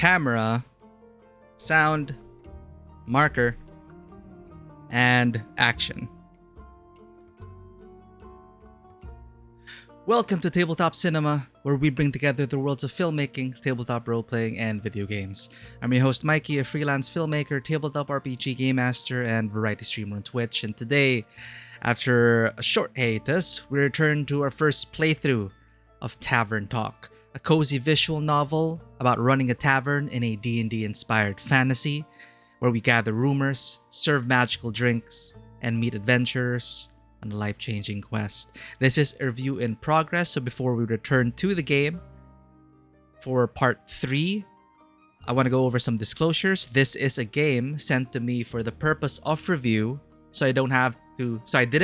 camera, sound, marker, and action. Welcome to Tabletop Cinema, where we bring together the worlds of filmmaking, tabletop role-playing, and video games. I'm your host Mikey, a freelance filmmaker, tabletop RPG game master, and variety streamer on Twitch. And today, after a short hiatus, we return to our first playthrough of Tavern Talk, a cozy visual novel about running a tavern in a D&D inspired fantasy, where we gather rumors, serve magical drinks, and meet adventurers on a life-changing quest. This is a review in progress, so before we return to the game for part 3, I want to go over some disclosures. This is a game sent to me for the purpose of review, so I didn't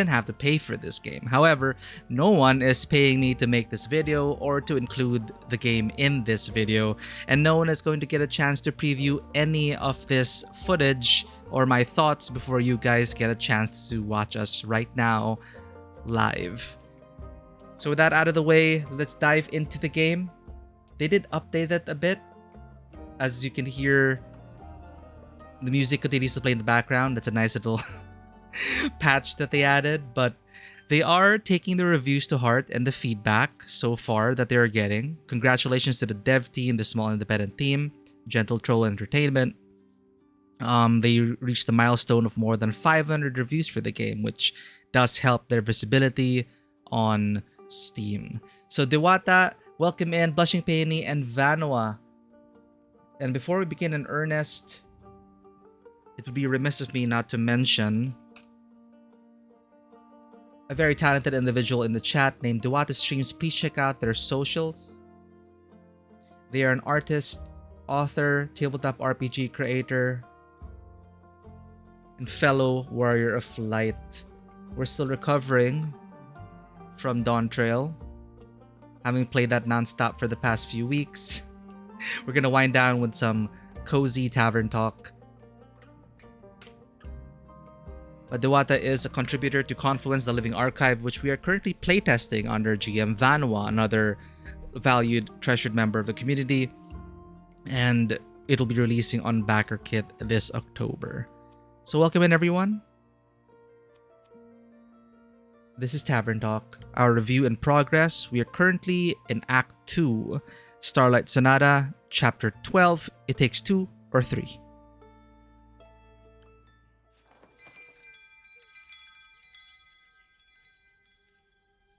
have to pay for this game. However, no one is paying me to make this video or to include the game in this video, and no one is going to get a chance to preview any of this footage or my thoughts before you guys get a chance to watch us right now live. So with that out of the way, let's dive into the game. They did update it a bit. As you can hear, the music continues to play in the background. That's a nice little patch that they added, but they are taking the reviews to heart and the feedback so far that they are getting. Congratulations to the dev team, the small independent team, Gentle Troll Entertainment. They reached the milestone of more than 500 reviews for the game, which does help their visibility on Steam. So Dewata, welcome in, Blushing Peony, and Vanua. And before we begin in earnest, it would be remiss of me not to mention a very talented individual in the chat named Dewata Streams. Please check out their socials. They are an artist, author, tabletop RPG creator, and fellow warrior of light. We're still recovering from Dawn Trail, having played that non-stop for the past few weeks. We're gonna wind down with some cozy tavern talk. But Dewata is a contributor to Confluence, the Living Archive, which we are currently playtesting under GM Vanua, another valued, treasured member of the community. And it'll be releasing on Backer Kit this October. So welcome in, everyone. This is Tavern Talk, our review in progress. We are currently in Act 2, Starlight Sonata, Chapter 12, It Takes Two or Three.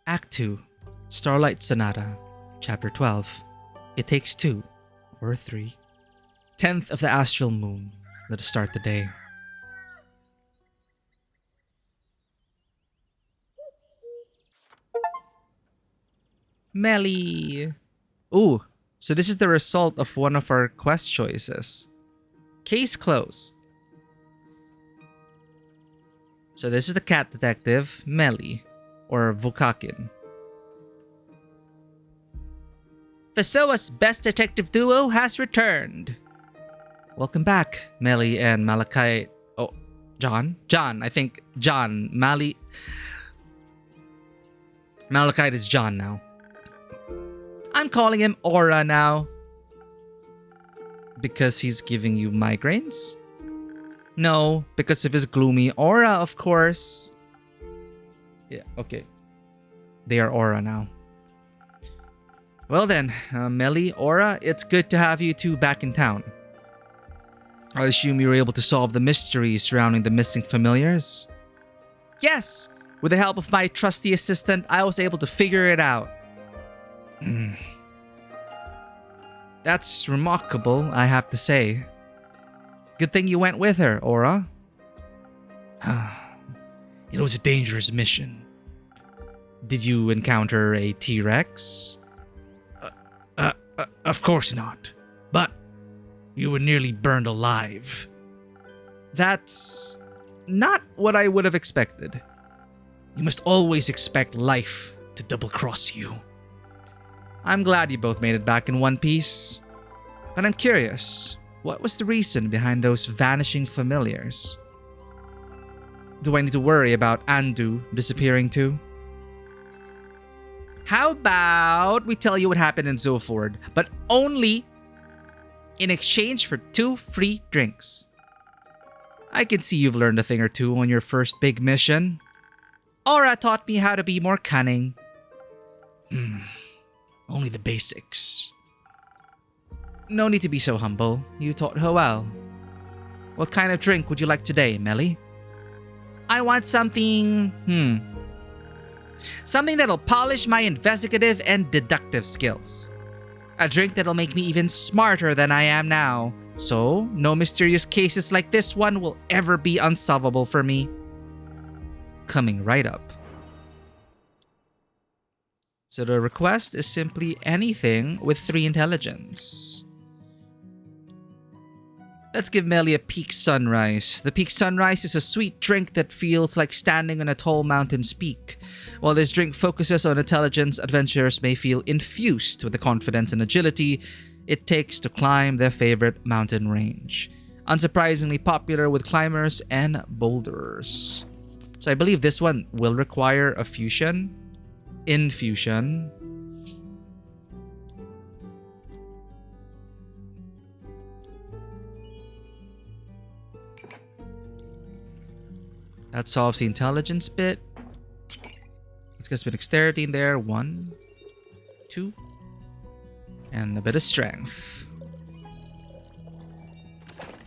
Act 2, Starlight Sonata, Chapter 12, It Takes Two or Three. 10th of the astral moon. Let us start the day. Melly. Ooh, so this is the result of one of our quest choices. Case closed. So this is the cat detective, Melly, or Vukakin. Fesoa's best detective duo has returned. Welcome back, Melly and Malachi. Oh, John, I think John. Malachite is John now. I'm calling him Aura now. Because he's giving you migraines? No, because of his gloomy aura, of course. Yeah, okay. They are Aura now. Well then, Melly, Aura, it's good to have you two back in town. I assume you were able to solve the mystery surrounding the missing familiars? Yes! With the help of my trusty assistant, I was able to figure it out. That's remarkable, I have to say. Good thing you went with her, Aura. It was a dangerous mission. Did you encounter a T-Rex? Of course not. But you were nearly burned alive. That's not what I would have expected. You must always expect life to double-cross you. I'm glad you both made it back in one piece. But I'm curious, what was the reason behind those vanishing familiars? Do I need to worry about Andu disappearing too? How about we tell you what happened in Zoford, but only in exchange for 2 free drinks. I can see you've learned a thing or two on your first big mission. Aura taught me how to be more cunning. Only the basics. No need to be so humble. You taught her well. What kind of drink would you like today, Melly? I want something... Something that'll polish my investigative and deductive skills. A drink that'll make me even smarter than I am now. So, no mysterious cases like this one will ever be unsolvable for me. Coming right up. So the request is simply anything with 3 intelligence. Let's give Melly a Peak Sunrise. The Peak Sunrise is a sweet drink that feels like standing on a tall mountain's peak. While this drink focuses on intelligence, adventurers may feel infused with the confidence and agility it takes to climb their favorite mountain range. Unsurprisingly popular with climbers and boulderers. So I believe this one will require a fusion. Infusion. That solves the intelligence bit. Let's get some dexterity in there. 1, 2, and a bit of strength.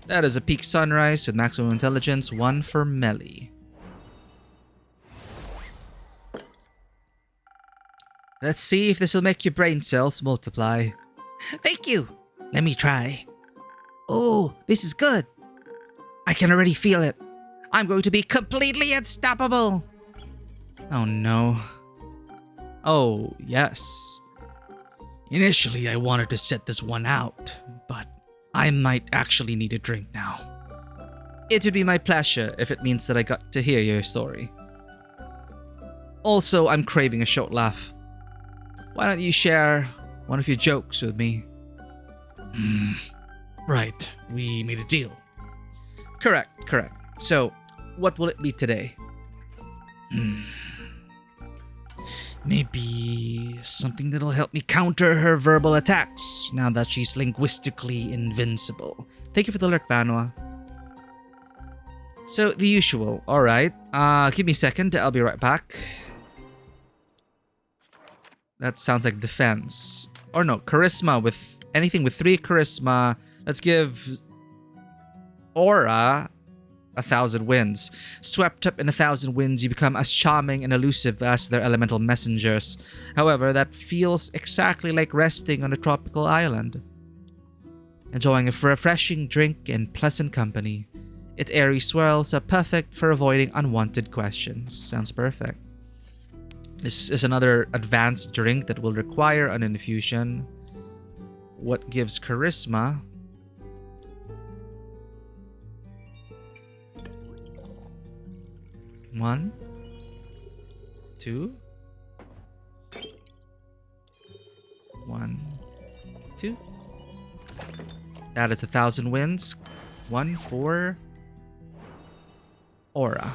That is a Peak Sunrise with maximum intelligence. 1 for Melly. Let's see if this will make your brain cells multiply. Thank you. Let me try. Oh, this is good. I can already feel it. I'm going to be completely unstoppable. Oh no. Oh, yes. Initially, I wanted to set this one out, but I might actually need a drink now. It would be my pleasure if it means that I got to hear your story. Also, I'm craving a short laugh. Why don't you share one of your jokes with me? Right, we made a deal. Correct. So, what will it be today? Maybe something that'll help me counter her verbal attacks now that she's linguistically invincible. Thank you for the lurk, Vanwa. So, the usual. Alright. Give me a second. I'll be right back. That sounds like defense. Or no, charisma with anything with 3 charisma. Let's give Aura 1,000 winds. Swept up in 1,000 winds, you become as charming and elusive as their elemental messengers. However, that feels exactly like resting on a tropical island. Enjoying a refreshing drink in pleasant company. Its airy swirls are perfect for avoiding unwanted questions. Sounds perfect. This is another advanced drink that will require an infusion. What gives charisma? One, 2, 1, 2. That is 1,000 wins. 1 for Aura.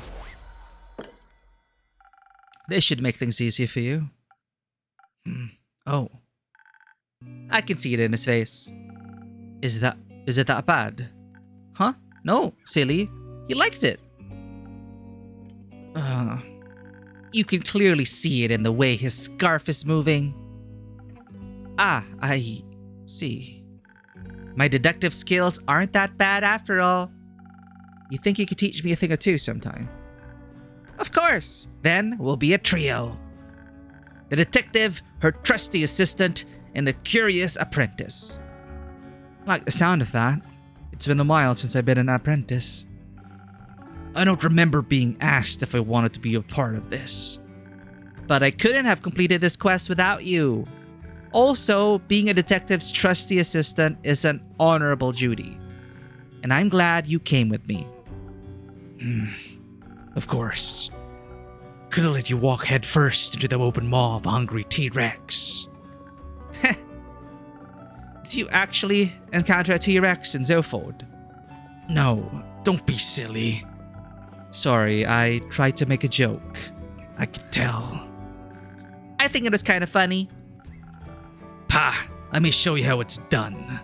This should make things easier for you. Oh. I can see it in his face. Is it that bad? Huh? No, silly. He likes it. You can clearly see it in the way his scarf is moving. Ah, I see. My deductive skills aren't that bad after all. You think you could teach me a thing or two sometime? Of course! Then we'll be a trio. The detective, her trusty assistant, and the curious apprentice. I like the sound of that. It's been a while since I've been an apprentice. I don't remember being asked if I wanted to be a part of this. But I couldn't have completed this quest without you. Also, being a detective's trusty assistant is an honorable duty. And I'm glad you came with me. Of course. Could have let you walk head first into the open maw of a hungry T-Rex. Did you actually encounter a T-Rex in Zoford? No, don't be silly. Sorry, I tried to make a joke. I could tell. I think it was kind of funny. Pah, let me show you how it's done.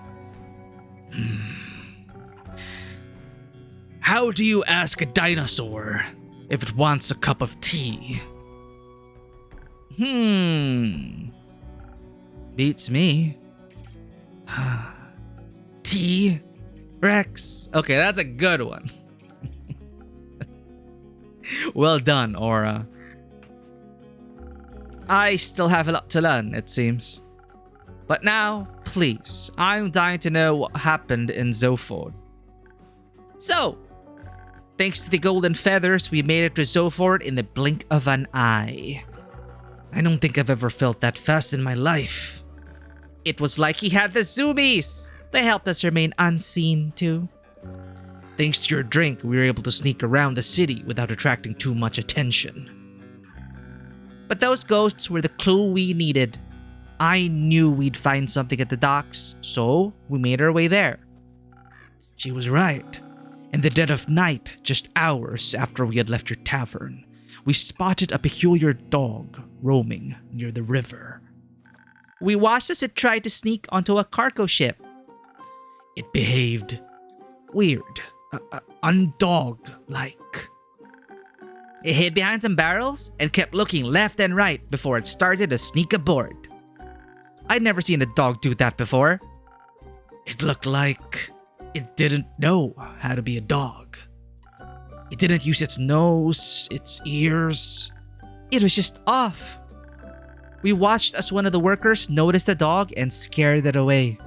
How do you ask a dinosaur if it wants a cup of tea? Beats me. Tea? Rex? Okay, that's a good one. Well done, Aura. I still have a lot to learn, it seems. But now, please, I'm dying to know what happened in Zoford. So, thanks to the golden feathers, we made it to Zoford in the blink of an eye. I don't think I've ever felt that fast in my life. It was like he had the zoomies. They helped us remain unseen, too. Thanks to your drink, we were able to sneak around the city without attracting too much attention. But those ghosts were the clue we needed. I knew we'd find something at the docks, so we made our way there. She was right. In the dead of night, just hours after we had left your tavern, we spotted a peculiar dog roaming near the river. We watched as it tried to sneak onto a cargo ship. It behaved weird, undog-like. It hid behind some barrels and kept looking left and right before it started to sneak aboard. I'd never seen a dog do that before. It looked like it didn't know how to be a dog. It didn't use its nose, its ears. It was just off. We watched as one of the workers noticed the dog and scared it away.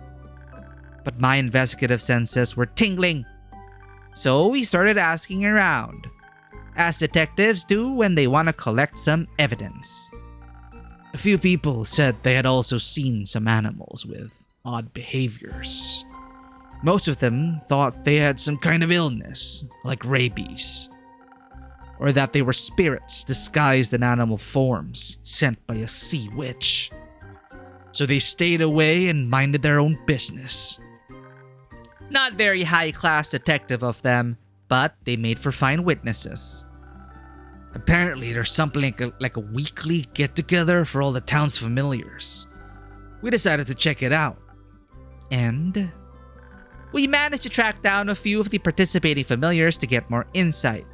But my investigative senses were tingling. So we started asking around, as detectives do when they want to collect some evidence. A few people said they had also seen some animals with odd behaviors. Most of them thought they had some kind of illness, like rabies, or that they were spirits disguised in animal forms sent by a sea witch. So they stayed away and minded their own business. Not very high-class detective of them, but they made for fine witnesses. Apparently, there's something like a weekly get-together for all the town's familiars. We decided to check it out. And we managed to track down a few of the participating familiars to get more insight.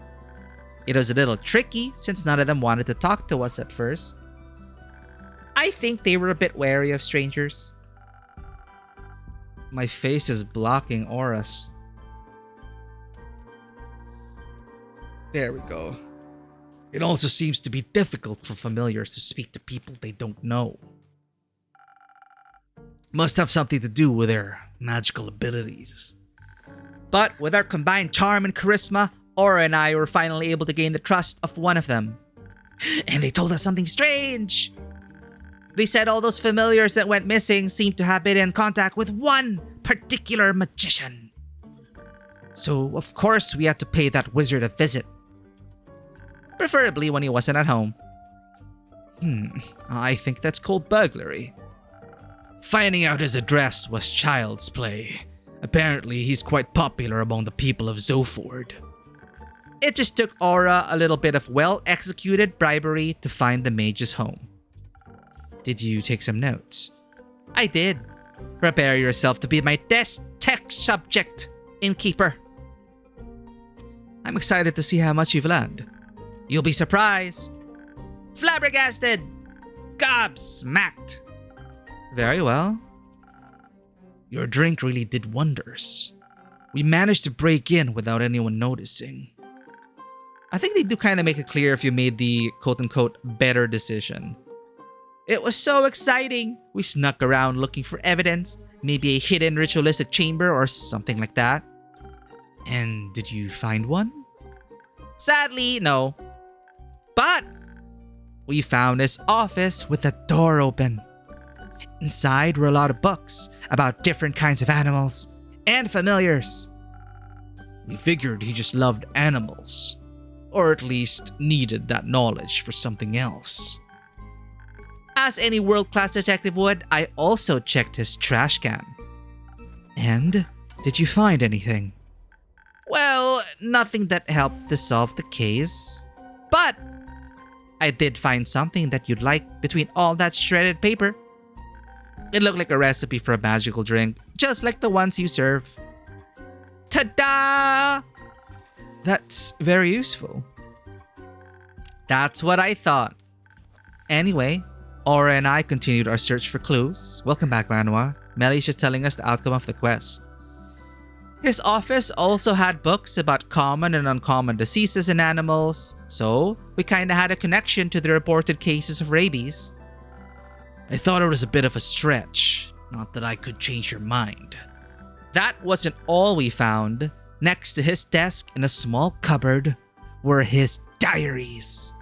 It was a little tricky since none of them wanted to talk to us at first. I think they were a bit wary of strangers. My face is blocking auras. There we go. It also seems to be difficult for familiars to speak to people they don't know. Must have something to do with their magical abilities. But with our combined charm and charisma, Aura and I were finally able to gain the trust of one of them. And they told us something strange. They said all those familiars that went missing seemed to have been in contact with one particular magician. So, of course, we had to pay that wizard a visit. Preferably when he wasn't at home. I think that's called burglary. Finding out his address was child's play. Apparently, he's quite popular among the people of Zoford. It just took Aura a little bit of well-executed bribery to find the mage's home. Did you take some notes? I did. Prepare yourself to be my test subject, innkeeper. I'm excited to see how much you've learned. You'll be surprised. Flabbergasted. Gobsmacked. Very well. Your drink really did wonders. We managed to break in without anyone noticing. I think they do kind of make it clear if you made the quote-unquote better decision. It was so exciting. We snuck around looking for evidence, maybe a hidden ritualistic chamber or something like that. And did you find one? Sadly, no. But we found his office with the door open. Inside were a lot of books about different kinds of animals and familiars. We figured he just loved animals, or at least needed that knowledge for something else. As any world-class detective would, I also checked his trash can. And did you find anything? Well, nothing that helped to solve the case. But I did find something that you'd like between all that shredded paper. It looked like a recipe for a magical drink, just like the ones you serve. Ta-da! That's very useful. That's what I thought. Anyway, Aura and I continued our search for clues. Welcome back, Manwa. Melly's just telling us the outcome of the quest. His office also had books about common and uncommon diseases in animals, so we kinda had a connection to the reported cases of rabies. I thought it was a bit of a stretch, not that I could change your mind. That wasn't all we found. Next to his desk in a small cupboard were his diaries.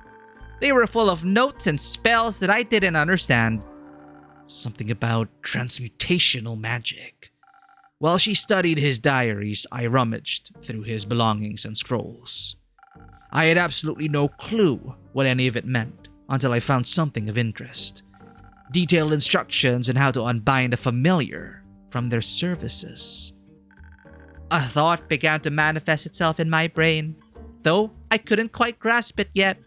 They were full of notes and spells that I didn't understand. Something about transmutational magic. While she studied his diaries, I rummaged through his belongings and scrolls. I had absolutely no clue what any of it meant until I found something of interest. Detailed instructions on how to unbind a familiar from their services. A thought began to manifest itself in my brain, though I couldn't quite grasp it yet.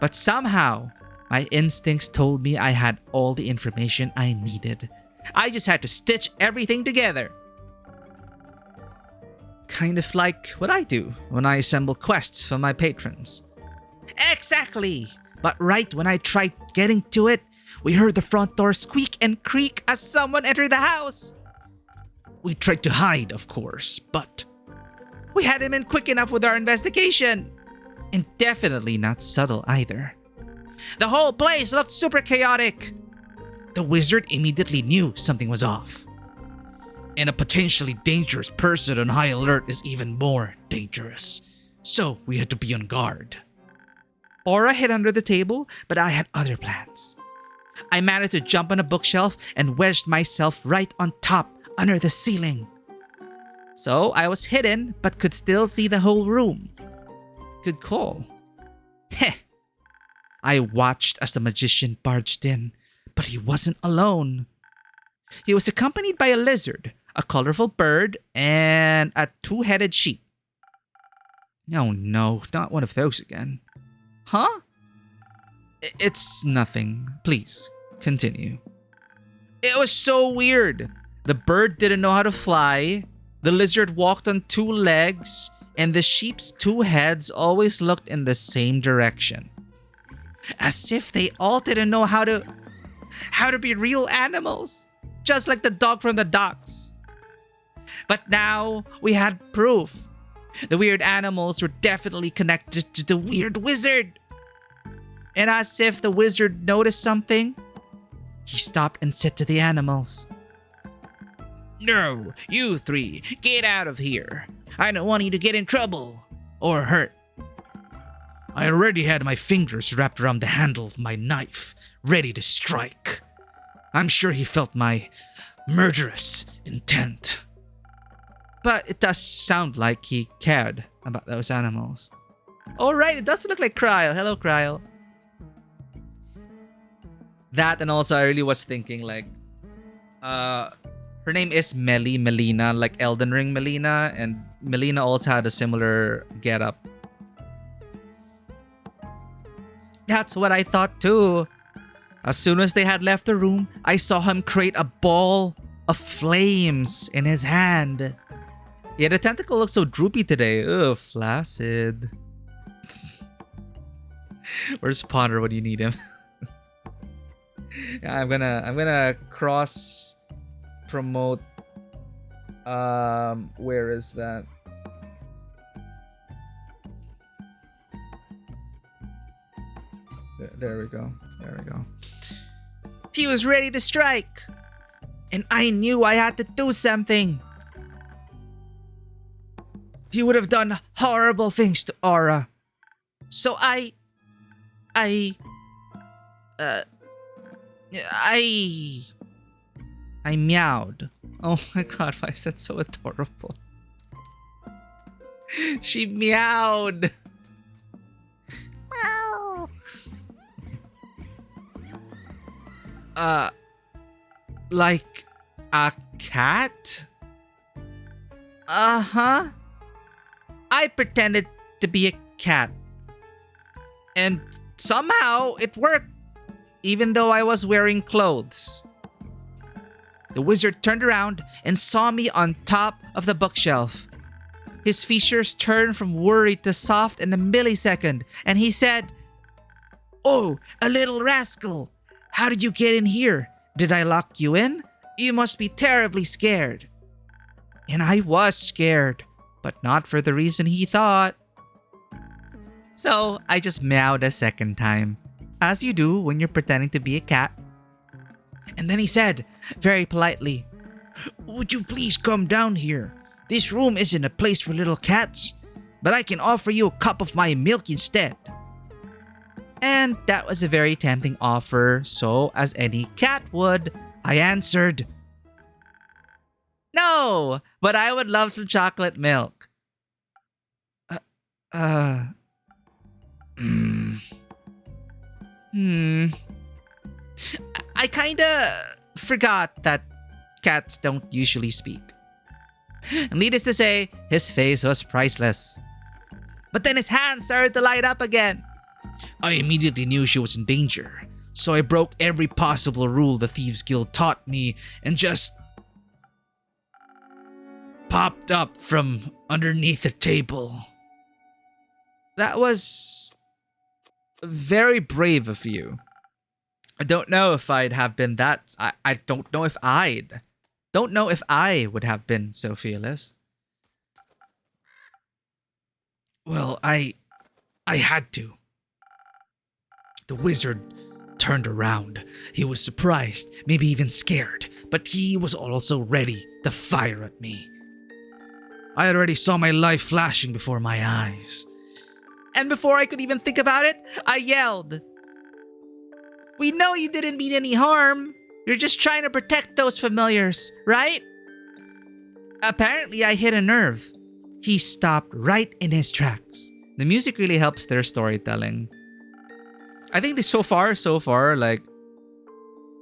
But somehow, my instincts told me I had all the information I needed. I just had to stitch everything together. Kind of like what I do when I assemble quests for my patrons. Exactly! But right when I tried getting to it, we heard the front door squeak and creak as someone entered the house. We tried to hide, of course, but we hadn't been quick enough with our investigation. And definitely not subtle either. The whole place looked super chaotic. The wizard immediately knew something was off. And a potentially dangerous person on high alert is even more dangerous. So we had to be on guard. Aura hid under the table, but I had other plans. I managed to jump on a bookshelf and wedged myself right on top under the ceiling. So I was hidden but could still see the whole room. Good call. Heh. I watched as the magician barged in, but he wasn't alone. He was accompanied by a lizard, a colorful bird, and a two-headed sheep. Oh no, not one of those again. Huh? It's nothing. Please, continue. It was so weird. The bird didn't know how to fly, the lizard walked on two legs, and the sheep's two heads always looked in the same direction. As if they all didn't know how to be real animals, just like the dog from the docks. But now we had proof. The weird animals were definitely connected to the weird wizard. And as if the wizard noticed something, he stopped and said to the animals, "No, you three, get out of here. I don't want you to get in trouble or hurt." I already had my fingers wrapped around the handle of my knife, ready to strike. I'm sure he felt my murderous intent. But it does sound like he cared about those animals. Alright, it does look like Kryle. Hello, Kryle. That, and also I really was thinking like, her name is Melina, like Elden Ring Melina, and Melina also had a similar getup. That's what I thought too. As soon as they had left the room, I saw him create a ball of flames in his hand. Yeah, the tentacle looks so droopy today. Ugh, flaccid. Where's Ponder when you need him? Yeah, I'm gonna cross promote. Where is that? There we go. There we go. He was ready to strike, and I knew I had to do something. He would have done horrible things to Aura. So I meowed. Oh my god, why is that so adorable? She meowed. Meow. Like a cat? Uh-huh. I pretended to be a cat. And somehow it worked, even though I was wearing clothes. The wizard turned around and saw me on top of the bookshelf. His features turned from worry to soft in a millisecond, and he said, "Oh, a little rascal! How did you get in here? Did I lock you in? You must be terribly scared." And I was scared, but not for the reason he thought. So I just meowed a second time, as you do when you're pretending to be a cat. And then he said, very politely, "Would you please come down here? This room isn't a place for little cats, but I can offer you a cup of my milk instead." And that was a very tempting offer, so as any cat would, I answered, "No, but I would love some chocolate milk." Uh, hmm. I kinda forgot that cats don't usually speak. Needless to say, his face was priceless. But then his hands started to light up again. I immediately knew she was in danger, so I broke every possible rule the Thieves Guild taught me and just popped up from underneath the table. That was very brave of you. I don't know if I'd have been that. I don't know if I would have been so fearless. Well, I had to. The wizard turned around. He was surprised, maybe even scared, but he was also ready to fire at me. I already saw my life flashing before my eyes. And before I could even think about it, I yelled, "We know you didn't mean any harm. You're just trying to protect those familiars, right?" Apparently, I hit a nerve. He stopped right in his tracks. The music really helps their storytelling. I think so far, like,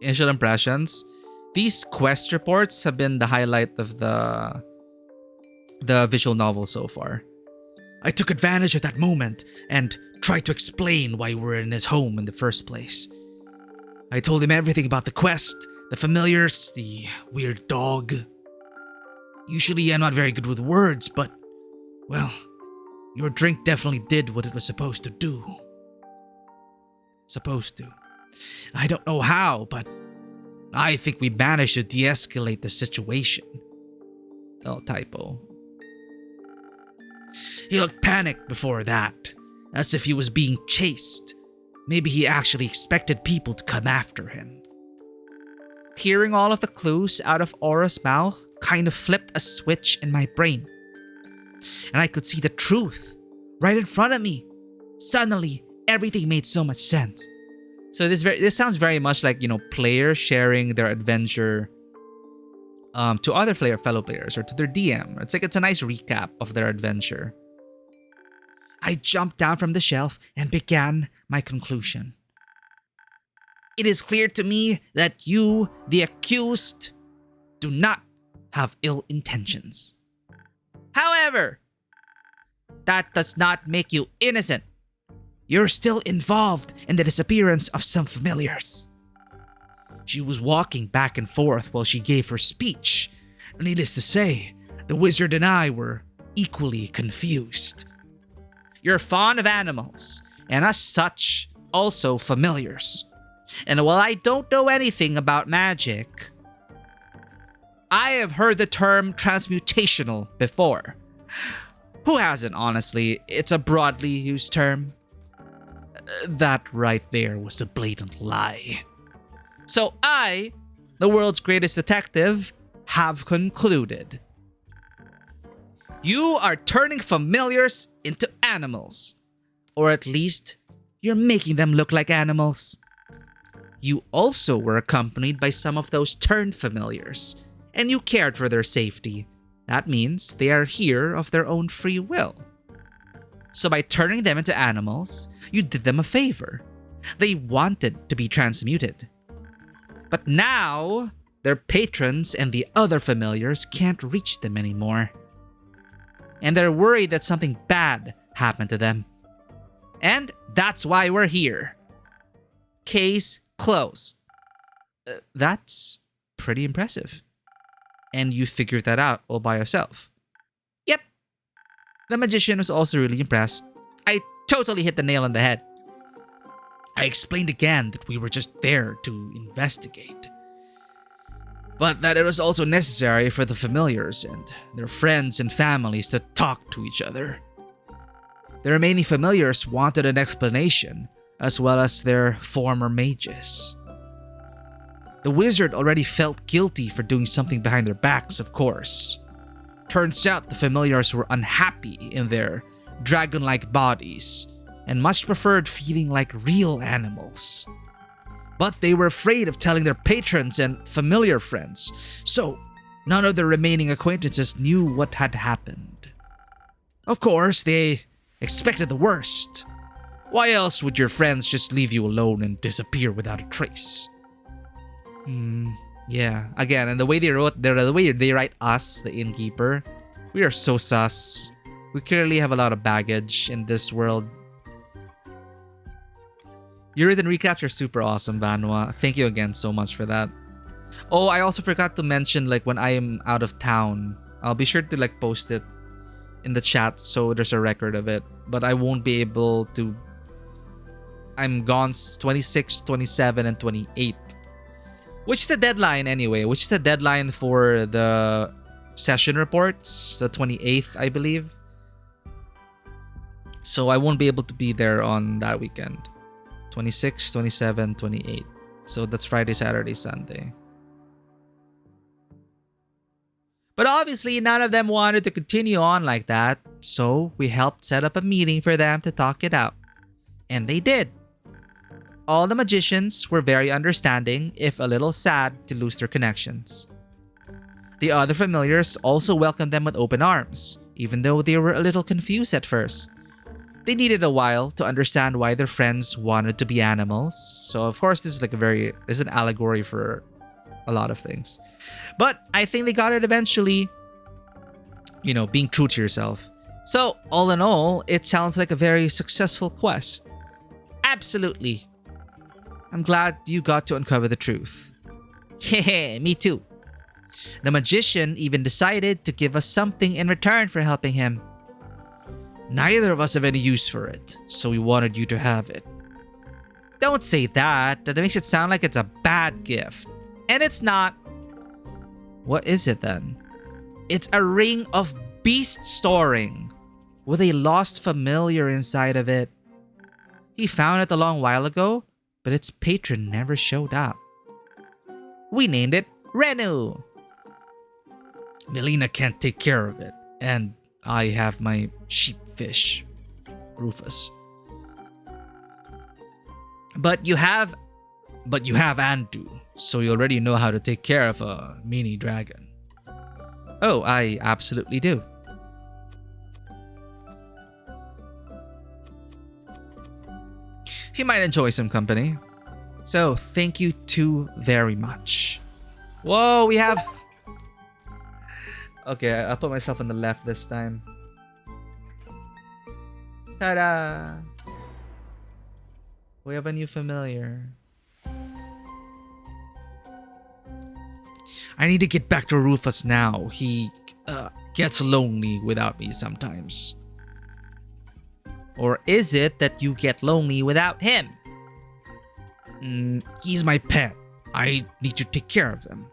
initial impressions, these quest reports have been the highlight of the visual novel so far. I took advantage of that moment and tried to explain why we were in his home in the first place. I told him everything about the quest, the familiars, the weird dog. Usually I'm not very good with words, but, well, your drink definitely did what it was supposed to do. I don't know how, but I think we managed to de-escalate the situation. Oh, typo. He looked panicked before that, as if he was being chased. Maybe he actually expected people to come after him. Hearing all of the clues out of Aura's mouth kind of flipped a switch in my brain. And I could see the truth right in front of me. Suddenly, everything made so much sense. So this sounds very much like, players sharing their adventure to other fellow players or to their DM. It's a nice recap of their adventure. I jumped down from the shelf and began my conclusion. It is clear to me that you, the accused, do not have ill intentions. However, that does not make you innocent. You're still involved in the disappearance of some familiars. She was walking back and forth while she gave her speech. Needless to say, the wizard and I were equally confused. You're fond of animals, and as such, also familiars. And while I don't know anything about magic, I have heard the term transmutational before. Who hasn't, honestly? It's a broadly used term. That right there was a blatant lie. So I, the world's greatest detective, have concluded. You are turning familiars into animals. Or at least, you're making them look like animals. You also were accompanied by some of those turned familiars, and you cared for their safety. That means they are here of their own free will. So by turning them into animals, you did them a favor. They wanted to be transmuted. But now, their patrons and the other familiars can't reach them anymore. And they're worried that something bad happened to them. And that's why we're here. Case closed. That's pretty impressive. And you figured that out all by yourself. Yep. The magician was also really impressed. I totally hit the nail on the head. I explained again that we were just there to investigate, but that it was also necessary for the familiars and their friends and families to talk to each other. The remaining familiars wanted an explanation, as well as their former mages. The wizard already felt guilty for doing something behind their backs, of course. Turns out the familiars were unhappy in their dragon-like bodies and much preferred feeling like real animals. But they were afraid of telling their patrons and familiar friends, so none of the remaining acquaintances knew what had happened. Of course, they expected the worst. Why else would your friends just leave you alone and disappear without a trace? Yeah. Again, and the way they write us, the innkeeper, we are so sus. We clearly have a lot of baggage in this world. Your written recaps are super awesome, Vanwa. Thank you again so much for that. Oh, I also forgot to mention, like, when I am out of town, I'll be sure to like post it in the chat so there's a record of it. But I won't be able to. I'm gone 26, 27, and 28. Which is the deadline anyway? Which is the deadline for the session reports? The 28th, I believe. So I won't be able to be there on that weekend. 26, 27, 28. So that's Friday, Saturday, Sunday. But obviously, none of them wanted to continue on like that. So we helped set up a meeting for them to talk it out. And they did. All the magicians were very understanding, if a little sad to lose their connections. The other familiars also welcomed them with open arms, even though they were a little confused at first. They needed a while to understand why their friends wanted to be animals. So of course this is an allegory for a lot of things. But I think they got it eventually. You know, being true to yourself. So all in all, it sounds like a very successful quest. Absolutely. I'm glad you got to uncover the truth. Hehe, me too. The magician even decided to give us something in return for helping him. Neither of us have any use for it, so we wanted you to have it. Don't say that. That makes it sound like it's a bad gift. And it's not. What is it then? It's a ring of beast storing with a lost familiar inside of it. He found it a long while ago, but its patron never showed up. We named it Renu. Melina can't take care of it, and I have my sheepfish, Rufus. But you have Andu, so you already know how to take care of a mini dragon. Oh, I absolutely do. He might enjoy some company. So, thank you too very much. Whoa, we have... Okay, I'll put myself on the left this time. Ta-da! We have a new familiar. I need to get back to Rufus now. He gets lonely without me sometimes. Or is it that you get lonely without him? He's my pet. I need to take care of him.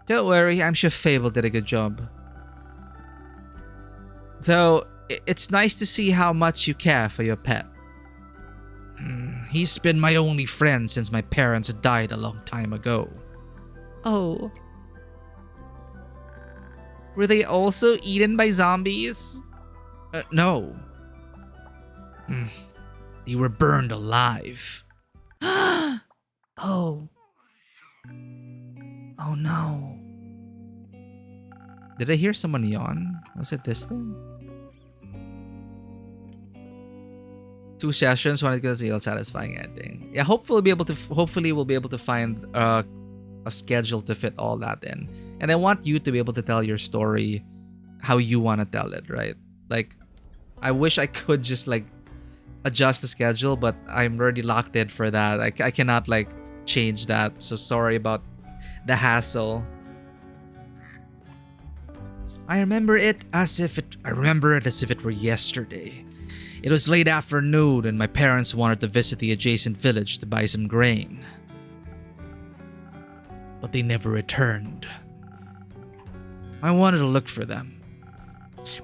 Don't worry, I'm sure Fable did a good job. Though, it's nice to see how much you care for your pet. He's been my only friend since my parents died a long time ago. Oh. Were they also eaten by zombies? No. They were burned alive. Oh. Oh no. Did I hear someone yawn? Was it this thing? 2 sessions, wanted to get a satisfying ending. Yeah, hopefully we'll be able to find a schedule to fit all that in. And I want you to be able to tell your story how you want to tell it, right? Like, I wish I could just like adjust the schedule, but I'm already locked in for that. I cannot like change that. So sorry about the hassle. I remember it as if it were yesterday. It was late afternoon and my parents wanted to visit the adjacent village to buy some grain. But they never returned. I wanted to look for them.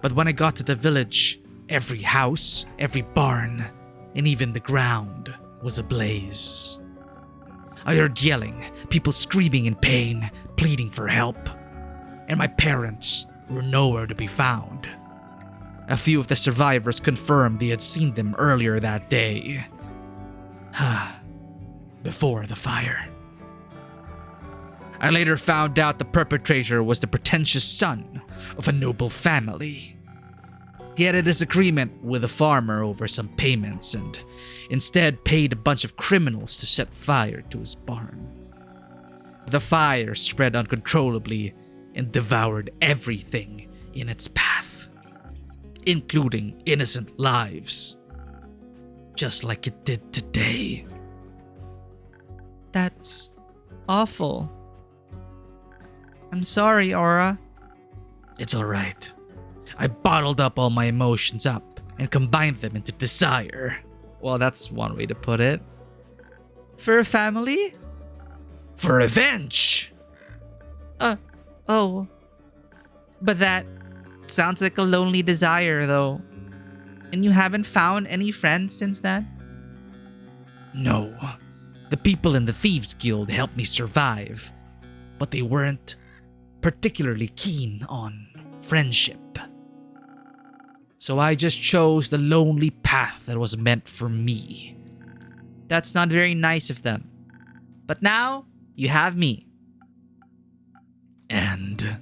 But when I got to the village, every house, every barn, and even the ground was ablaze. I heard yelling, people screaming in pain, pleading for help. And my parents were nowhere to be found. A few of the survivors confirmed they had seen them earlier that day. Before the fire. I later found out the perpetrator was the pretentious son of a noble family. He had a disagreement with a farmer over some payments and instead paid a bunch of criminals to set fire to his barn. The fire spread uncontrollably and devoured everything in its path, including innocent lives, just like it did today. That's awful. I'm sorry, Aura. It's alright. I bottled up all my emotions up and combined them into desire. Well, that's one way to put it. For a family? For revenge! Oh. But that sounds like a lonely desire, though. And you haven't found any friends since then? No. The people in the Thieves Guild helped me survive, but they weren't particularly keen on friendship. So I just chose the lonely path that was meant for me. That's not very nice of them. But now, you have me. And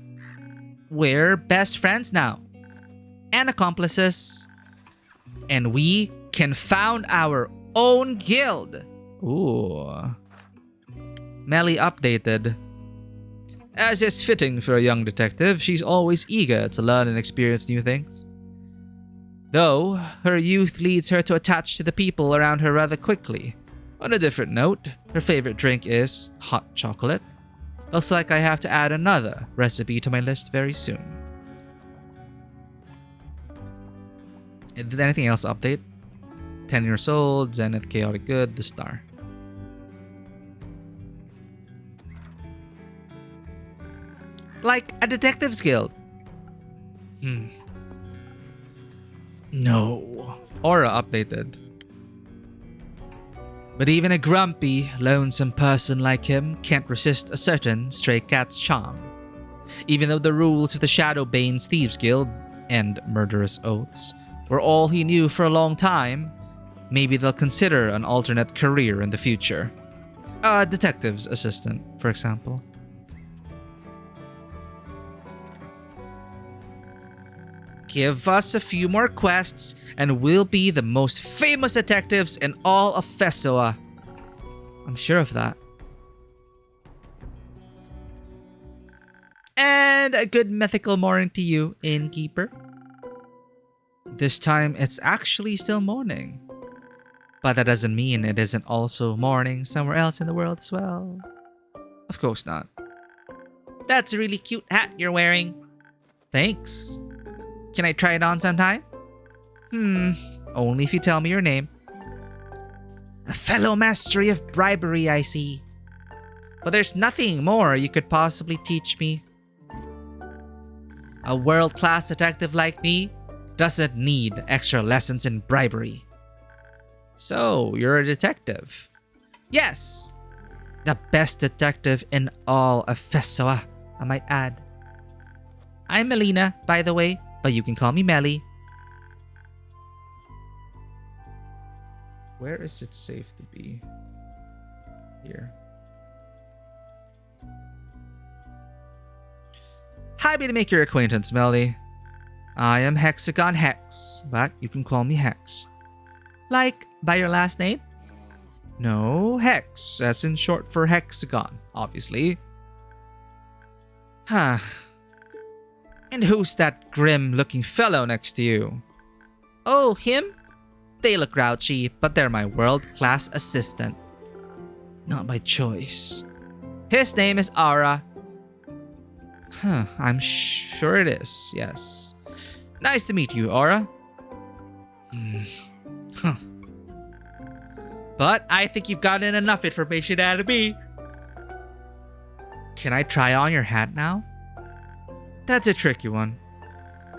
we're best friends now. And accomplices. And we can found our own guild. Ooh. Melly updated. As is fitting for a young detective, she's always eager to learn and experience new things. Though, her youth leads her to attach to the people around her rather quickly. On a different note, her favorite drink is hot chocolate. Looks like I have to add another recipe to my list very soon. Did anything else update? 10 years old, Zenith, Chaotic Good, the star. Like a detective's guild. No. Aura updated. But even a grumpy, lonesome person like him can't resist a certain stray cat's charm. Even though the rules of the Shadowbane's Thieves Guild and Murderous Oaths were all he knew for a long time, maybe they'll consider an alternate career in the future. A detective's assistant, for example. Give us a few more quests and we'll be the most famous detectives in all of Fessoa. I'm sure of that. And a good mythical morning to you, innkeeper. This time it's actually still morning. But that doesn't mean it isn't also morning somewhere else in the world as well. Of course not. That's a really cute hat you're wearing. Thanks. Can I try it on sometime? Only if you tell me your name. A fellow mastery of bribery, I see. But there's nothing more you could possibly teach me. A world-class detective like me doesn't need extra lessons in bribery. So, you're a detective? Yes! The best detective in all of Fessoa, I might add. I'm Melina, by the way, but you can call me Melly. Where is it safe to be? Here. Happy to make your acquaintance, Melly. I am Hexagon Hex, but you can call me Hex. Like, by your last name? No, Hex, as in short for Hexagon, obviously. Huh. And who's that grim-looking fellow next to you? Oh, him? They look grouchy, but they're my world-class assistant. Not by choice. His name is Aura. Huh, I'm sure it is, yes. Nice to meet you, Aura. Huh. But I think you've gotten enough information out of me. Can I try on your hat now? That's a tricky one.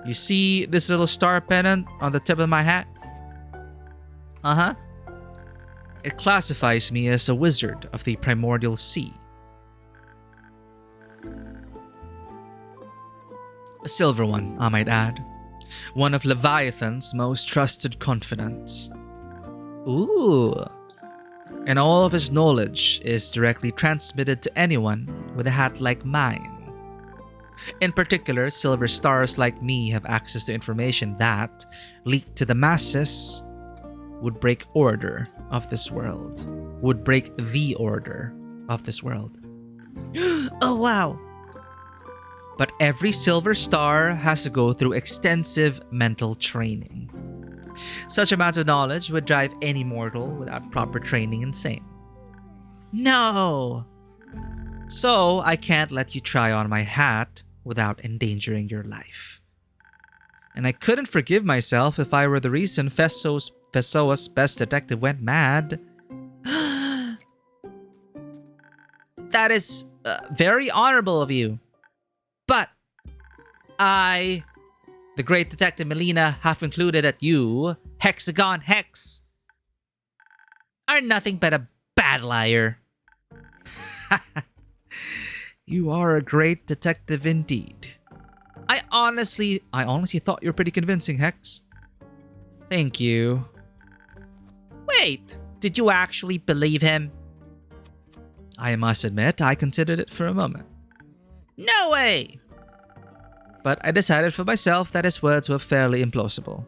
You see this little star pennant on the tip of my hat? Uh-huh. It classifies me as a wizard of the primordial sea. A silver one, I might add. One of Leviathan's most trusted confidants. Ooh. And all of his knowledge is directly transmitted to anyone with a hat like mine. In particular, silver stars like me have access to information that, leaked to the masses, would break order of this world. Would break the order of this world. Oh wow! But every silver star has to go through extensive mental training. Such amounts of knowledge would drive any mortal without proper training insane. No! So I can't let you try on my hat without endangering your life. And I couldn't forgive myself if I were the reason Fessoa's best detective went mad. That is very honorable of you. But I, the great detective Melina, have concluded that you, Hexagon Hex, are nothing but a bad liar. You are a great detective indeed. I honestly thought you were pretty convincing, Hex. Thank you. Wait, did you actually believe him? I must admit, I considered it for a moment. No way! But I decided for myself that his words were fairly implausible.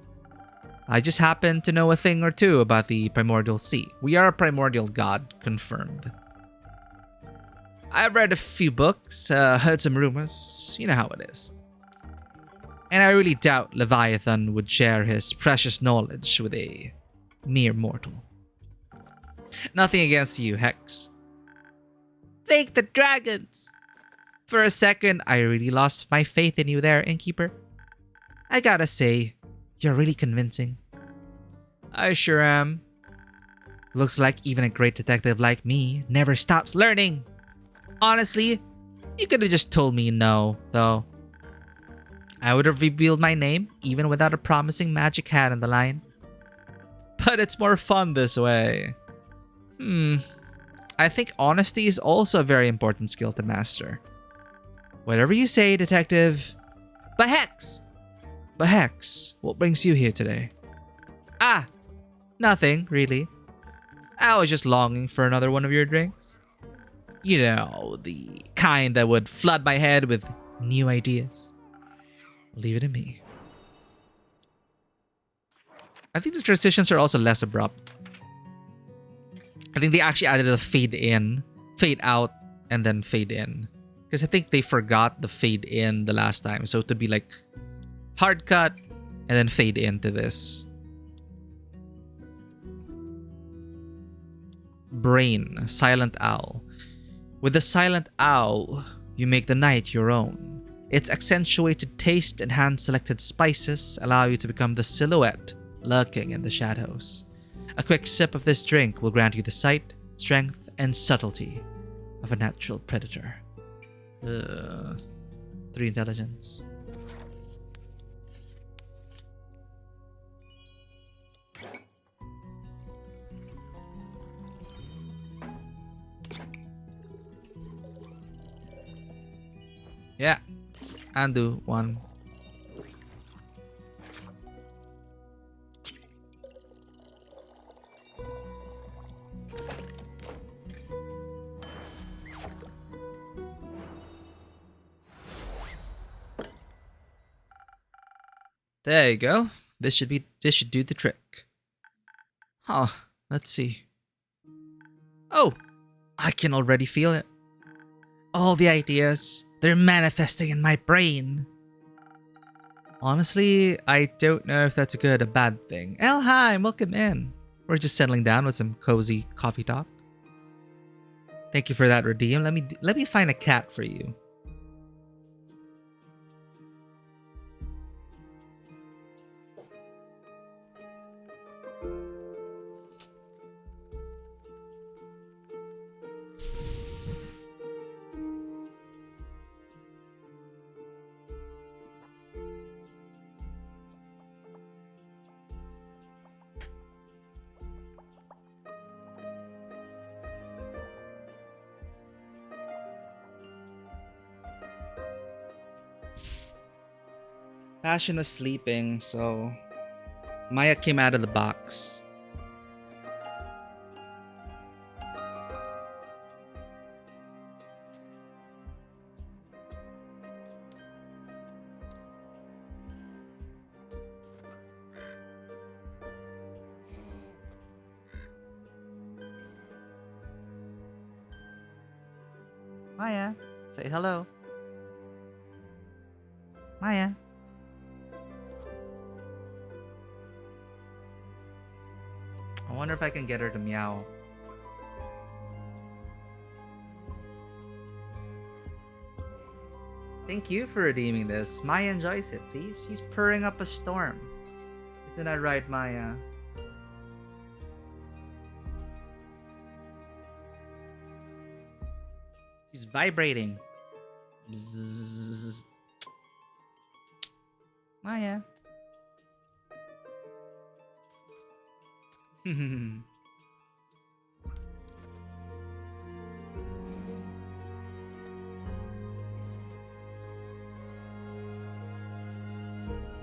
I just happen to know a thing or two about the primordial sea. We are a primordial god, confirmed. I've read a few books, heard some rumors. You know how it is. And I really doubt Leviathan would share his precious knowledge with a mere mortal. Nothing against you, Hex. Thank the dragons! For a second, I really lost my faith in you there, Innkeeper. I gotta say, you're really convincing. I sure am. Looks like even a great detective like me never stops learning. Honestly, you could have just told me no, though. I would have revealed my name, even without a promising magic hat on the line. But it's more fun this way. I think honesty is also a very important skill to master. Whatever you say, Detective. But Hex, what brings you here today? Ah, nothing, really. I was just longing for another one of your drinks. You know, the kind that would flood my head with new ideas. Leave it to me. I think the transitions are also less abrupt. I think they actually added a fade in, fade out, and then fade in. Because I think they forgot the fade in the last time. So it would be like hard cut and then fade into this. Brain, silent owl. With the silent owl, you make the night your own. Its accentuated taste and hand-selected spices allow you to become the silhouette lurking in the shadows. A quick sip of this drink will grant you the sight, strength, and subtlety of a natural predator. 3 intelligence. Yeah, undo 1. There you go. This should do the trick. Huh, let's see. Oh, I can already feel it. All the ideas, they're manifesting in my brain. Honestly, I don't know if that's a good or bad thing. Elheim, welcome in. We're just settling down with some cozy coffee talk. Thank you for that redeem. Let me find a cat for you. Passion was sleeping, so Maya came out of the box. Maya, say hello. Maya. I wonder if I can get her to meow. Thank you for redeeming this. Maya enjoys it. See? She's purring up a storm. Isn't that right, Maya? She's vibrating. Bzzz. Maya.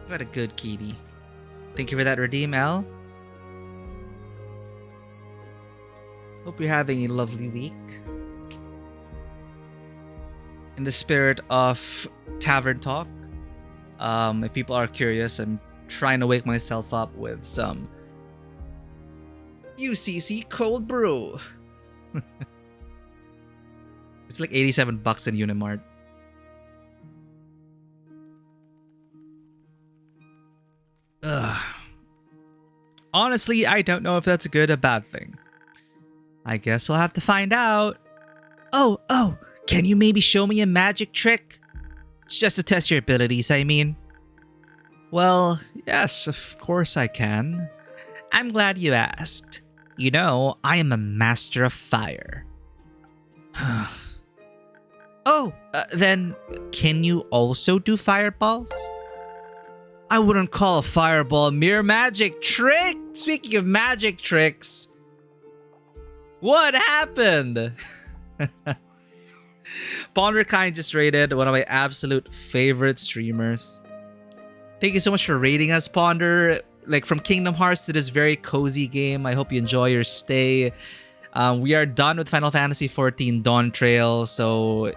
What a good kitty. Thank you for that redeem, Al. Hope you're having a lovely week. In the spirit of Tavern Talk, if people are curious, I'm trying to wake myself up with some UCC cold brew. It's like $87 in Unimart. Ugh. Honestly, I don't know if that's a good or bad thing. I guess we'll have to find out. Oh, can you maybe show me a magic trick? Just to test your abilities, I mean. Well, yes, of course I can. I'm glad you asked. You know, I am a master of fire. Then can you also do fireballs? I wouldn't call a fireball a mere magic trick. Speaking of magic tricks, what happened? Ponderkind just rated, one of my absolute favorite streamers. Thank you so much for rating us, Ponder. Like, from Kingdom Hearts to this very cozy game. I hope you enjoy your stay. We are done with Final Fantasy XIV Dawn Trail, so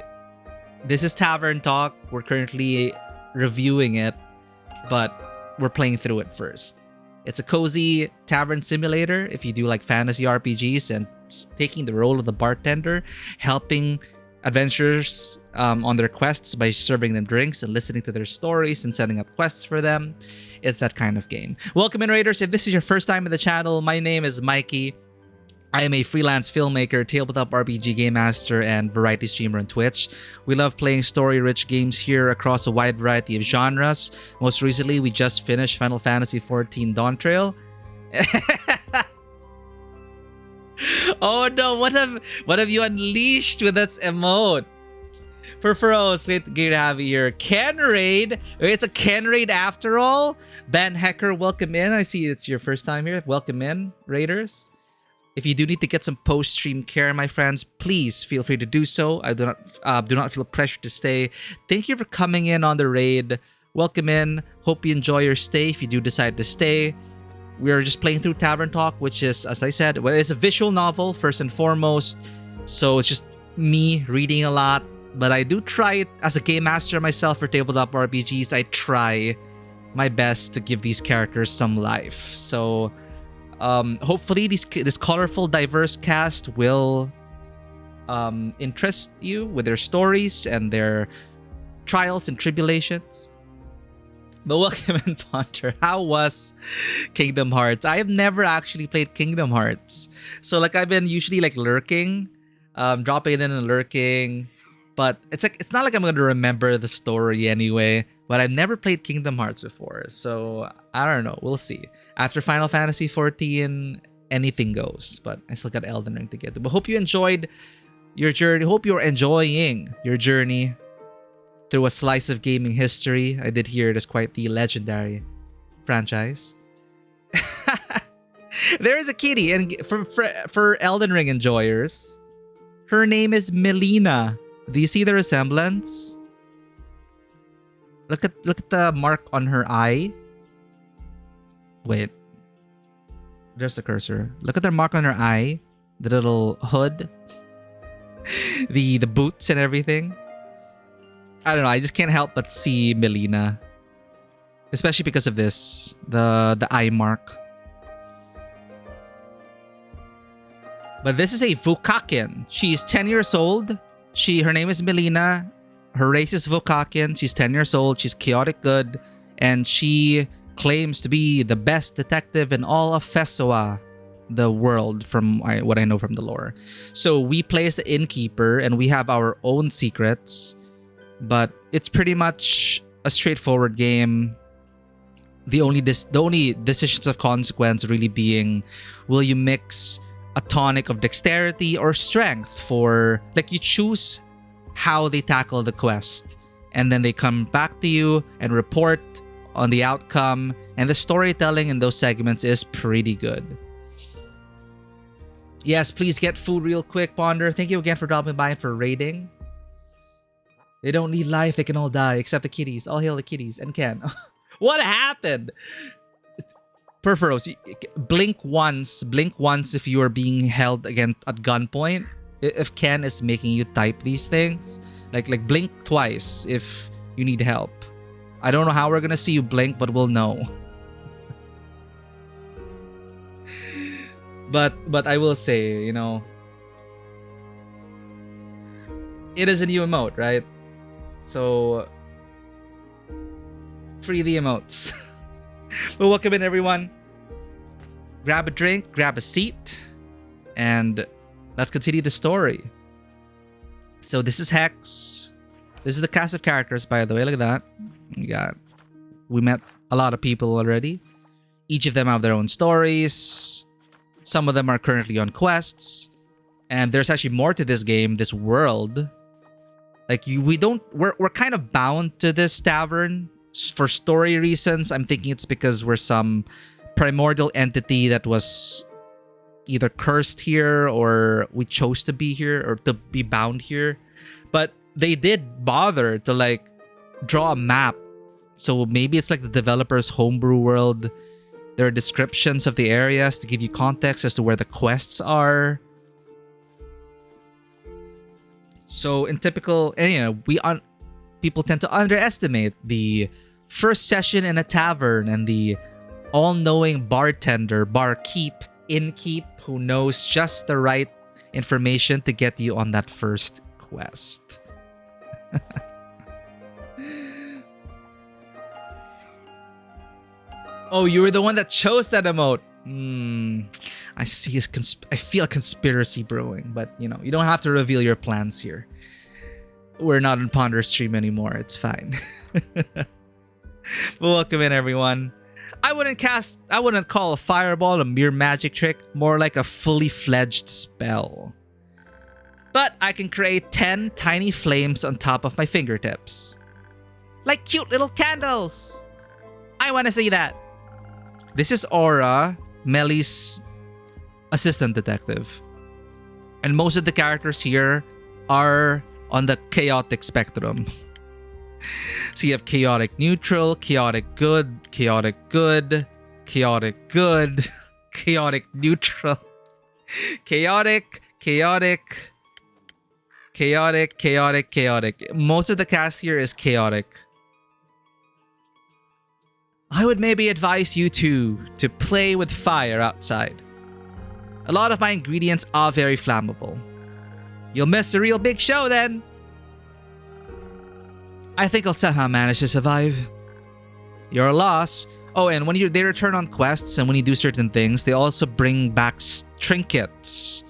this is Tavern Talk. We're currently reviewing it, but we're playing through it first. It's a cozy tavern simulator if you do like fantasy RPGs and taking the role of the bartender, helping adventurers on their quests by serving them drinks and listening to their stories and setting up quests for them. It's that kind of game. Welcome in, Raiders. If this is your first time in the channel, my name is Mikey. I am a freelance filmmaker, tabletop RPG game master, and variety streamer on Twitch. We love playing story-rich games here across a wide variety of genres. Most recently, we just finished Final Fantasy XIV Dawn Trail. Oh no, what have you unleashed with that emote? It's great to have you here. Ken Raid. It's a Ken Raid after all. Ben Hecker, welcome in. I see it's your first time here. Welcome in, Raiders. If you do need to get some post-stream care, my friends, please feel free to do so. I do not feel pressured to stay. Thank you for coming in on the raid. Welcome in. Hope you enjoy your stay if you do decide to stay. We are just playing through Tavern Talk, which is, as I said, well, it's a visual novel first and foremost. So it's just me reading a lot. But I do try it as a game master myself for tabletop RPGs. I try my best to give these characters some life. So hopefully this colorful, diverse cast will interest you with their stories and their trials and tribulations. But welcome in, Ponder. How was Kingdom Hearts? I have never actually played Kingdom Hearts. So like I've been usually like lurking, dropping in and lurking. But it's not like I'm going to remember the story anyway. but I've never played Kingdom Hearts before, so I don't know. We'll see. After Final Fantasy 14, anything goes, but I still got Elden Ring to get to. But hope you enjoyed your journey. Hope you're enjoying your journey through a slice of gaming history. I did hear it is quite the legendary franchise. There is a kitty, and for Elden Ring enjoyers, her name is Melina. Do you see the resemblance? Look at the mark on her eye. Wait. There's the cursor. Look at the mark on her eye. The little hood. The boots and everything. I don't know. I just can't help but see Melina. Especially because of this. The eye mark. But this is a Vukakian. She's 10 years old. Her name is Melina. Her race is Vukakian. She's 10 years old. She's chaotic good. And she claims to be the best detective in all of Fesua, the world, from what I know from the lore. So we play as the innkeeper and we have our own secrets. But it's pretty much a straightforward game. The only decisions of consequence really being, will you mix a tonic of dexterity or strength for, like, you choose how they tackle the quest, and then they come back to you and report on the outcome, and the storytelling in those segments is pretty good. Yes, please get food real quick, Ponder. Thank you again for dropping by and for raiding. They don't need life, they can all die, except the kitties. All hail the kitties. And Ken. What happened? Perforos, blink once if you are being held again at gunpoint. If Ken is making you type these things, like blink twice if you need help. I don't know how we're gonna see you blink, but we'll know. But I will say, you know, it is a new emote, right? So free the emotes. But welcome in, everyone. Grab a drink, grab a seat, and let's continue the story. So this is Hex. This is the cast of characters, by the way. Look at that. We met a lot of people already. Each of them have their own stories. Some of them are currently on quests. And there's actually more to this game, this world. Like, we're kind of bound to this tavern for story reasons. I'm thinking it's because we're some primordial entity that was either cursed here or we chose to be here or to be bound here. But they did bother to, like, draw a map. So maybe it's like the developer's homebrew world. There are descriptions of the areas to give you context as to where the quests are. So in typical, and you know, people tend to underestimate the first session in a tavern and the all-knowing bartender, innkeep, who knows just the right information to get you on that first quest. Oh, you were the one that chose that emote. I see. I feel a conspiracy brewing, but you know, you don't have to reveal your plans here. We're not on Ponder stream anymore. It's fine. Well, welcome in, everyone. I wouldn't call a fireball a mere magic trick, more like a fully fledged spell. But I can create 10 tiny flames on top of my fingertips. Like cute little candles. I want to see that. This is Aura, Melly's assistant detective. And most of the characters here are on the chaotic spectrum. So you have chaotic neutral, chaotic good, chaotic good, chaotic good, chaotic neutral, chaotic, chaotic, chaotic, chaotic, chaotic. Most of the cast here is chaotic. I would maybe advise you to play with fire outside. A lot of my ingredients are very flammable. You'll miss a real big show then. I think I'll somehow manage to survive. You're a loss. Oh, and when they return on quests and when you do certain things, they also bring back trinkets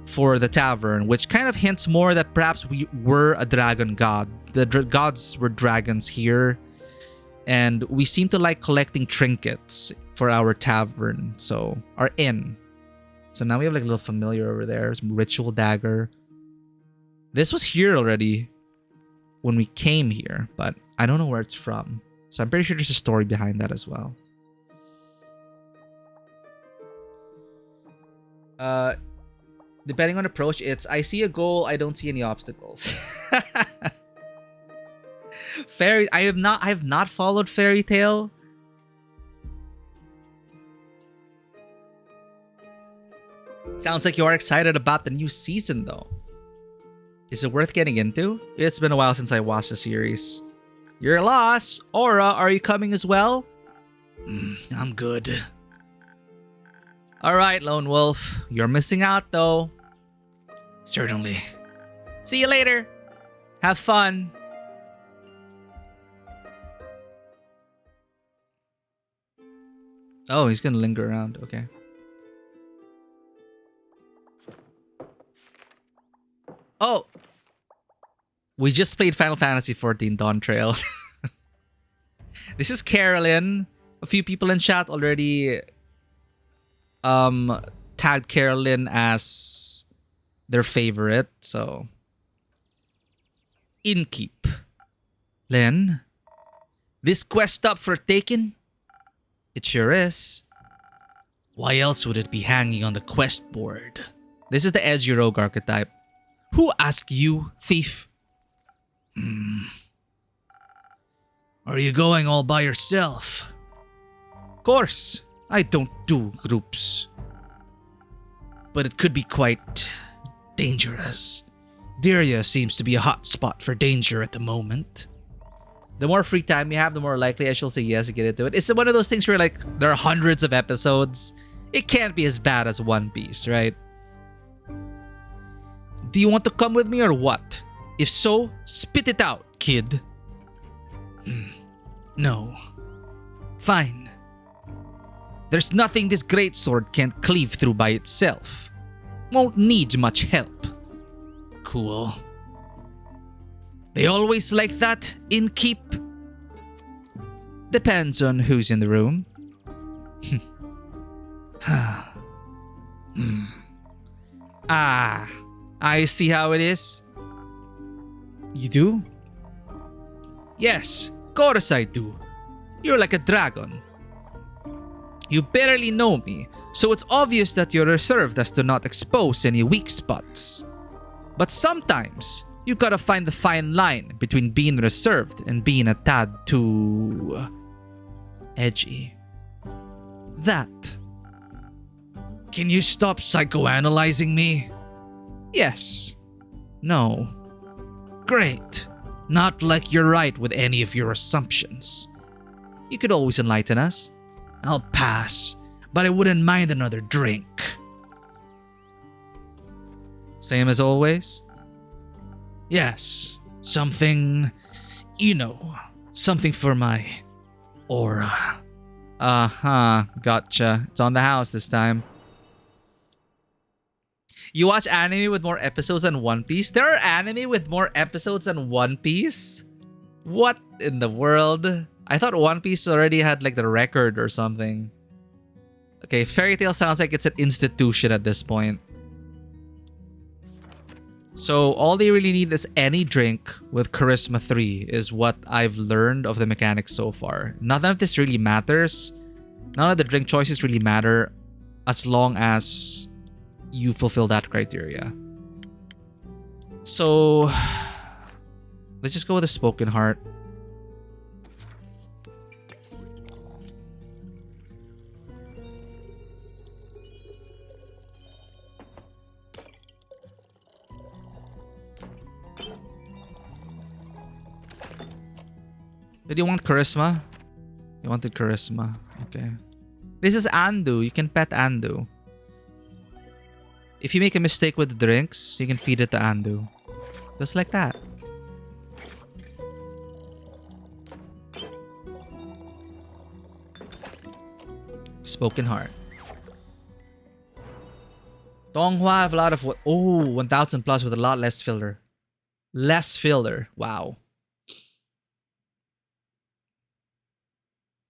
for the tavern, which kind of hints more that perhaps we were a dragon god the gods were dragons here, and we seem to like collecting trinkets for our tavern, so our inn. So now we have like a little familiar over there, some ritual dagger. This was here already when we came here, but I don't know where it's from. So I'm pretty sure there's a story behind that as well. Depending on approach, it's I see a goal, I don't see any obstacles. I have not followed Fairy Tail. Sounds like you are excited about the new season though. Is it worth getting into? It's been a while since I watched the series. Your loss. Aura, are you coming as well? I'm good. Alright, Lone Wolf. You're missing out though. Certainly. See you later. Have fun. Oh, he's gonna linger around. Okay. Oh! We just played Final Fantasy XIV Dawn Trail. This is Carolyn. A few people in chat already tagged Carolyn as their favorite, so Innkeep. Len, this quest up for taking? It sure is. Why else would it be hanging on the quest board? This is the edgy rogue archetype. Who asked you, thief? Are you going all by yourself? Of course, I don't do groups. But it could be quite dangerous. Diria seems to be a hot spot for danger at the moment. The more free time you have, the more likely I shall say yes to get into it. It's one of those things where like there are hundreds of episodes. It can't be as bad as One Piece, right? Do you want to come with me or what? If so, spit it out, kid. No. Fine. There's nothing this greatsword can't cleave through by itself. Won't need much help. Cool. They always like that, Innkeep? Depends on who's in the room. Ah, I see how it is. You do? Yes, course I do. You're like a dragon. You barely know me, so it's obvious that you're reserved as to not expose any weak spots. But sometimes, you gotta find the fine line between being reserved and being a tad too edgy. That. Can you stop psychoanalyzing me? Yes. No. Great. Not like you're right with any of your assumptions. You could always enlighten us. I'll pass, but I wouldn't mind another drink. Same as always? Yes. Something, something for my aura. Gotcha. It's on the house this time. You watch anime with more episodes than One Piece? There are anime with more episodes than One Piece? What in the world? I thought One Piece already had like the record or something. Okay, Fairy Tail sounds like it's an institution at this point. So all they really need is any drink with Charisma 3 is what I've learned of the mechanics so far. None of this really matters. None of the drink choices really matter as long as you fulfill that criteria. So let's just go with a Spoken Heart. Did you want Charisma? You wanted Charisma. Okay. This is Andu. You can pet Andu. If you make a mistake with the drinks, you can feed it to Andu. Just like that. Spoken Heart. Donghua have a lot of what? Oh, 1000 plus with a lot less filler. Less filler. Wow.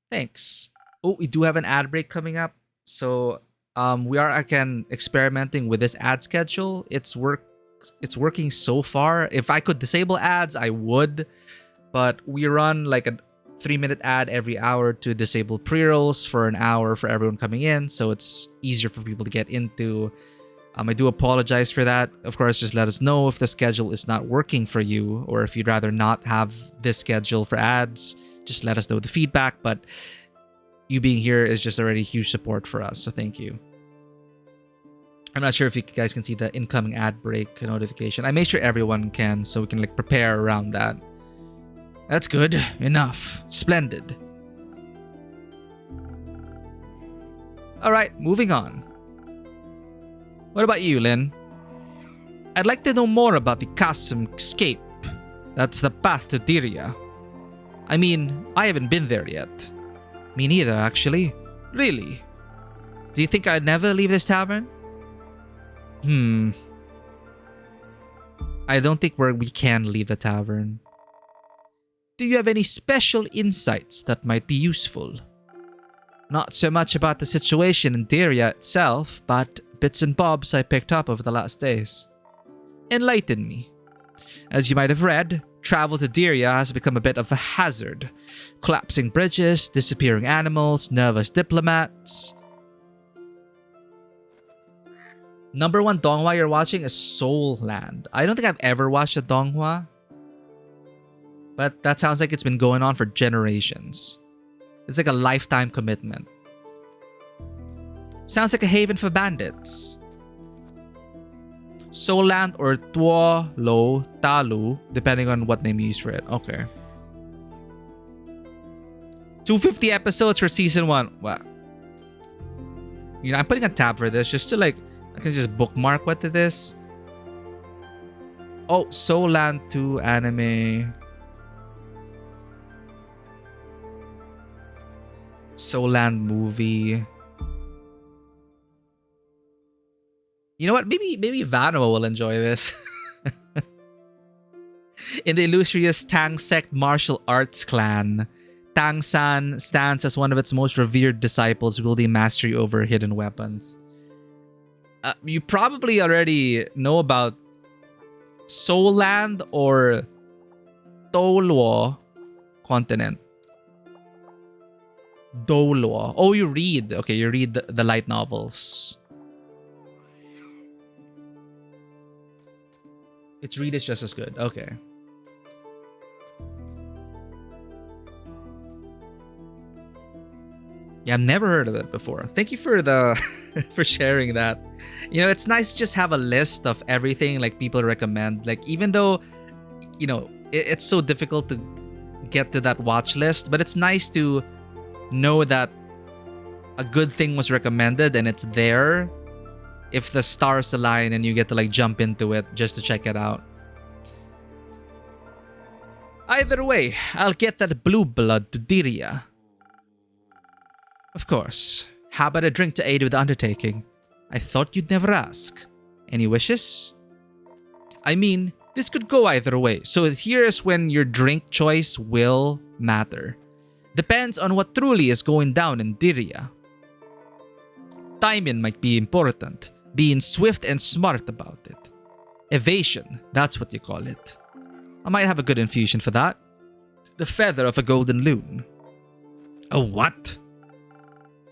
Thanks. Oh, we do have an ad break coming up. So we are again experimenting with this ad schedule. It's working so far. If I could disable ads, I would. But we run like a 3-minute ad every hour to disable pre-rolls for an hour for everyone coming in, so it's easier for people to get into. I do apologize for that. Of course, just let us know if the schedule is not working for you, or if you'd rather not have this schedule for ads. Just let us know the feedback, but you being here is just already huge support for us, so thank you. I'm not sure if you guys can see the incoming ad break notification. I made sure everyone can, so we can like prepare around that. That's good. Enough. Splendid. Alright, moving on. What about you, Lynn? I'd like to know more about the Chasm Escape. That's the path to Diria. I mean, I haven't been there yet. Me neither, actually. Really? Do you think I'd never leave this tavern? I don't think we can leave the tavern. Do you have any special insights that might be useful? Not so much about the situation in Diria itself, but bits and bobs I picked up over the last days. Enlighten me. As you might have read, travel to Diria has become a bit of a hazard. Collapsing bridges, disappearing animals, nervous diplomats. Number one donghua you're watching is Soul Land. I don't think I've ever watched a donghua. But that sounds like it's been going on for generations. It's like a lifetime commitment. Sounds like a haven for bandits. Soland or Tuo Lo Talu, depending on what name you use for it. Okay. 250 episodes for season 1. Wow. You know, I'm putting a tab for this just to like, I can just bookmark what it is. Oh, Soland 2 anime. Soland movie. You know what? Maybe Vanova will enjoy this. In the illustrious Tang sect martial arts clan, Tang San stands as one of its most revered disciples, wielding mastery over hidden weapons. You probably already know about Soland or Toluo continent. Doluo. Oh, you read. Okay, you read the light novels. Its read is just as good. Okay. Yeah, I've never heard of it before. Thank you for the for sharing that. You know, it's nice to just have a list of everything like people recommend. Like even though, you know, it's so difficult to get to that watch list, but it's nice to know that a good thing was recommended and it's there if the stars align and you get to like jump into it just to check it out. Either way, I'll get that blue blood to Diria. Of course. How about a drink to aid with the undertaking? I thought you'd never ask. Any wishes? I mean, this could go either way, so here's when your drink choice will matter. Depends on what truly is going down in Diria. Timing might be important, being swift and smart about it. Evasion, that's what you call it. I might have a good infusion for that. The feather of a golden loon. A what?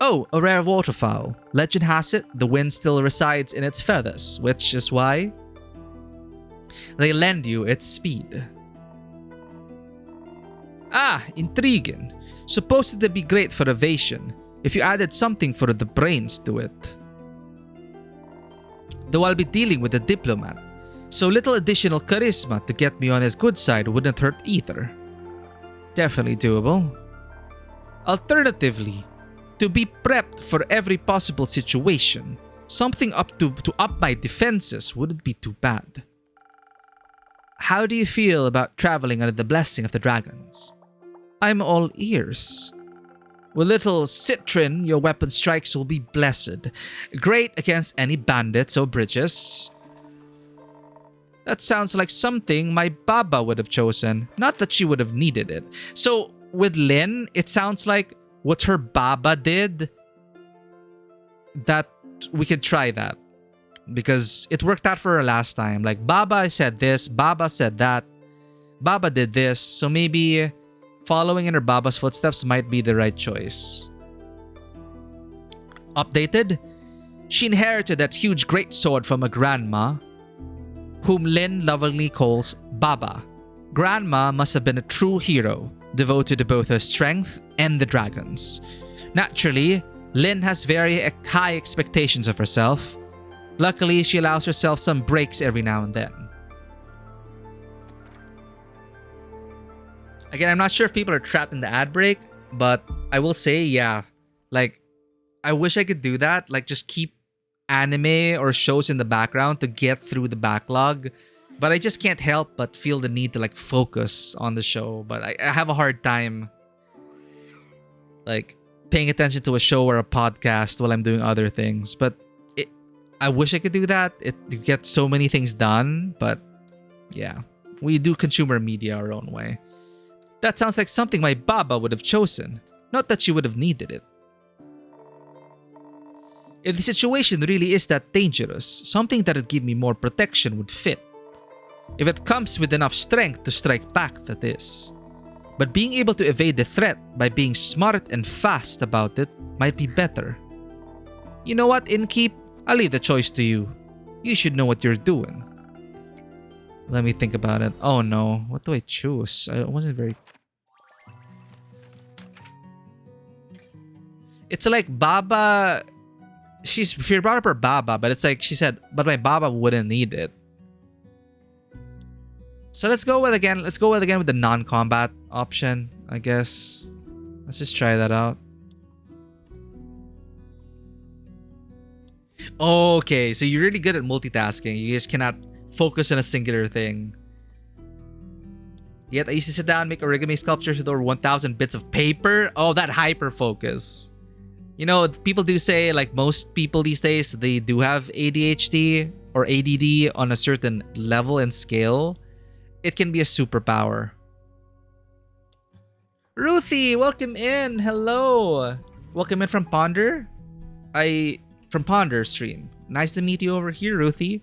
Oh, a rare waterfowl. Legend has it, the wind still resides in its feathers, which is why they lend you its speed. Ah, intriguing. Supposed to be great for evasion, if you added something for the brains to it. Though I'll be dealing with a diplomat, so little additional charisma to get me on his good side wouldn't hurt either. Definitely doable. Alternatively, to be prepped for every possible situation, something to up my defenses wouldn't be too bad. How do you feel about traveling under the blessing of the dragons? I'm all ears. With little citron, your weapon strikes will be blessed. Great against any bandits or bridges. That sounds like something my Baba would have chosen. Not that she would have needed it. So with Lynn, it sounds like what her Baba did, that we could try that. Because it worked out for her last time. Like, Baba said this, Baba said that, Baba did this. So maybe following in her Baba's footsteps might be the right choice. Updated, she inherited that huge greatsword from a grandma, whom Lin lovingly calls Baba. Grandma must have been a true hero, devoted to both her strength and the dragons. Naturally, Lin has very high expectations of herself. Luckily, she allows herself some breaks every now and then. Again, I'm not sure if people are trapped in the ad break, but I will say, yeah, like, I wish I could do that. Like, just keep anime or shows in the background to get through the backlog. But I just can't help but feel the need to like focus on the show. But I have a hard time like paying attention to a show or a podcast while I'm doing other things. But I wish I could do that. You get so many things done. But yeah, we do consumer media our own way. That sounds like something my Baba would have chosen. Not that she would have needed it. If the situation really is that dangerous, something that would give me more protection would fit. If it comes with enough strength to strike back, that is. But being able to evade the threat by being smart and fast about it might be better. You know what, Innkeep? I'll leave the choice to you. You should know what you're doing. Let me think about it. Oh no, what do I choose? I wasn't very... It's like Baba... She brought up her Baba, but it's like she said, but my Baba wouldn't need it. So let's go with the non-combat option, I guess. Let's just try that out. Okay, so you're really good at multitasking. You just cannot focus on a singular thing. Yet I used to sit down and make origami sculptures with over 1,000 bits of paper. Oh, that hyper focus. You know, people do say, like most people these days, they do have ADHD or ADD on a certain level and scale. It can be a superpower. Ruthie, welcome in. Hello. Welcome in from Ponder. From Ponder stream. Nice to meet you over here, Ruthie.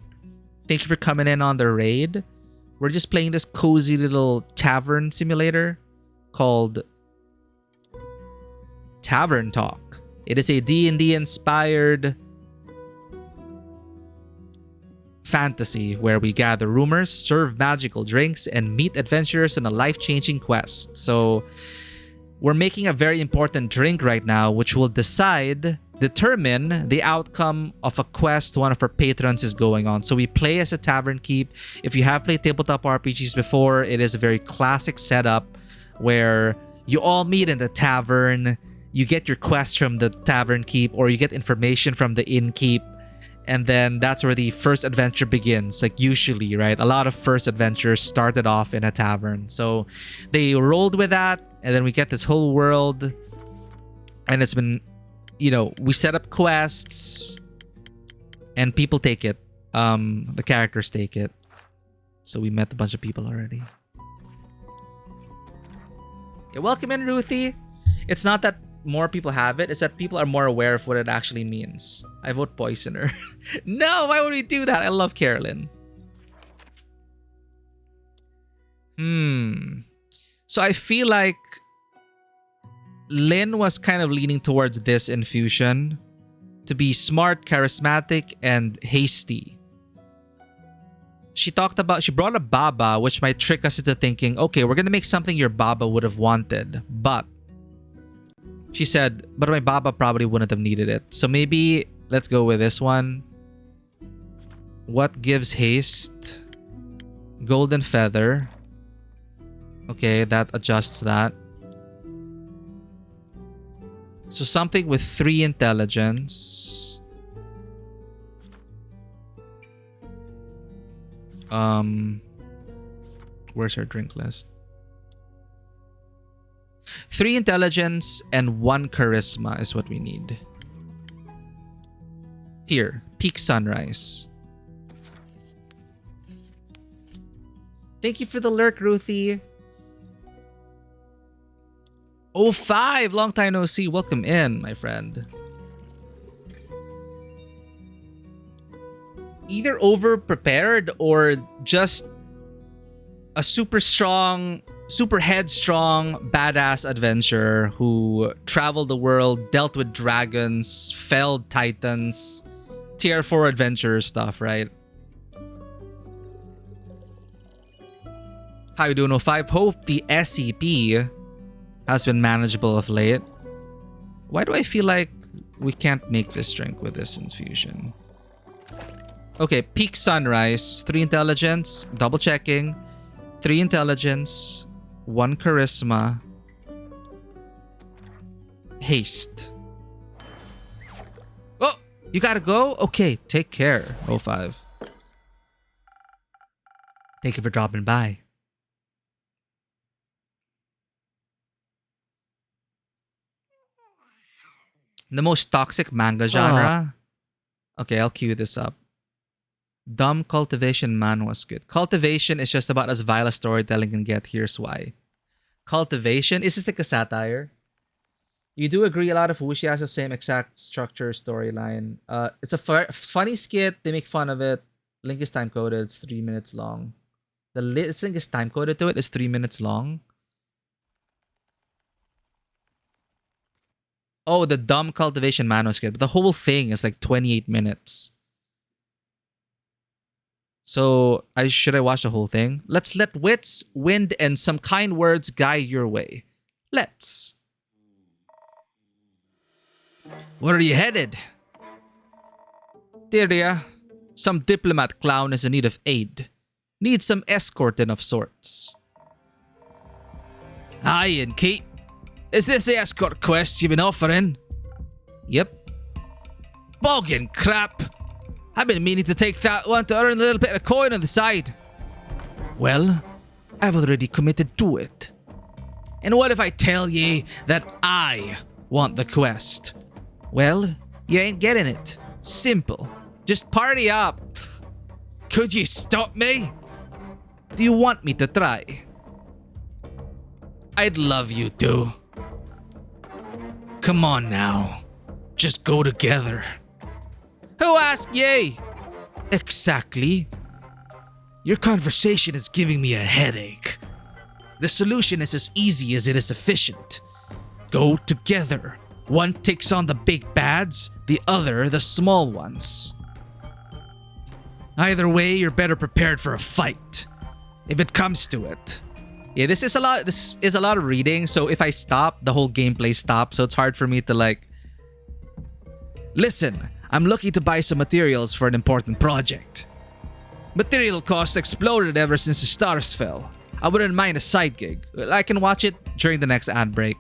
Thank you for coming in on the raid. We're just playing this cozy little tavern simulator called Tavern Talk. It is a D&D inspired fantasy where we gather rumors, serve magical drinks, and meet adventurers on a life-changing quest. So we're making a very important drink right now, which will determine the outcome of a quest one of our patrons is going on. So we play as a tavern keep. If you have played tabletop RPGs before, it is a very classic setup where you all meet in the tavern. You get your quest from the tavern keep, or you get information from the inn keep. And then that's where the first adventure begins. Like usually, right? A lot of first adventures started off in a tavern. So they rolled with that. And then we get this whole world. And it's been, you know, we set up quests. And people take it. The characters take it. So we met a bunch of people already. Yeah, welcome in, Ruthie. It's not that more people have it, it's that people are more aware of what it actually means. I vote Poisoner. No, why would we do that? I love Carolyn. So I feel like Lynn was kind of leaning towards this infusion to be smart, charismatic, and hasty. She brought a Baba, which might trick us into thinking, okay, we're gonna make something your Baba would have wanted, but she said, but my Baba probably wouldn't have needed it. So maybe let's go with this one. What gives haste? Golden feather. Okay, that adjusts that. So something with 3 intelligence. Where's our drink list? 3 intelligence and 1 charisma is what we need. Here, Peak Sunrise. Thank you for the lurk, Ruthie. 05, long time no see. Welcome in, my friend. Either over prepared or just a super strong, super headstrong, badass adventurer who traveled the world, dealt with dragons, felled titans, tier 4 adventurer stuff, right? How you doing, 05? Hope the SCP has been manageable of late. Why do I feel like we can't make this drink with this infusion? Okay, peak sunrise, 3 intelligence, double checking, 3 intelligence, 1 charisma, haste. Oh, you gotta go? Okay, take care, 05. Thank you for dropping by. The most toxic manga genre? Okay, I'll cue this up. Dumb Cultivation Man was good. Cultivation is just about as vile as storytelling can get. Here's why. Cultivation? Is this like a satire? You do agree a lot of Wuxia has the same exact structure storyline. It's a funny skit. They make fun of it. Link is time coded. It's 3 minutes long. The link is time coded to it. It's 3 minutes long. Oh, the Dumb Cultivation Man was good. But the whole thing is like 28 minutes. So, should I watch the whole thing? Let's let wits, wind, and some kind words guide your way. Let's. Where are you headed? Tyria, some diplomat clown is in need of aid. Needs some escorting of sorts. Hi, and Kate. Is this the escort quest you've been offering? Yep. Boggin crap. I've been meaning to take that one to earn a little bit of coin on the side. Well, I've already committed to it. And what if I tell ye that I want the quest? Well, you ain't getting it. Simple. Just party up. Could you stop me? Do you want me to try? I'd love you to. Come on now. Just go together. Who asked ye? Exactly. Your conversation is giving me a headache. The solution is as easy as it is efficient. Go together. One takes on the big bads, the other the small ones. Either way, you're better prepared for a fight. If it comes to it. Yeah, this is a lot of reading, so if I stop, the whole gameplay stops, so it's hard for me to like... Listen, I'm looking to buy some materials for an important project. Material costs exploded ever since the stars fell. I wouldn't mind a side gig. I can watch it during the next ad break.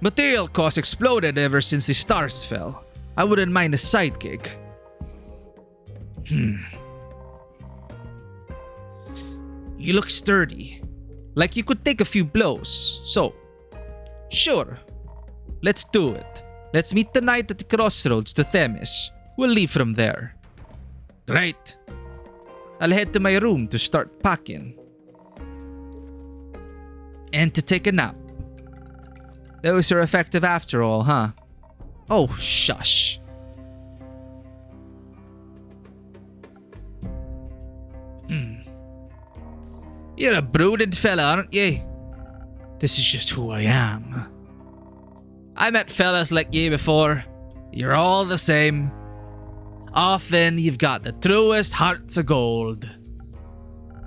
Material costs exploded ever since the stars fell. I wouldn't mind a side gig. You look sturdy. Like you could take a few blows. So, sure. Let's do it. Let's meet tonight at the crossroads to Themis. We'll leave from there. Right. I'll head to my room to start packing. And to take a nap. Those are effective after all, huh? Oh, shush. You're a brooded fella, aren't you? This is just who I am. I met fellas like you before. You're all the same. Often you've got the truest hearts of gold.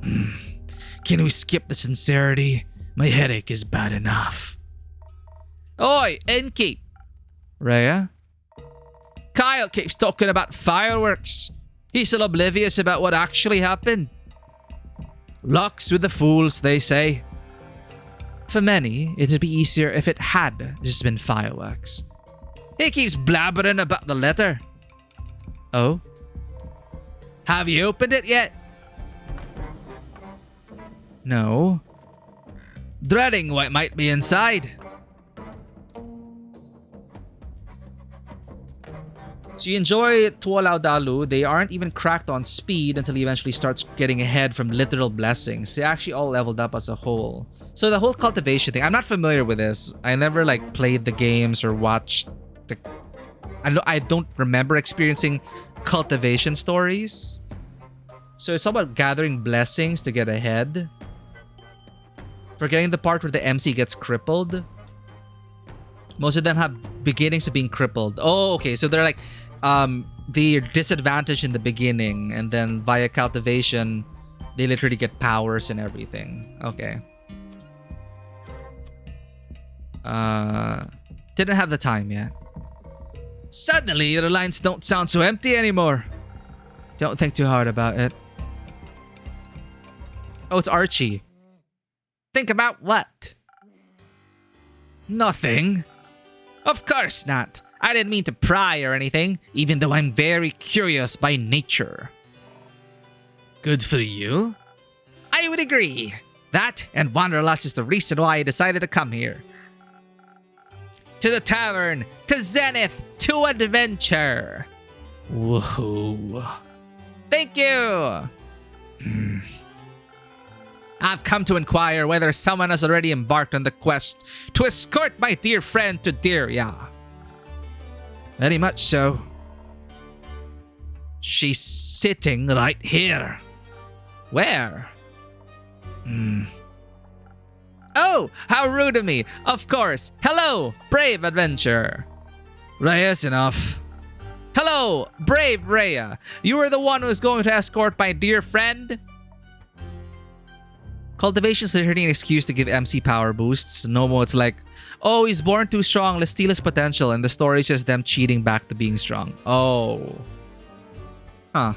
Can we skip the sincerity? My headache is bad enough. Oi, Enki. Rhea? Kyle keeps talking about fireworks. He's still oblivious about what actually happened. Luck's with the fools, they say. For many, it'd be easier if it had just been fireworks. He keeps blabbering about the letter. Oh? Have you opened it yet? No. Dreading what might be inside. So you enjoy Tuolao Dalu. They aren't even cracked on speed until he eventually starts getting ahead from literal blessings. They actually all leveled up as a whole. So the whole cultivation thing, I'm not familiar with this. I never like played the games or watched the... I don't remember experiencing cultivation stories. So it's all about gathering blessings to get ahead. Forgetting the part where the MC gets crippled. Most of them have beginnings of being crippled. Oh, okay. So they're like, they're disadvantaged in the beginning, and then via cultivation, they literally get powers and everything. Okay. Didn't have the time yet. Suddenly, your lines don't sound so empty anymore. Don't think too hard about it. Oh, it's Archie. Think about what? Nothing. Of course not. I didn't mean to pry or anything, even though I'm very curious by nature. Good for you. I would agree. That and Wanderlust is the reason why I decided to come here. To the tavern, to Zenith, to adventure. Woohoo. Thank you. I've come to inquire whether someone has already embarked on the quest to escort my dear friend to Diria. Very much so. She's sitting right here. Where? Oh, how rude of me. Of course. Hello, brave adventurer. Raya's enough. Hello, brave Raya. You were the one who was going to escort my dear friend? Cultivation's literally an excuse to give MC power boosts. Nomo, it's like, oh, he's born too strong, let's steal his potential, and the story is just them cheating back to being strong. Oh. Huh.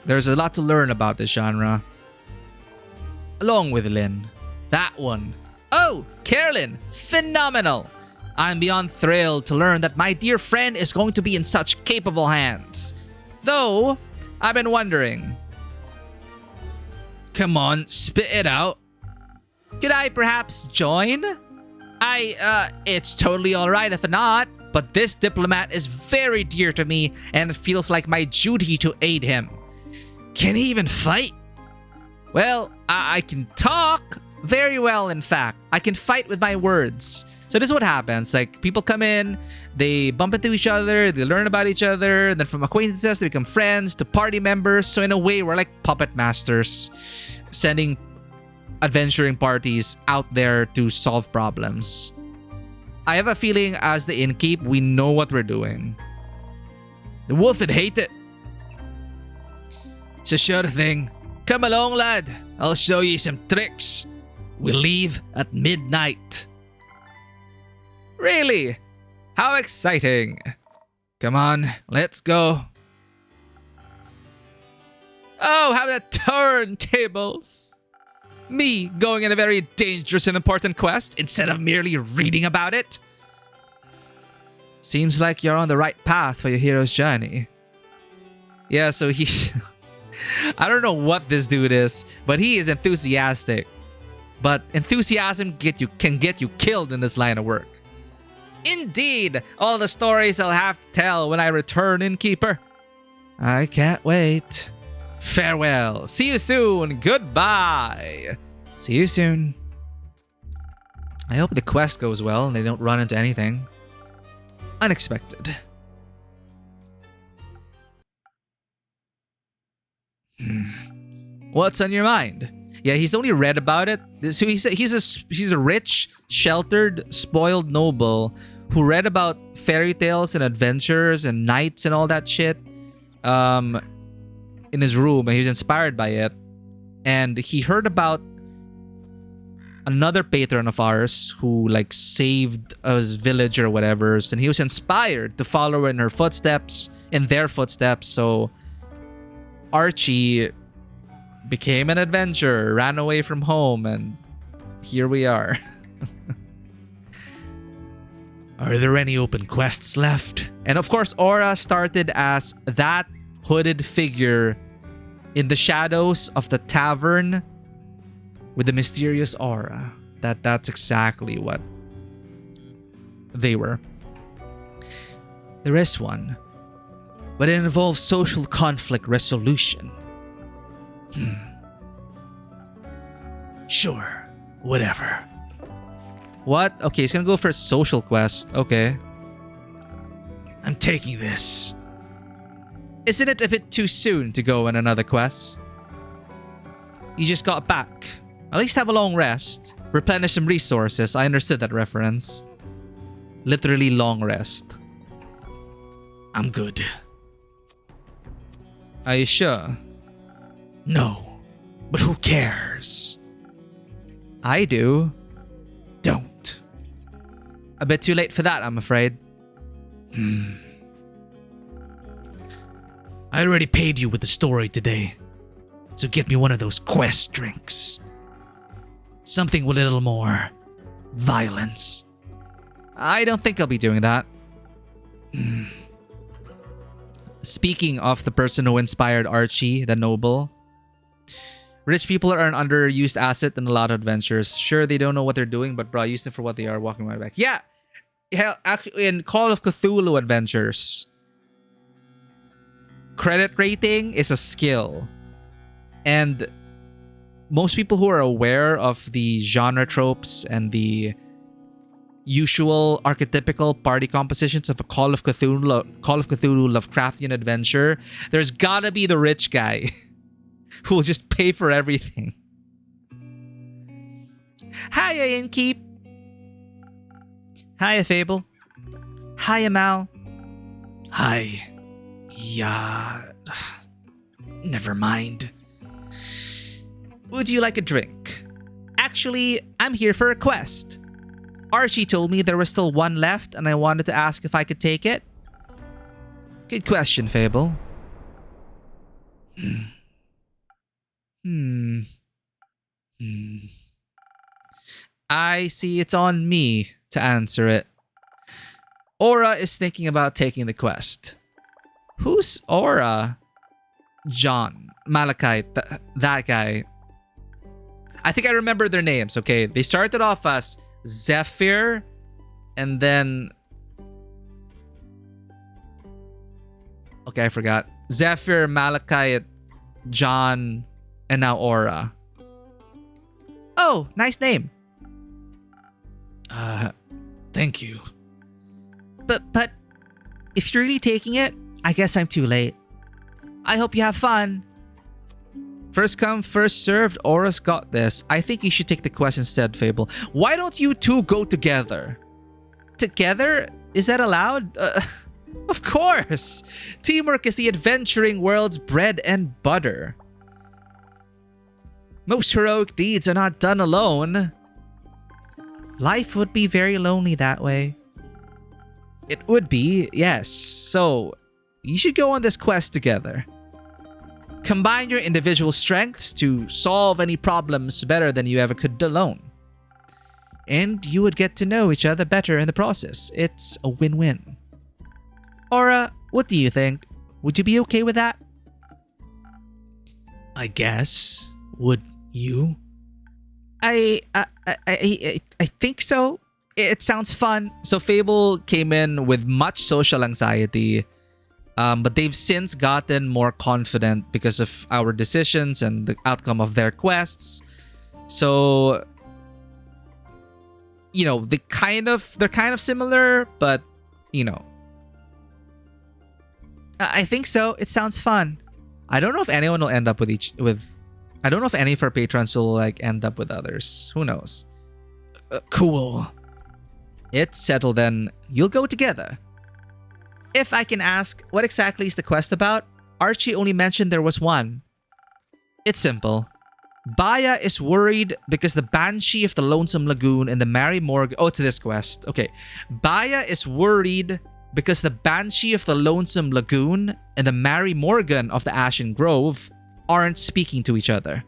There's a lot to learn about this genre. Along with Lynn. That one. Oh, Carolyn. Phenomenal. I'm beyond thrilled to learn that my dear friend is going to be in such capable hands. Though, I've been wondering. Come on, spit it out. Could I perhaps join? It's totally alright if not, but this diplomat is very dear to me and it feels like my duty to aid him. Can he even fight? Well, I can talk very well, in fact. I can fight with my words. So this is what happens. Like, people come in, they bump into each other, they learn about each other, and then from acquaintances, they become friends to party members. So in a way, we're like puppet masters, sending adventuring parties out there to solve problems. I have a feeling as the innkeep, we know what we're doing. The wolf would hate it. It's a sure thing. Come along, lad. I'll show you some tricks. We leave at midnight. Really? How exciting. Come on, let's go. Oh, how the turntables. Me going on a very dangerous and important quest instead of merely reading about it. Seems like you're on the right path for your hero's journey. Yeah, so he's... I don't know what this dude is, but he is enthusiastic. But enthusiasm can get you killed in this line of work. Indeed, all the stories I'll have to tell when I return, innkeeper. I can't wait. Farewell. See you soon. Goodbye. See you soon. I hope the quest goes well and they don't run into anything unexpected. What's on your mind? Yeah, he's only read about it. So he's a rich, sheltered, spoiled noble who read about fairy tales and adventures and knights and all that shit in his room, and he was inspired by it. And he heard about another patron of ours who like saved his village or whatever, and he was inspired to follow in their footsteps. So Archie became an adventurer, ran away from home, and here we are. Are there any open quests left? And of course, Aura started as that hooded figure in the shadows of the tavern with the mysterious aura. That's exactly what they were. There is one, but it involves social conflict resolution. Sure, whatever. What? Okay, he's gonna go for a social quest. Okay. I'm taking this. Isn't it a bit too soon to go on another quest? You just got back. At least have a long rest. Replenish some resources. I understood that reference. Literally long rest. I'm good. Are you sure? No. But who cares? I do. Don't. A bit too late for that, I'm afraid. I already paid you with the story today. So get me one of those quest drinks. Something with a little more violence. I don't think I'll be doing that. Speaking of the person who inspired Archie, the noble. Rich people are an underused asset in a lot of adventures. Sure, they don't know what they're doing, but bro, use them for what they are, walking right back. Yeah, actually, in Call of Cthulhu adventures, credit rating is a skill. And most people who are aware of the genre tropes and the usual archetypical party compositions of a Call of Cthulhu Lovecraftian adventure, there's gotta be the rich guy who will just pay for everything. Hiya, Innkeep. Hiya, Fable. Hiya, Mal. Hi. Yeah. Never mind. Would you like a drink? Actually, I'm here for a quest. Archie told me there was still one left and I wanted to ask if I could take it. Good question, Fable. I see it's on me to answer it. Aura is thinking about taking the quest. Who's Aura? John. Malachi. That guy. I think I remember their names, okay? They started off as Zephyr and then... Okay, I forgot. Zephyr, Malachi, John, and now Aura. Oh, nice name. Thank you. But if you're really taking it, I guess I'm too late. I hope you have fun. First come, first served. Aura's got this. I think you should take the quest instead, Fable. Why don't you two go together? Together? Is that allowed? Of course. Teamwork is the adventuring world's bread and butter. Most heroic deeds are not done alone. Life would be very lonely that way. It would be, yes. So, you should go on this quest together. Combine your individual strengths to solve any problems better than you ever could alone. And you would get to know each other better in the process. It's a win-win. Aura, what do you think? Would you be okay with that? I guess. Would you? I think so. It sounds fun. So Fable came in with much social anxiety. But they've since gotten more confident because of our decisions and the outcome of their quests. So, you know, they're kind of similar, but, you know. I think so. It sounds fun. I don't know if anyone will end up I don't know if any of our patrons will end up with others. Who knows? Cool. It's settled then. You'll go together. If I can ask, what exactly is the quest about? Archie only mentioned there was one. It's simple. Baya is worried because the Banshee of the Lonesome Lagoon and the Mary Morgan... Oh, to this quest. Okay. Baya is worried because the Banshee of the Lonesome Lagoon and the Mary Morgan of the Ashen Grove aren't speaking to each other.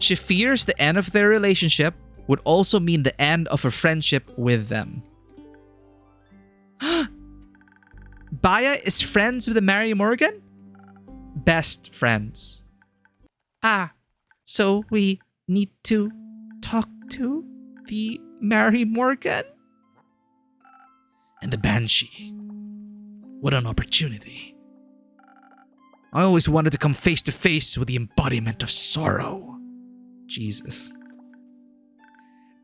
She fears the end of their relationship would also mean the end of her friendship with them. Baya is friends with the Mary Morgan? Best friends. So we need to talk to the Mary Morgan? And the Banshee. What an opportunity. I always wanted to come face to face with the embodiment of sorrow. Jesus.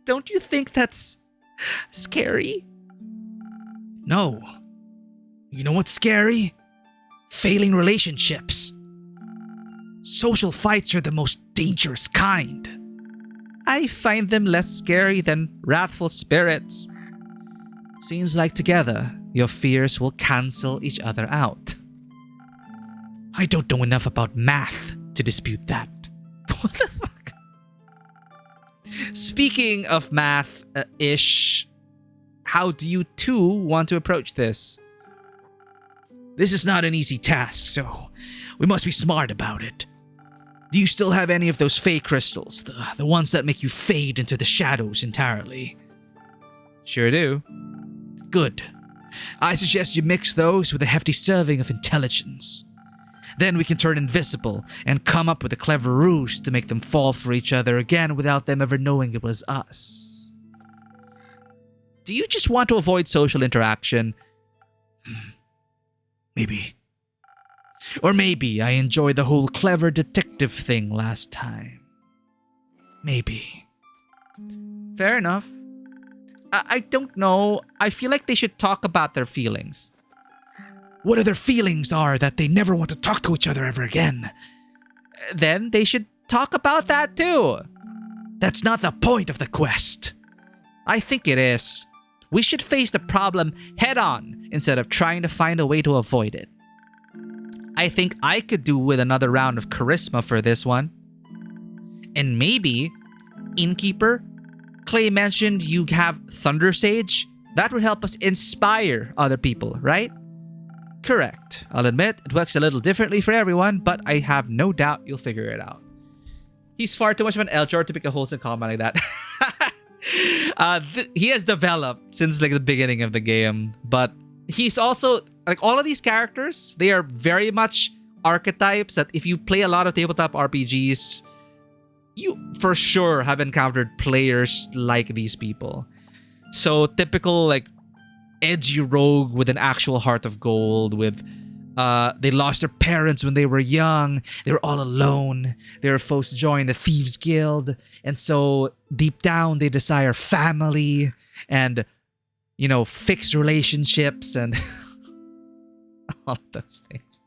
Don't you think that's scary? No. You know what's scary? Failing relationships. Social fights are the most dangerous kind. I find them less scary than wrathful spirits. Seems like together, your fears will cancel each other out. I don't know enough about math to dispute that. What the fuck? Speaking of math-ish, how do you two want to approach this? This is not an easy task, so we must be smart about it. Do you still have any of those fey crystals, the ones that make you fade into the shadows entirely? Sure do. Good. I suggest you mix those with a hefty serving of intelligence. Then we can turn invisible and come up with a clever ruse to make them fall for each other again without them ever knowing it was us. Do you just want to avoid social interaction? Maybe. Or maybe I enjoyed the whole clever detective thing last time. Maybe. Fair enough. I don't know. I feel like they should talk about their feelings. What if their feelings are that they never want to talk to each other ever again? Then they should talk about that too. That's not the point of the quest. I think it is. We should face the problem head on instead of trying to find a way to avoid it. I think I could do with another round of charisma for this one. And maybe, Innkeeper, Clay mentioned you have Thunder Sage. That would help us inspire other people, right? Correct. I'll admit, it works a little differently for everyone, but I have no doubt you'll figure it out. He's far too much of an Elchor to make a wholesome comment like that. He has developed since like the beginning of the game, but he's also, like all of these characters, they are very much archetypes that if you play a lot of tabletop RPGs, you for sure have encountered players like these people. So typical like edgy rogue with an actual heart of gold, with they lost their parents when they were young, they were all alone, they were forced to join the Thieves Guild, and so deep down they desire family and, you know, fixed relationships and all of those things.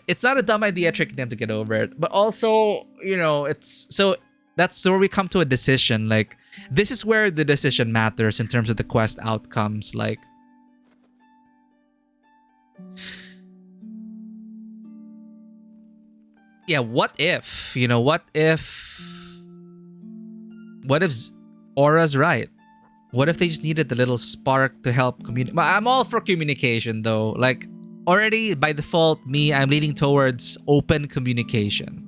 It's not a dumb idea tricking them to get over it, but also, you know, it's so that's where we come to a decision. Like, this is where the decision matters in terms of the quest outcomes. Like, yeah, what if, you know, what if Aura's right? What if they just needed the little spark to help communicate? I'm all for communication though. Like, already by default, I'm leaning towards open communication.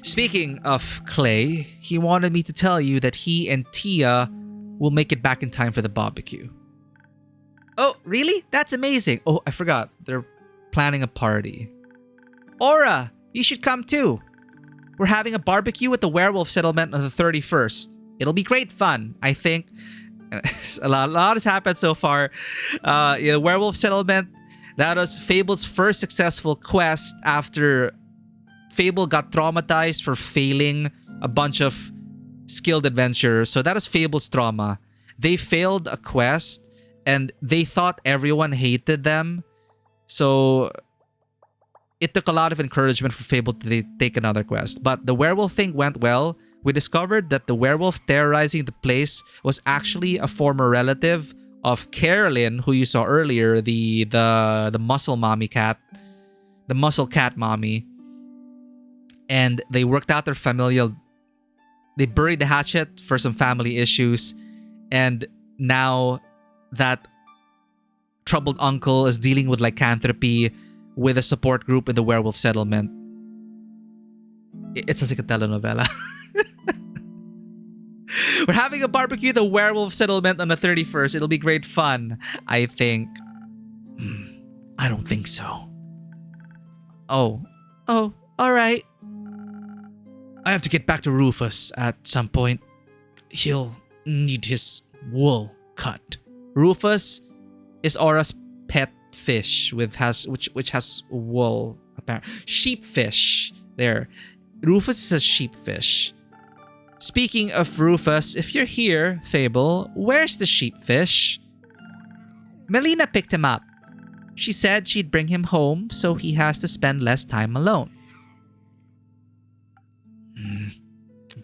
Speaking of Clay, he wanted me to tell you that he and Tia will make it back in time for the barbecue. Oh, really? That's amazing. Oh, I forgot. They're planning a party. Aura, you should come too. We're having a barbecue at the werewolf settlement on the 31st. It'll be great fun, I think. A lot has happened so far. The werewolf settlement, that was Fable's first successful quest after Fable got traumatized for failing a bunch of skilled adventurers. So that was Fable's trauma. They failed a quest and they thought everyone hated them. So it took a lot of encouragement for Fable to take another quest. But the werewolf thing went well. We discovered that the werewolf terrorizing the place was actually a former relative of Carolyn, who you saw earlier, the muscle mommy cat, the muscle cat mommy. And they worked out their familial. They buried the hatchet for some family issues, and now that troubled uncle is dealing with lycanthropy with a support group in the werewolf settlement. It sounds like a telenovela. We're having a barbecue at the werewolf settlement on the 31st. It'll be great fun, I think. I don't think so. Oh, all right. I have to get back to Rufus at some point. He'll need his wool cut. Rufus is Aura's pet fish which has wool. Apparently, sheepfish. There, Rufus is a sheepfish. Speaking of Rufus, if you're here, Fable, where's the sheepfish? Melina picked him up. She said she'd bring him home so he has to spend less time alone.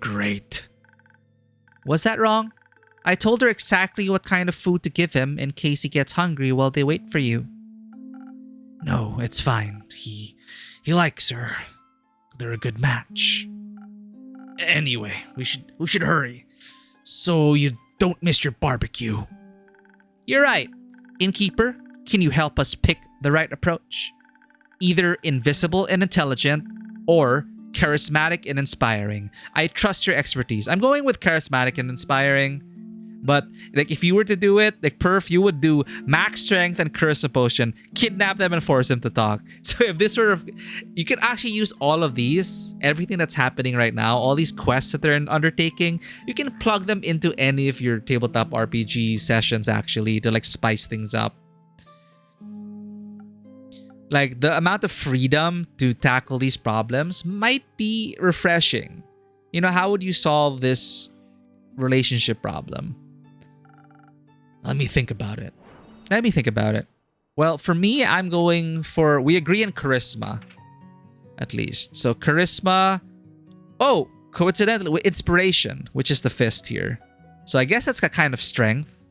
Great. Was that wrong? I told her exactly what kind of food to give him in case he gets hungry while they wait for you. No, it's fine. He likes her. They're a good match. Anyway, we should hurry so you don't miss your barbecue. You're right. Innkeeper, can you help us pick the right approach? Either invisible and intelligent or charismatic and inspiring. I trust your expertise. I'm going with charismatic and inspiring. But like if you were to do it, like Perf, you would do max strength and curse a potion, kidnap them and force them to talk. So if this were, you could actually use all of these, everything that's happening right now, all these quests that they're undertaking, you can plug them into any of your tabletop RPG sessions actually to like spice things up. Like the amount of freedom to tackle these problems might be refreshing. You know, how would you solve this relationship problem? Let me think about it. Well, for me, I'm going for... We agree on charisma. At least. So, charisma... Oh! Coincidentally, inspiration, which is the fist here. So, I guess that's a kind of strength.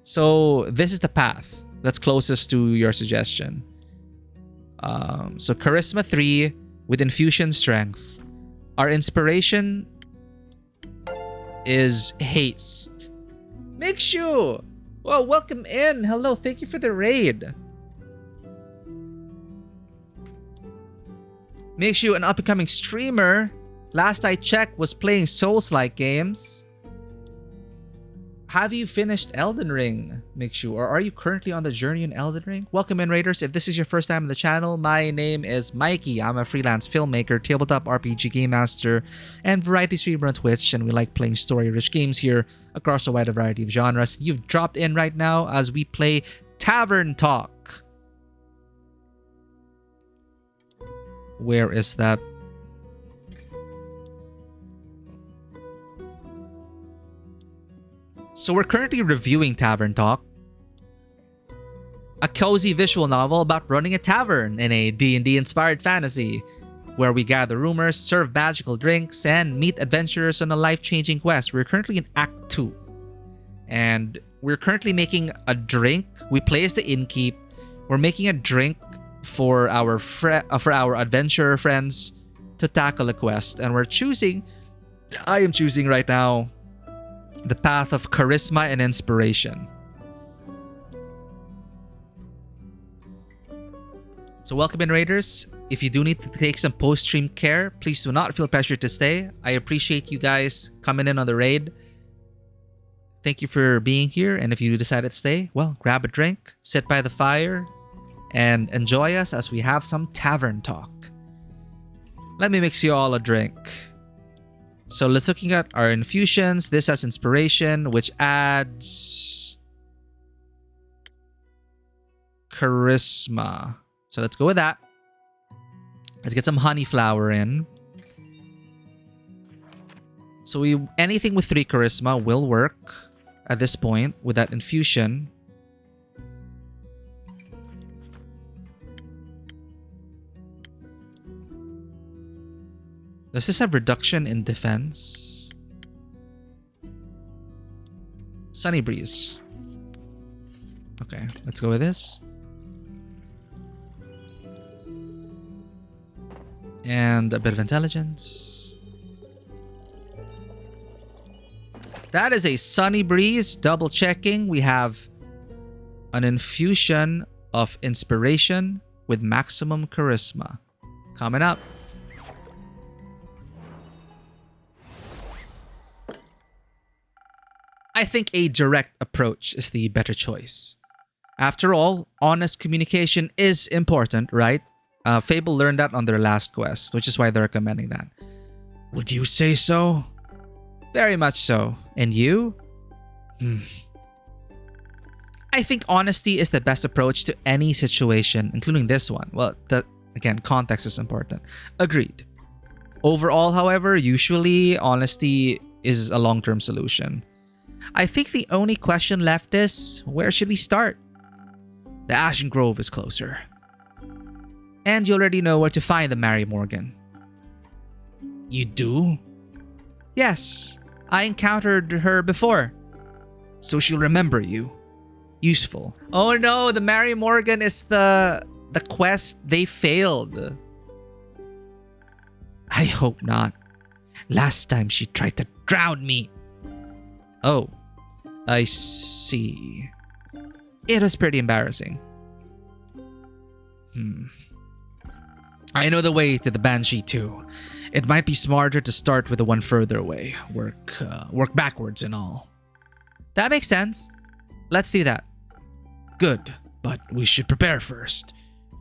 So, this is the path that's closest to your suggestion. So, charisma 3 with infusion strength. Our inspiration is haste. Mikshu! Well, welcome in. Hello, thank you for the raid. Mikshu, an up-and-coming streamer. Last I checked was playing Souls-like games. Have you finished Elden Ring, Mikshu? Or are you currently on the journey in Elden Ring? Welcome in, Raiders. If this is your first time on the channel, my name is Mikey. I'm a freelance filmmaker, tabletop RPG game master, and variety streamer on Twitch, and we like playing story-rich games here across a wide variety of genres. You've dropped in right now as we play Tavern Talk. Where is that? So we're currently reviewing Tavern Talk, a cozy visual novel about running a tavern in a D&D inspired fantasy, where we gather rumors, serve magical drinks, and meet adventurers on a life-changing quest. We're currently in Act 2, and we're currently making a drink. We play as the innkeep. We're making a drink for our adventurer friends to tackle a quest, and I am choosing right now the path of charisma and inspiration. So welcome in, Raiders. If you do need to take some post-stream care, please do not feel pressured to stay. I appreciate you guys coming in on the raid. Thank you for being here, and if you decide to stay, well, grab a drink, sit by the fire, and enjoy us as we have some Tavern Talk. Let me mix you all a drink. So let's looking at our infusions. This has inspiration, which adds charisma. So let's go with that. Let's get some honey flower in. So anything with 3 charisma will work at this point with that infusion. Does this have reduction in defense? Sunny Breeze. Okay, let's go with this. And a bit of intelligence. That is a Sunny Breeze. Double checking. We have an infusion of inspiration with maximum charisma. Coming up. I think a direct approach is the better choice. After all, honest communication is important, right? Fable learned that on their last quest, which is why they're recommending that. Would you say so? Very much so. And you? I think honesty is the best approach to any situation, including this one. Well, again, context is important. Agreed. Overall, however, usually honesty is a long-term solution. I think the only question left is, where should we start? The Ashen Grove is closer. And you already know where to find the Mary Morgan. You do? Yes, I encountered her before. So she'll remember you. Useful. Oh no, the Mary Morgan is the quest they failed. I hope not. Last time she tried to drown me. Oh, I see. It was pretty embarrassing. I know the way to the Banshee too. It might be smarter to start with the one further away. Work backwards and all. That makes sense. Let's do that. Good, but we should prepare first.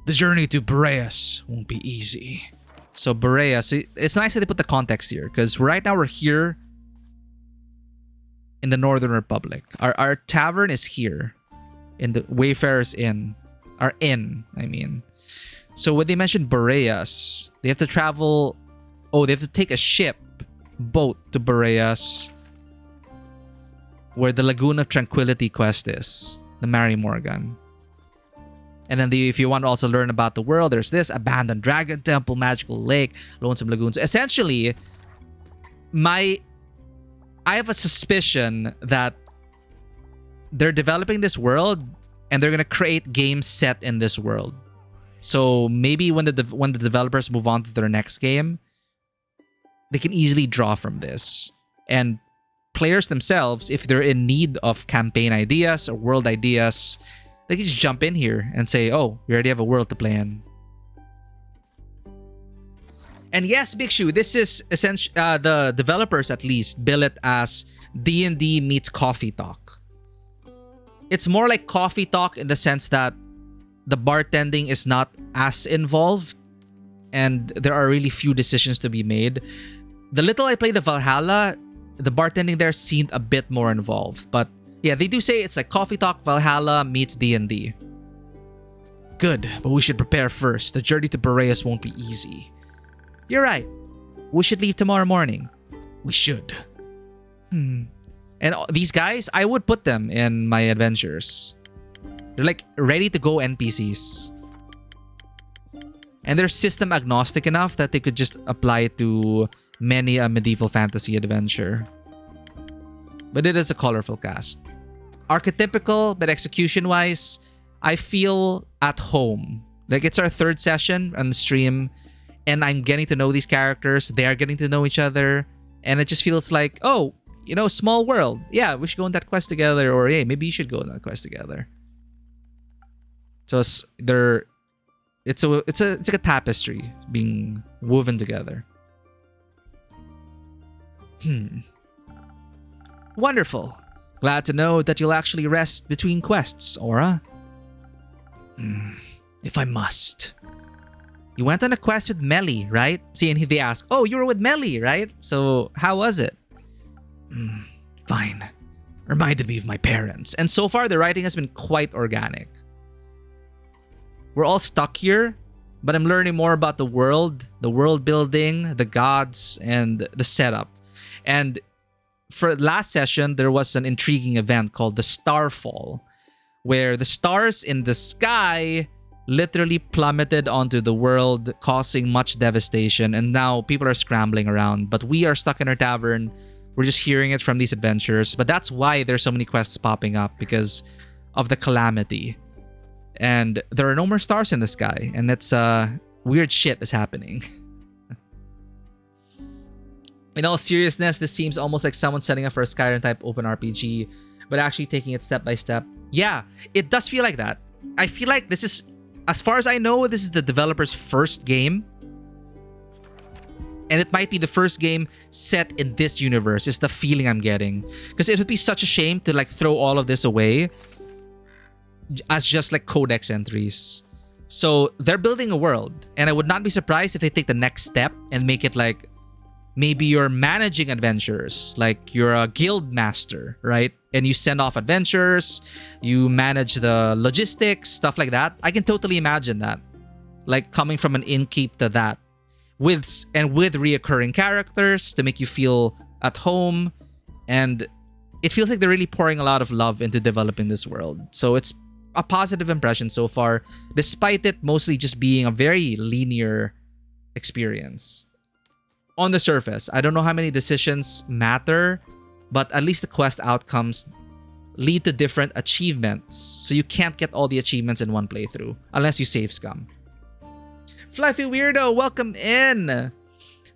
The journey to Boreas won't be easy. So Boreas, it's nice that they put the context here, because right now we're here in the Northern Republic. Our tavern is here in the Wayfarer's Inn. Our inn, I mean. So when they mentioned Boreas, they have to travel... Oh, they have to take a boat to Boreas, where the Lagoon of Tranquility quest is. The Mary Morgan. And then if you want to also learn about the world, there's this abandoned dragon temple, magical lake, lonesome lagoons. Essentially, I have a suspicion that they're developing this world and they're gonna create games set in this world. So maybe when the developers move on to their next game, they can easily draw from this. And players themselves, if they're in need of campaign ideas or world ideas, they can just jump in here and say, oh, we already have a world to play in. And yes, Bhikshu, this is essentially, the developers at least bill it as D&D meets coffee talk. It's more like coffee talk in the sense that the bartending is not as involved and there are really few decisions to be made. The little I played the Valhalla, the bartending there seemed a bit more involved. But yeah, they do say it's like coffee talk Valhalla meets D&D. Good, but we should prepare first. The journey to Boreas won't be easy. You're right. We should leave tomorrow morning. We should. And these guys, I would put them in my adventures. They're like ready to go NPCs. And they're system agnostic enough that they could just apply it to many a medieval fantasy adventure. But it is a colorful cast. Archetypical, but execution-wise, I feel at home. Like it's our third session on the stream, and I'm getting to know these characters. They're getting to know each other, and it just feels like, oh, you know, small world. Yeah, we should go on that quest together, or hey, maybe you should go on that quest together. So it's like a tapestry being woven together. Wonderful. Glad to know that you'll actually rest between quests, Aura. If I must. You went on a quest with Melly, right? See, and they ask, oh, you were with Melly, right? So, how was it? Fine. Reminded me of my parents. And so far, the writing has been quite organic. We're all stuck here, but I'm learning more about the world building, the gods, and the setup. And for last session, there was an intriguing event called the Starfall, where the stars in the sky literally plummeted onto the world, causing much devastation. And now people are scrambling around, but we are stuck in our tavern. We're just hearing it from these adventures. But that's why there's so many quests popping up, because of the calamity. And there are no more stars in the sky, and it's weird shit is happening. In all seriousness, this seems almost like someone setting up for a Skyrim type open RPG, but actually taking it step by step. Yeah, it does feel like that. I feel like this is, as far as I know, this is the developer's first game. And it might be the first game set in this universe, is the feeling I'm getting. Because it would be such a shame to like throw all of this away as just like codex entries. So they're building a world, and I would not be surprised if they take the next step and make it like Maybe you're managing adventurers, like you're a guild master, right? And you send off adventurers, you manage the logistics, stuff like that. I can totally imagine that. Like coming from an innkeep to that. With reoccurring characters to make you feel at home. And it feels like they're really pouring a lot of love into developing this world. So it's a positive impression so far, despite it mostly just being a very linear experience. On the surface, I don't know how many decisions matter, but at least the quest outcomes lead to different achievements. So you can't get all the achievements in one playthrough unless you save scum. Fluffy Weirdo, welcome in!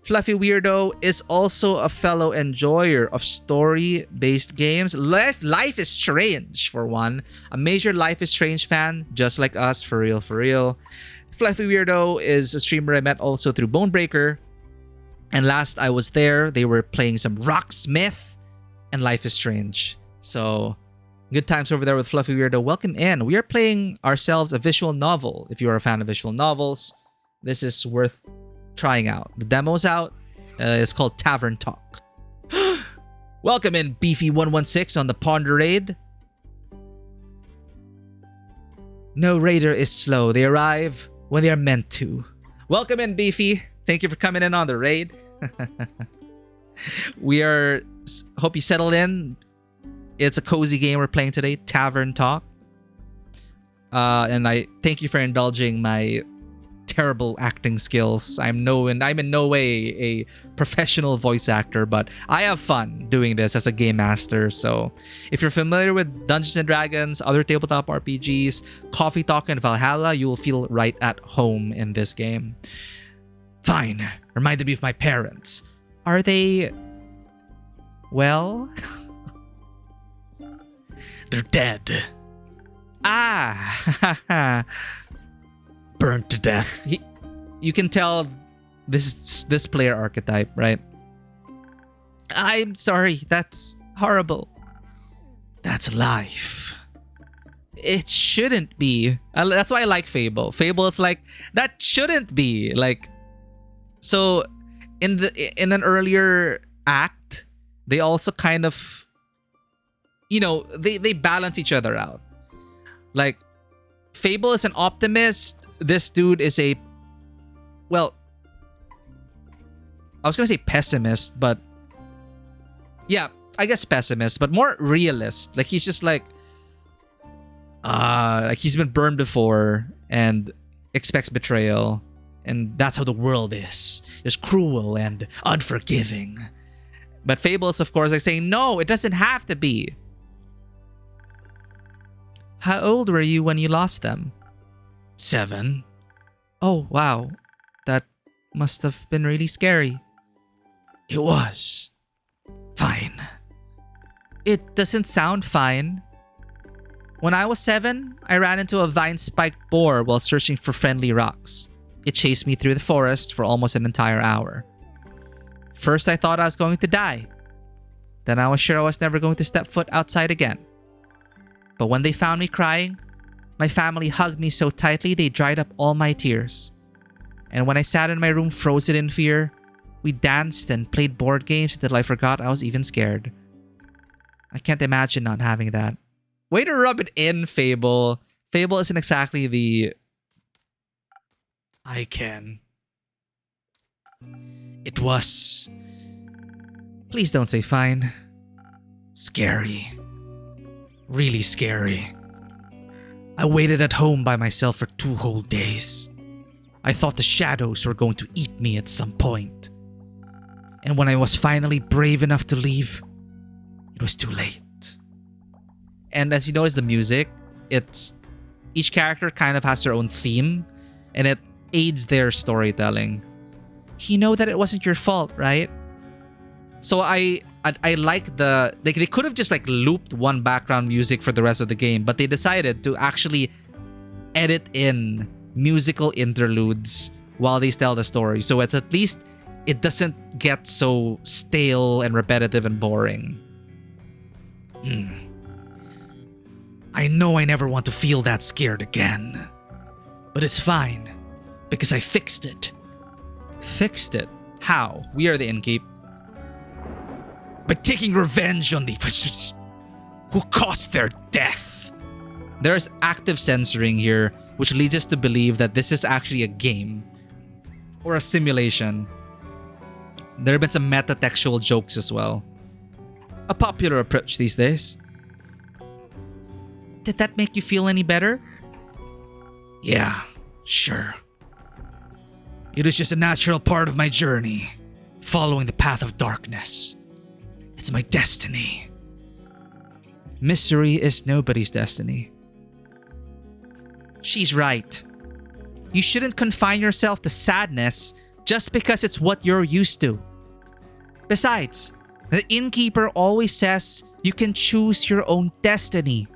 Fluffy Weirdo is also a fellow enjoyer of story-based games. Life is Strange, for one. A major Life is Strange fan, just like us, for real, for real. Fluffy Weirdo is a streamer I met also through Bonebreaker. And last I was there, they were playing some Rocksmith and Life is Strange. So, good times over there with Fluffy Weirdo. Welcome in. We are playing ourselves a visual novel. If you are a fan of visual novels, this is worth trying out. The demo's out. It's called Tavern Talk. Welcome in, Beefy116 on the Ponder Raid. No raider is slow. They arrive when they are meant to. Welcome in, Beefy. Thank you for coming in on the raid. Hope you settled in. It's a cozy game we're playing today, Tavern Talk. And I thank you for indulging my terrible acting skills. I'm in no way a professional voice actor, but I have fun doing this as a game master. So if you're familiar with Dungeons and Dragons, other tabletop RPGs, Coffee Talk, and Valhalla, you will feel right at home in this game. Fine. Reminded me of my parents. Are they... well? They're dead. Ah! Burnt to death. You can tell this player archetype, right? I'm sorry. That's horrible. That's life. It shouldn't be. That's why I like Fable. Fable is like, that shouldn't be. Like... So, in an earlier act, they also kind of, they balance each other out. Like, Fable is an optimist. This dude is I was gonna say pessimist, but yeah, I guess pessimist, but more realist. Like, he's just like he's been burned before and expects betrayal. And that's how the world is. It's cruel and unforgiving. But Fable is, of course, like saying, no, it doesn't have to be. How old were you when you lost them? 7. Oh, wow. That must have been really scary. It was. Fine. It doesn't sound fine. When I was 7, I ran into a vine-spiked boar while searching for friendly rocks. It chased me through the forest for almost an entire hour. First, I thought I was going to die. Then I was sure I was never going to step foot outside again. But when they found me crying, my family hugged me so tightly they dried up all my tears. And when I sat in my room frozen in fear, we danced and played board games until I forgot I was even scared. I can't imagine not having that. Way to rub it in, Fable. Fable isn't exactly the... I can. It was... Please don't say fine. Scary. Really scary. I waited at home by myself for 2 whole days. I thought the shadows were going to eat me at some point. And when I was finally brave enough to leave, it was too late. And as you notice, the music, each character kind of has their own theme, and it aids their storytelling. You know that it wasn't your fault, right? So I like they could have just like looped one background music for the rest of the game, but they decided to actually edit in musical interludes while they tell the story. So at least it doesn't get so stale and repetitive and boring. I know I never want to feel that scared again. But it's fine, because I fixed it. Fixed it? How? We are the innkeep. By taking revenge on the who caused their death. There's active censoring here, which leads us to believe that this is actually a game or a simulation. There have been some metatextual jokes as well. A popular approach these days. Did that make you feel any better? Yeah, sure. It is just a natural part of my journey, following the path of darkness. It's my destiny. Misery is nobody's destiny. She's right. You shouldn't confine yourself to sadness just because it's what you're used to. Besides, the innkeeper always says you can choose your own destiny.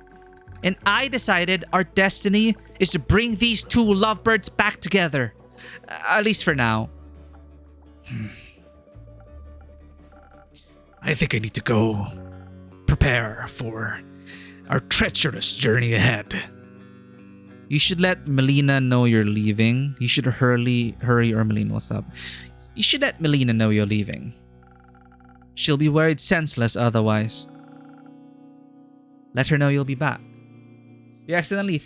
And I decided our destiny is to bring these two lovebirds back together. At least for now. I think I need to go prepare for our treacherous journey ahead. You should let Melina know you're leaving. You should hurry or Melina will stop. You should let Melina know you're leaving. She'll be worried senseless otherwise. Let her know you'll be back. You accidentally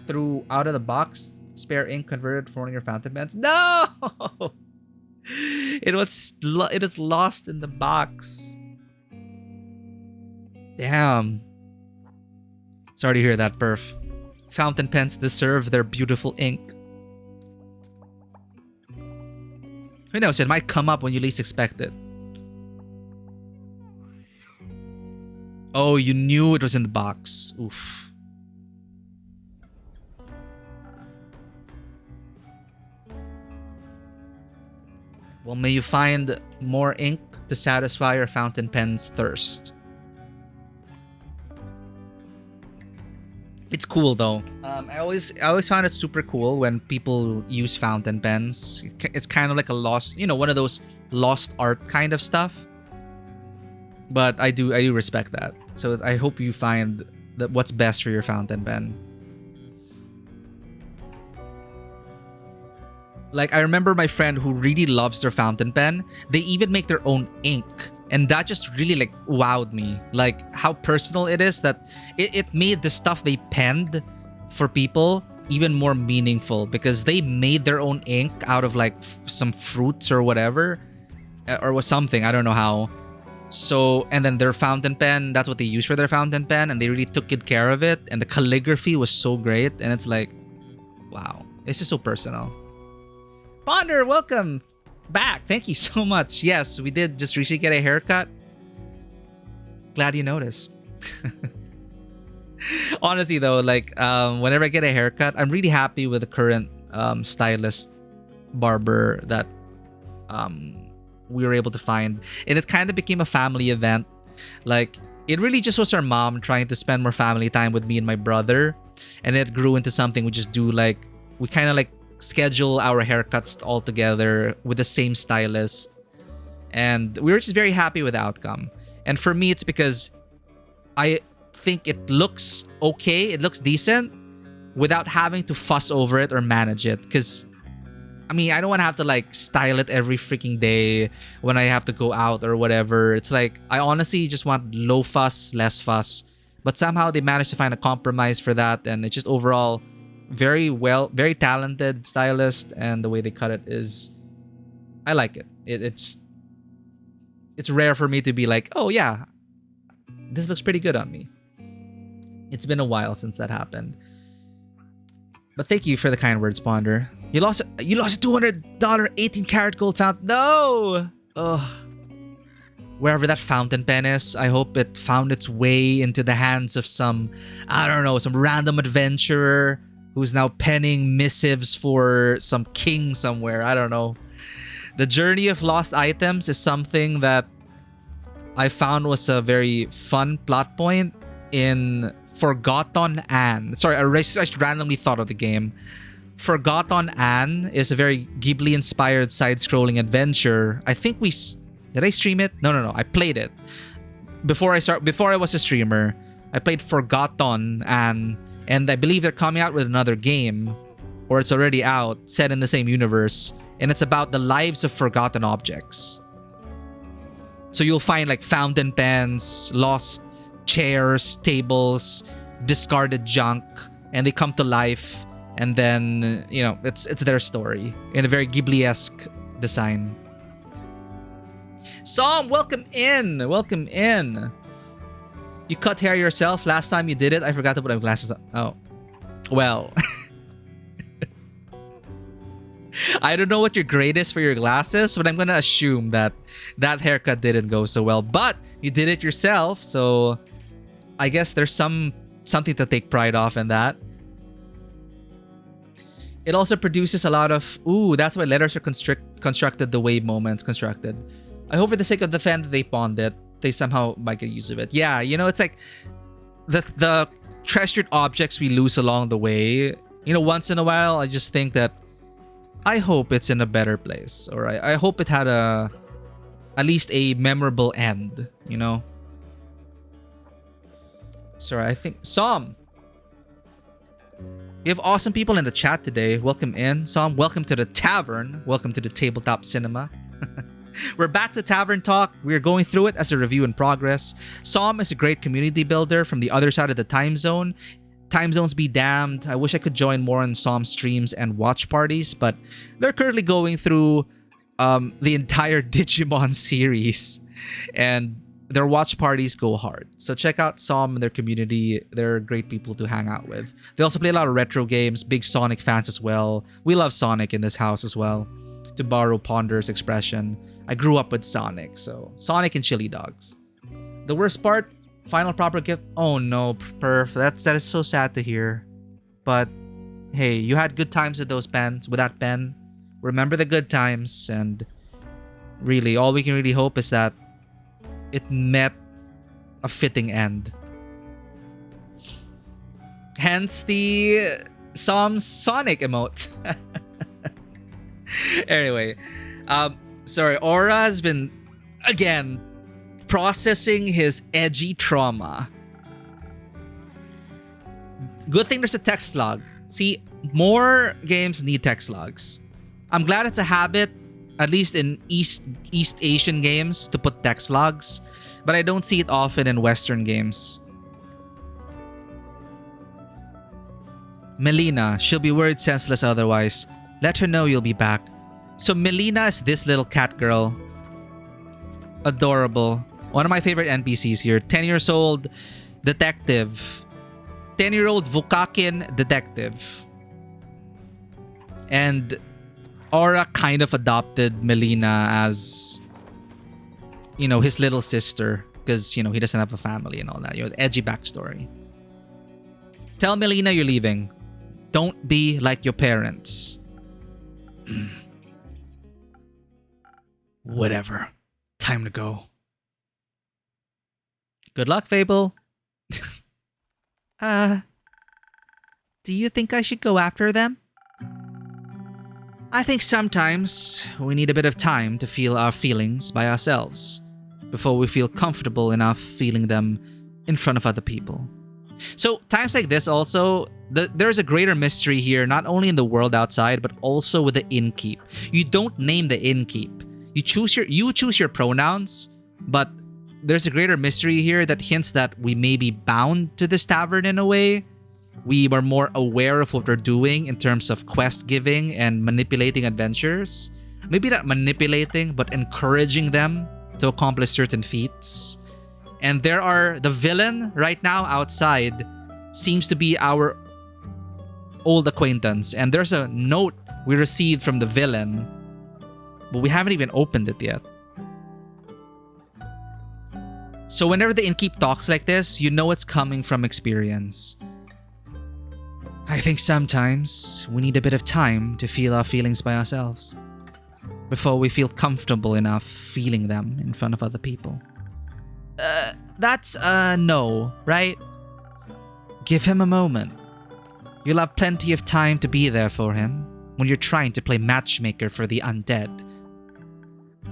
threw out of the box spare ink converted for one of your fountain pens. No! It is lost in the box. Damn. Sorry to hear that, Perf. Fountain pens deserve their beautiful ink. Who knows, it might come up when you least expect it. Oh, you knew it was in the box. Oof. Well, may you find more ink to satisfy your fountain pen's thirst. It's cool though. I always found it super cool when people use fountain pens. It's kind of like a lost, one of those lost art kind of stuff. But I do respect that. So I hope you find what's best for your fountain pen. Like, I remember my friend who really loves their fountain pen. They even make their own ink. And that just really, like, wowed me. Like, how personal it is that it made the stuff they penned for people even more meaningful. Because they made their own ink out of, like, some fruits or whatever. Or was something. I don't know how. So, and then their fountain pen, that's what they used for their fountain pen. And they really took good care of it. And the calligraphy was so great. And it's like, wow. It's just so personal. Ponder, welcome back. Thank you so much. Yes, we did just recently get a haircut. Glad you noticed. Honestly though, like whenever I get a haircut, I'm really happy with the current stylist barber that we were able to find. And it kind of became a family event. Like, it really just was our mom trying to spend more family time with me and my brother. And it grew into something we just do, like, we kind of like schedule our haircuts all together with the same stylist, and we were just very happy with the outcome. And for me, it's because I think it looks okay, it looks decent without having to fuss over it or manage it. Because I mean, I don't want to have to like style it every freaking day when I have to go out or whatever. It's like, I honestly just want low fuss, less fuss, but somehow they managed to find a compromise for that. And it's just overall very talented stylist, and the way they cut it is, I like it. It's rare for me to be like, oh yeah, this looks pretty good on me. It's been a while since that happened. But thank you for the kind words, Ponder. You lost a $200 18-karat gold fountain. No! Ugh. Wherever that fountain pen is, I hope it found its way into the hands of some random adventurer who's now penning missives for some king somewhere. I don't know. The journey of lost items is something that I found was a very fun plot point in Forgotten Anne. Sorry, I just randomly thought of the game. Forgotten Anne is a very Ghibli-inspired side-scrolling adventure. I think did I stream it? No. I played it. Before I was a streamer, I played Forgotten Anne. And I believe they're coming out with another game, or it's already out, set in the same universe, and it's about the lives of forgotten objects. So you'll find like fountain pens, lost chairs, tables, discarded junk, and they come to life, and then, you know, it's their story in a very Ghibli-esque design. Som, welcome in. Welcome in. You cut hair yourself last time you did it. I forgot to put my glasses on. Oh. Well. I don't know what your grade is for your glasses, but I'm going to assume that that haircut didn't go so well. But you did it yourself, so I guess there's something to take pride off in that. It also produces a lot of... Ooh, that's why letters are constructed the way moments constructed. I hope for the sake of the fan that they pawned it, they somehow might get use of it. Yeah, you know, it's like the treasured objects we lose along the way. You know, once in a while, I just think that I hope it's in a better place. Or I hope it had at least a memorable end, you know? Sorry, I think... Som! We have awesome people in the chat today. Welcome in. Som, welcome to the Tavern. Welcome to the Tabletop Cinema. We're back to Tavern Talk. We're going through it as a review in progress. Som is a great community builder from the other side of the time zone. Time zones be damned. I wish I could join more on Som's streams and watch parties, but they're currently going through the entire Digimon series, and their watch parties go hard. So check out Som and their community. They're great people to hang out with. They also play a lot of retro games, big Sonic fans as well. We love Sonic in this house as well. To borrow Ponder's expression, I grew up with Sonic, so Sonic and chili dogs. The worst part, final proper gift. Oh no, Perf, that is so sad to hear. But hey, you had good times with those pens, with that pen. Remember the good times, and really, all we can really hope is that it met a fitting end. Hence the Sonic emote. Anyway, sorry, Aura has been, again, processing his edgy trauma. Good thing there's a text log. See, more games need text logs. I'm glad it's a habit, at least in East Asian games, to put text logs, but I don't see it often in Western games. Melina, she'll be worried senseless otherwise. Let her know you'll be back. So Melina is this little cat girl. Adorable. One of my favorite NPCs here. 10 years old detective. 10-year-old Vukakin detective. And Aura kind of adopted Melina as, you know, his little sister. Because, you know, he doesn't have a family and all that. You know, the edgy backstory. Tell Melina you're leaving. Don't be like your parents. Whatever. Time to go. Good luck, Fable. Do you think I should go after them? I think sometimes we need a bit of time to feel our feelings by ourselves before we feel comfortable enough feeling them in front of other people. So times like this also, there's a greater mystery here, not only in the world outside, but also with the innkeep. You don't name the innkeep. You choose your pronouns, but there's a greater mystery here that hints that we may be bound to this tavern in a way. We are more aware of what we're doing in terms of quest giving and manipulating adventurers. Maybe not manipulating, but encouraging them to accomplish certain feats. And the villain right now outside seems to be our old acquaintance. And there's a note we received from the villain, but we haven't even opened it yet. So whenever the innkeep talks like this, you know it's coming from experience. I think sometimes we need a bit of time to feel our feelings by ourselves before we feel comfortable enough feeling them in front of other people. That's a no, right? Give him a moment. You'll have plenty of time to be there for him when you're trying to play matchmaker for the undead.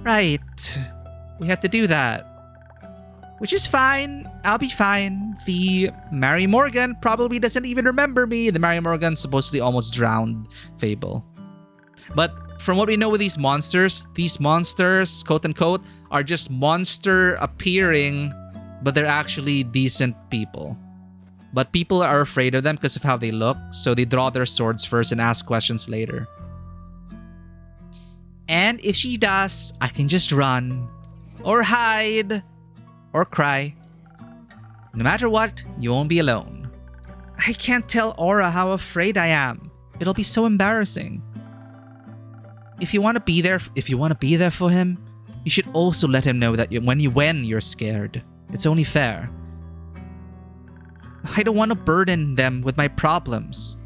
Right. We have to do that. Which is fine. I'll be fine. The Mary Morgan probably doesn't even remember me. The Mary Morgan supposedly almost drowned Fable. But from what we know with these monsters, quote unquote, are just monster appearing, but they're actually decent people. But people are afraid of them because of how they look, so they draw their swords first and ask questions later. And if she does, I can just run, or hide, or cry. No matter what, you won't be alone. I can't tell Aura how afraid I am. It'll be so embarrassing. If you want to be there for him, you should also let him know that when you're scared. It's only fair. I don't want to burden them with my problems.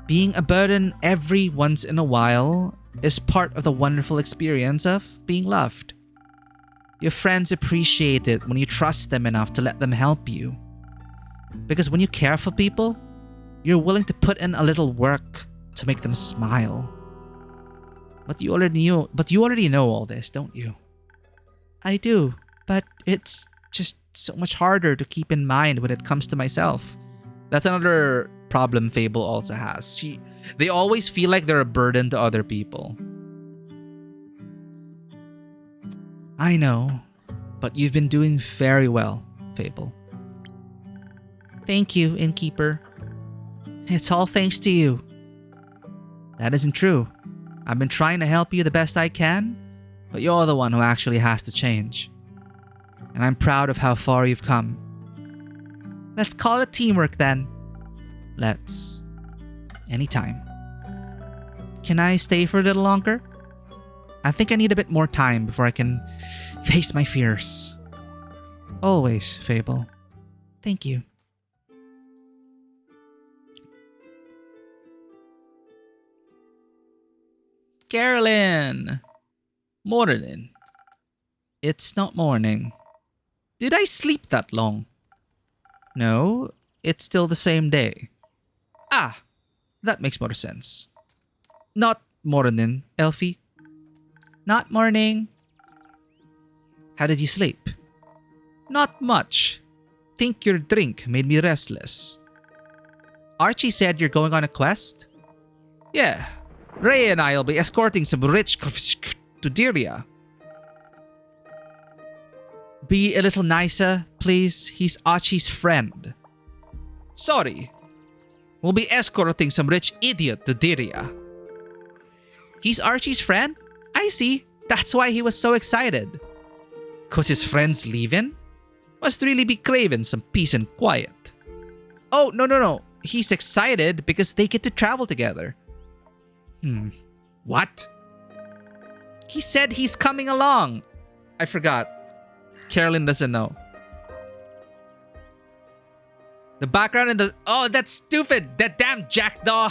Being a burden every once in a while is part of the wonderful experience of being loved. Your friends appreciate it when you trust them enough to let them help you. Because when you care for people, you're willing to put in a little work to make them smile. But you already know all this, don't you? I do, but it's just so much harder to keep in mind when it comes to myself. That's another problem Fable also has. They always feel like they're a burden to other people. I know, but you've been doing very well, Fable. Thank you, Innkeeper. It's all thanks to you. That isn't true. I've been trying to help you the best I can, but you're the one who actually has to change. And I'm proud of how far you've come. Let's call it teamwork then. Let's. Anytime. Can I stay for a little longer? I think I need a bit more time before I can face my fears. Always, Fable. Thank you. Carolyn! Morning. It's not morning. Did I sleep that long? No, it's still the same day. Ah, that makes more sense. Not morning, Elfie. Not morning. How did you sleep? Not much. Think your drink made me restless. Archie said you're going on a quest? Yeah. Ray and I'll be escorting some rich to Diria. Be a little nicer, please. He's Archie's friend. Sorry. We'll be escorting some rich idiot to Diria. He's Archie's friend? I see. That's why he was so excited. 'Cause his friend's leaving? Must really be craving some peace and quiet. Oh, no. He's excited because they get to travel together. What? He said he's coming along. I forgot. Carolyn doesn't know. The background in the... Oh, that's stupid. That damn jackdaw.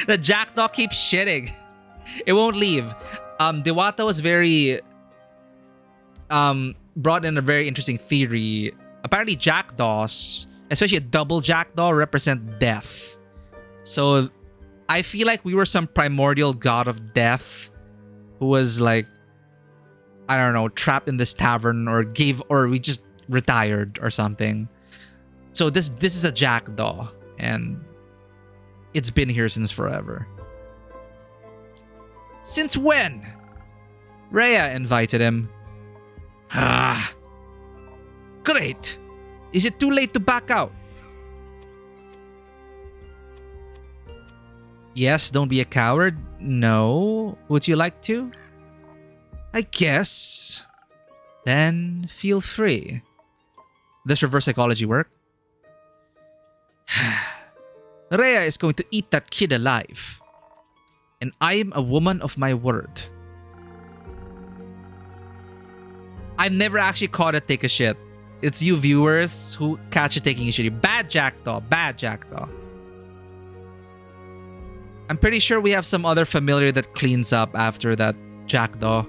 The jackdaw keeps shitting. It won't leave. Dewata was very... brought in a very interesting theory. Apparently jackdaws, especially a double jackdaw, represent death. So I feel like we were some primordial god of death who was like, I don't know, trapped in this tavern or we just retired or something. So this is a jackdaw and it's been here since forever. Since when? Rhea invited him. Ah. Great. Is it too late to back out? Yes, don't be a coward. No. Would you like to? I guess. Then feel free. Does reverse psychology work? Rhea is going to eat that kid alive. And I am a woman of my word. I've never actually caught it take a shit. It's you viewers who catch it taking a shit. Bad jackdaw. Bad jackdaw. I'm pretty sure we have some other familiar that cleans up after that jackdaw.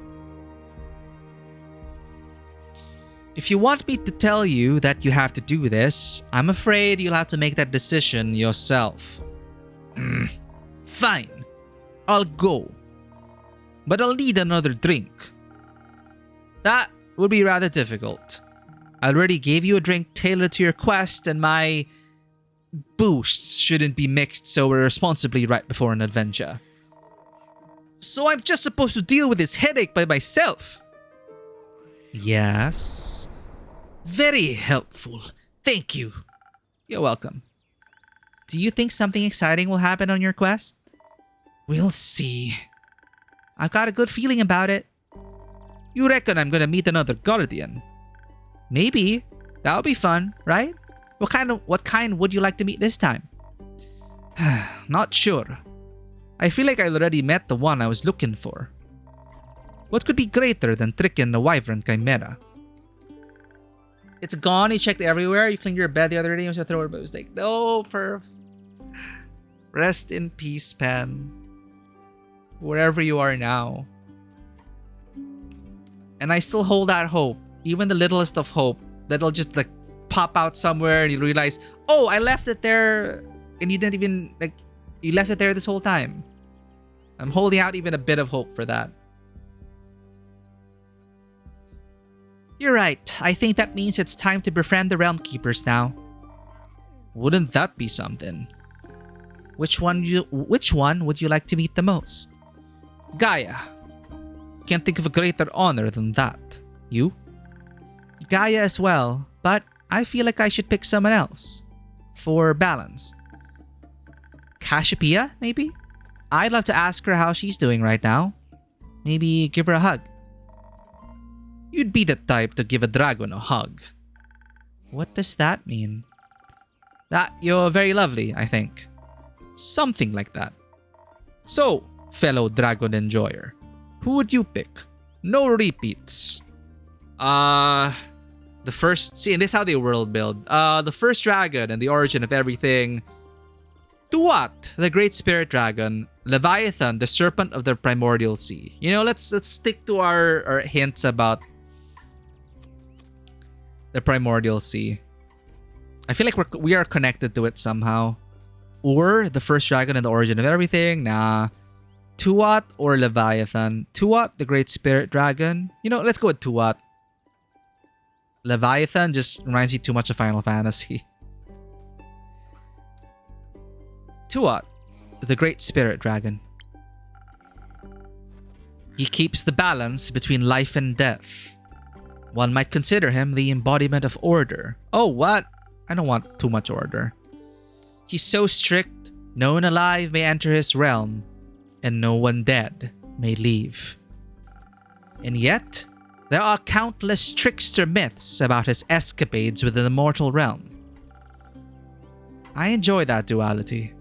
If you want me to tell you that you have to do this, I'm afraid you'll have to make that decision yourself. Fine. I'll go. But I'll need another drink. That would be rather difficult. I already gave you a drink tailored to your quest and my boosts shouldn't be mixed so irresponsibly right before an adventure. So I'm just supposed to deal with this headache by myself? Yes. Very helpful. Thank you. You're welcome. Do you think something exciting will happen on your quest? We'll see. I've got a good feeling about it. You reckon I'm gonna meet another guardian? Maybe. That'll be fun, right? What kind would you like to meet this time? Not sure. I feel like I already met the one I was looking for. What could be greater than tricking the wyvern chimera? It's gone. You checked everywhere. You cleaned your bed the other day. You was throw it, but it was like, no, perf. Rest in peace, Pan. Wherever you are now. And I still hold that hope, even the littlest of hope, that it'll just like pop out somewhere and you realize, oh, I left it there, and you didn't even like, you left it there this whole time. I'm holding out even a bit of hope for that. You're right. I think that means it's time to befriend the Realm Keepers now. Wouldn't that be something? Which one would you like to meet the most? Gaia. Can't think of a greater honor than that. You? Gaia as well, but I feel like I should pick someone else. For balance. Cassiopeia, maybe? I'd love to ask her how she's doing right now. Maybe give her a hug. You'd be the type to give a dragon a hug. What does that mean? That you're very lovely, I think. Something like that. So, fellow dragon enjoyer, who would you pick? No repeats. The first... See, and this is how they world build. The first dragon and the origin of everything. Tuat, the great spirit dragon. Leviathan, the serpent of the primordial sea. You know, let's stick to our hints about the primordial sea. I feel like we are connected to it somehow. Or the first dragon and the origin of everything. Nah. Tuat or Leviathan. Tuat, the great spirit dragon. You know, let's go with Tuat. Leviathan just reminds me too much of Final Fantasy. Tuat, the great spirit dragon. He keeps the balance between life and death. One might consider him the embodiment of order. Oh, what? I don't want too much order. He's so strict, no one alive may enter his realm, and no one dead may leave. And yet, there are countless trickster myths about his escapades within the mortal realm. I enjoy that duality.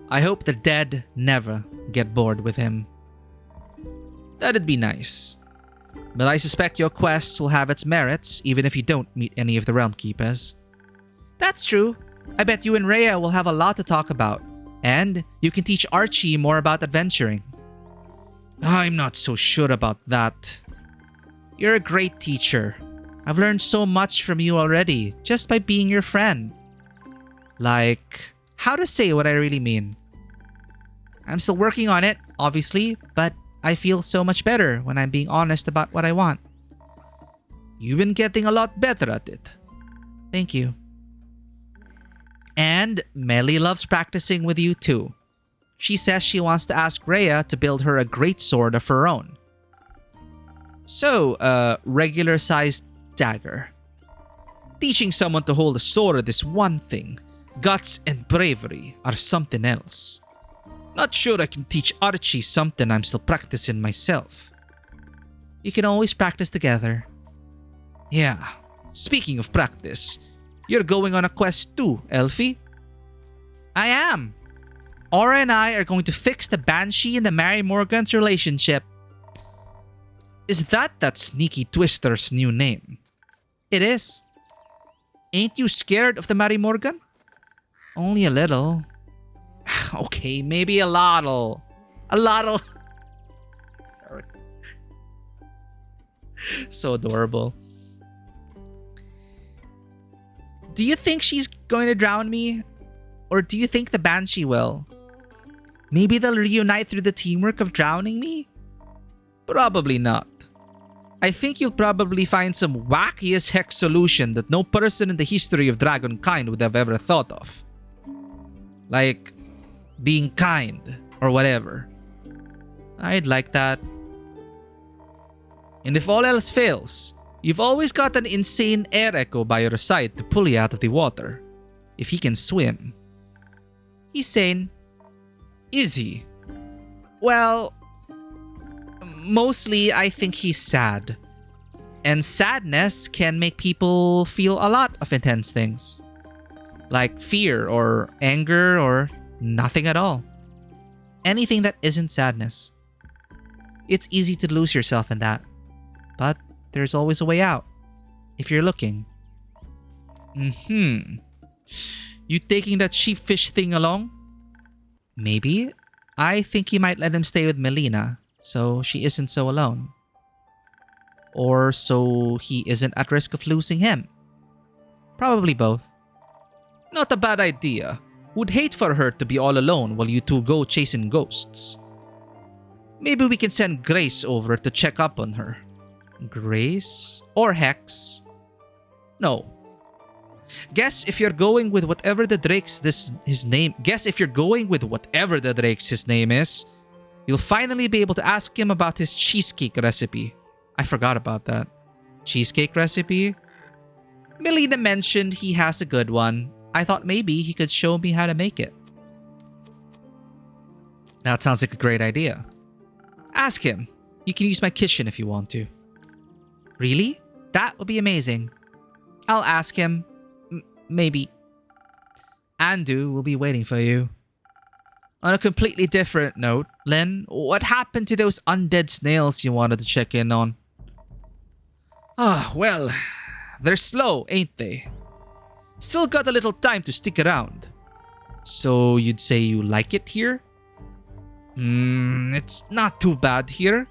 I hope the dead never get bored with him. That'd be nice. But I suspect your quest will have its merits even if you don't meet any of the Realm Keepers. That's true. I bet you and Rhea will have a lot to talk about. And you can teach Archie more about adventuring. I'm not so sure about that. You're a great teacher. I've learned so much from you already just by being your friend. Like, how to say what I really mean. I'm still working on it, obviously, but I feel so much better when I'm being honest about what I want. You've been getting a lot better at it. Thank you. And Melly loves practicing with you too. She says she wants to ask Rhea to build her a great sword of her own. So, a regular-sized dagger. Teaching someone to hold a sword is one thing. Guts and bravery are something else. Not sure I can teach Archie something I'm still practicing myself. You can always practice together. Yeah, speaking of practice, you're going on a quest too, Elfie? I am. Aura and I are going to fix the Banshee and the Mary Morgan's relationship. Is that sneaky twister's new name? It is. Ain't you scared of the Mary Morgan? Only a little. Okay, maybe a lottle. A lottle. Sorry. So adorable. Do you think she's going to drown me? Or do you think the Banshee will? Maybe they'll reunite through the teamwork of drowning me? Probably not. I think you'll probably find some wackiest hex solution that no person in the history of dragonkind would have ever thought of. Like being kind or whatever. I'd like that. And if all else fails, you've always got an insane air echo by your side to pull you out of the water. If he can swim. He's sane. Is he? Well, mostly I think he's sad. And sadness can make people feel a lot of intense things. Like fear or anger or nothing at all. Anything that isn't sadness. It's easy to lose yourself in that. But there's always a way out. If you're looking. You taking that sheepfish thing along? Maybe. I think you might let him stay with Melina, so she isn't so alone. Or so he isn't at risk of losing him. Probably both. Not a bad idea. Would hate for her to be all alone while you two go chasing ghosts. Maybe we can send Grace over to check up on her. Grace? Or Hex? No. Guess if you're going with whatever the Drake's his name is, you'll finally be able to ask him about his cheesecake recipe. I forgot about that. Cheesecake recipe? Melina mentioned he has a good one. I thought maybe he could show me how to make it. That sounds like a great idea. Ask him. You can use my kitchen if you want to. Really? That would be amazing. I'll ask him. Maybe. Andu will be waiting for you. On a completely different note, Lynn, what happened to those undead snails you wanted to check in on? Well, they're slow, ain't they? Still got a little time to stick around. So you'd say you like it here? It's not too bad here.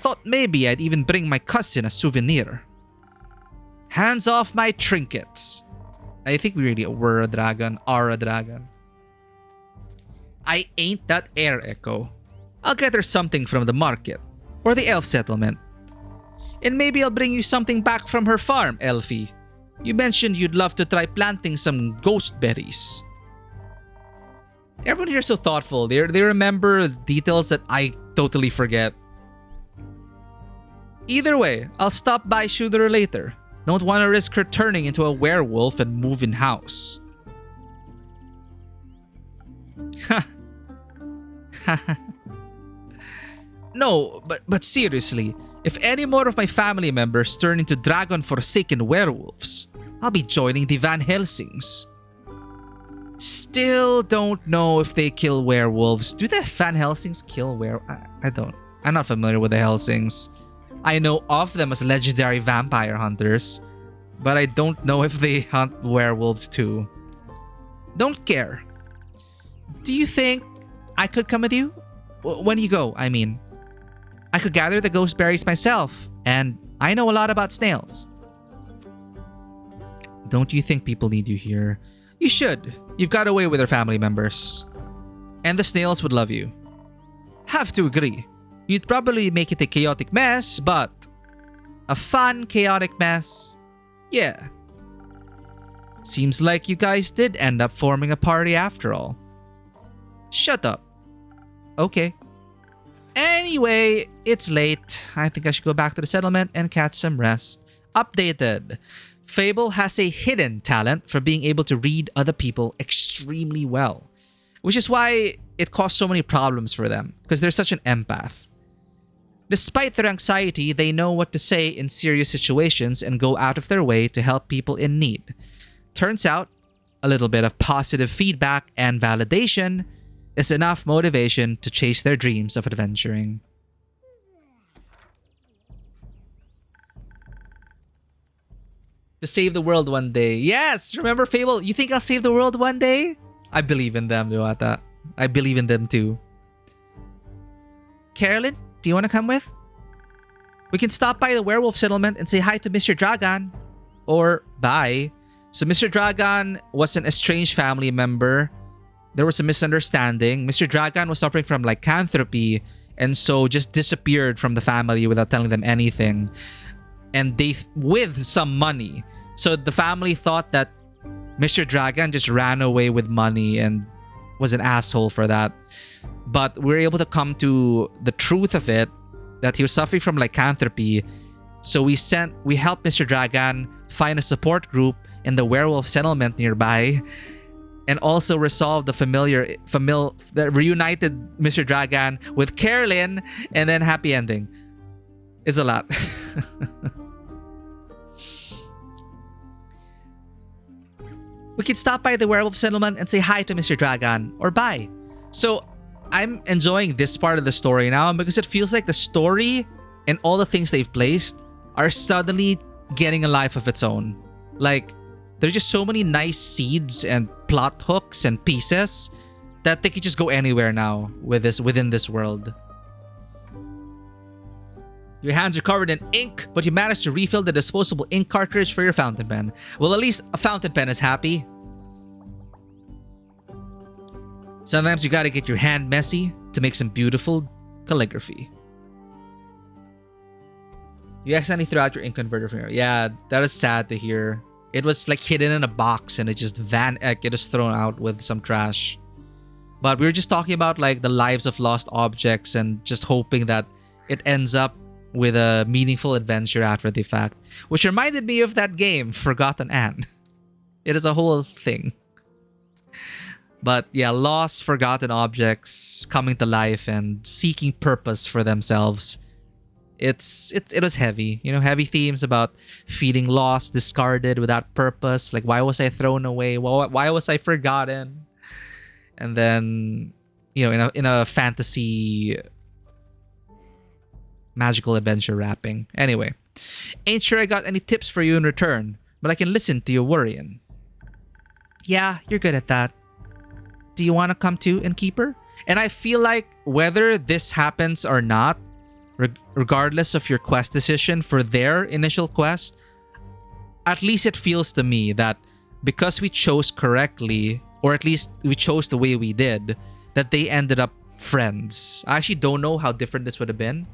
Thought maybe I'd even bring my cousin a souvenir. Hands off my trinkets. I think we really were a dragon, are a dragon. I ain't that air echo. I'll get her something from the market. Or the elf settlement. And maybe I'll bring you something back from her farm, Elfie. You mentioned you'd love to try planting some ghost berries. Everyone here is so thoughtful. They remember details that I totally forget. Either way, I'll stop by sooner or later. Don't want to risk her turning into a werewolf and move in house. No, but seriously, if any more of my family members turn into dragon-forsaken werewolves, I'll be joining the Van Helsings. Still don't know if they kill werewolves. Do the Van Helsings kill werewolves? I don't. I'm not familiar with the Helsings. I know of them as legendary vampire hunters, but I don't know if they hunt werewolves too. Don't care. Do you think I could come with you? When you go, I mean. I could gather the ghost berries myself, and I know a lot about snails. Don't you think people need you here? You should. You've got away with their family members. And the snails would love you. Have to agree. You'd probably make it a chaotic mess, but a fun, chaotic mess. Yeah. Seems like you guys did end up forming a party after all. Shut up. Okay. Anyway, it's late. I think I should go back to the settlement and catch some rest. Updated. Fable has a hidden talent for being able to read other people extremely well, which is why it caused so many problems for them, because they're such an empath. Despite their anxiety, they know what to say in serious situations and go out of their way to help people in need. Turns out, a little bit of positive feedback and validation is enough motivation to chase their dreams of adventuring. To save the world one day. Yes! Remember Fable? You think I'll save the world one day? I believe in them, Duata. I believe in them too. Carolyn, do you want to come with? We can stop by the werewolf settlement and say hi to Mr. Dragon. Or bye. So Mr. Dragon was an estranged family member. There was a misunderstanding. Mr. Dragon was suffering from lycanthropy and so just disappeared from the family without telling them anything. And they, with some money. So the family thought that Mr. Dragon just ran away with money and was an asshole for that. But we were able to come to the truth of it, that he was suffering from lycanthropy. So we helped Mr. Dragon find a support group in the werewolf settlement nearby, and also resolved the reunited Mr. Dragon with Carolyn, and then happy ending. It's a lot. We could stop by the werewolf settlement and say hi to Mr. Dragon, or bye. So I'm enjoying this part of the story now because it feels like the story and all the things they've placed are suddenly getting a life of its own. Like, there's just so many nice seeds and plot hooks and pieces that they could just go anywhere now within this world. Your hands are covered in ink, but you managed to refill the disposable ink cartridge for your fountain pen. Well, at least a fountain pen is happy. Sometimes you gotta get your hand messy to make some beautiful calligraphy. You accidentally threw out your ink converter from here. Yeah, that is sad to hear. It was like hidden in a box and it just it was thrown out with some trash. But we were just talking about like the lives of lost objects and just hoping that it ends up with a meaningful adventure after the fact, which reminded me of that game, Forgotten Anne. It is a whole thing. But yeah, lost, forgotten objects coming to life and seeking purpose for themselves. It was heavy, you know, heavy themes about feeling lost, discarded, without purpose. Like, why was I thrown away? Why was I forgotten? And then, you know, in a fantasy magical adventure wrapping. Anyway, ain't sure I got any tips for you in return, but I can listen to you worrying. Yeah, you're good at that. Do you want to come too, Innkeeper? And I feel like whether this happens or not, regardless of your quest decision for their initial quest, at least it feels to me that because we chose correctly, or at least we chose the way we did, that they ended up friends. I actually don't know how different this would have been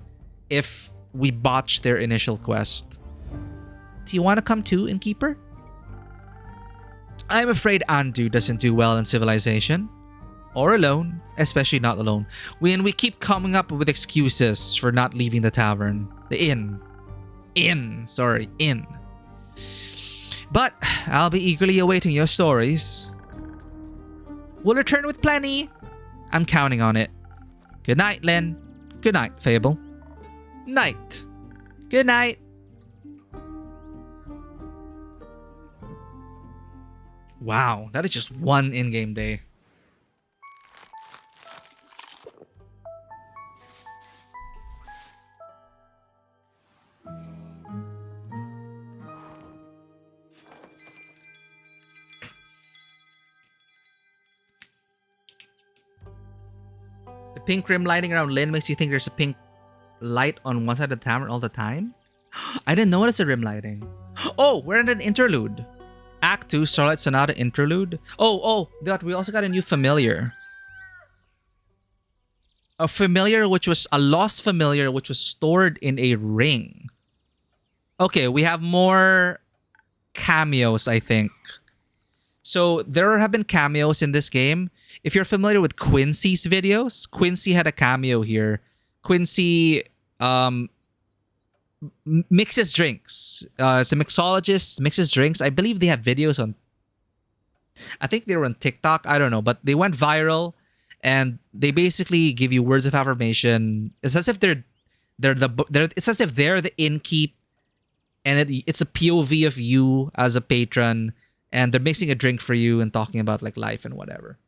if we botched their initial quest. Do you want to come too, Innkeeper? I'm afraid Andu doesn't do well in civilization. Or alone, especially not alone. We keep coming up with excuses for not leaving the tavern. The inn. Inn. But I'll be eagerly awaiting your stories. We'll return with plenty. I'm counting on it. Good night, Len. Good night, Fable. Night. Good night. Wow, that is just one in-game day. The pink rim lighting around Lynn makes you think there's a pink light on one side of the tavern all the time? I didn't notice the rim lighting. Oh, we're in an interlude. Act 2, Starlight Sonata interlude. Oh, we also got a new familiar. A familiar which was a lost familiar which was stored in a ring. Okay, we have more cameos, I think. So there have been cameos in this game. If you're familiar with Quincy's videos, Quincy had a cameo here. Quincy mixes drinks. It's a mixologist, mixes drinks. I believe they have videos on, I think they were on TikTok. I don't know, but they went viral, and they basically give you words of affirmation. It's as if it's as if they're the innkeep, and it's a POV of you as a patron, and they're mixing a drink for you and talking about like life and whatever.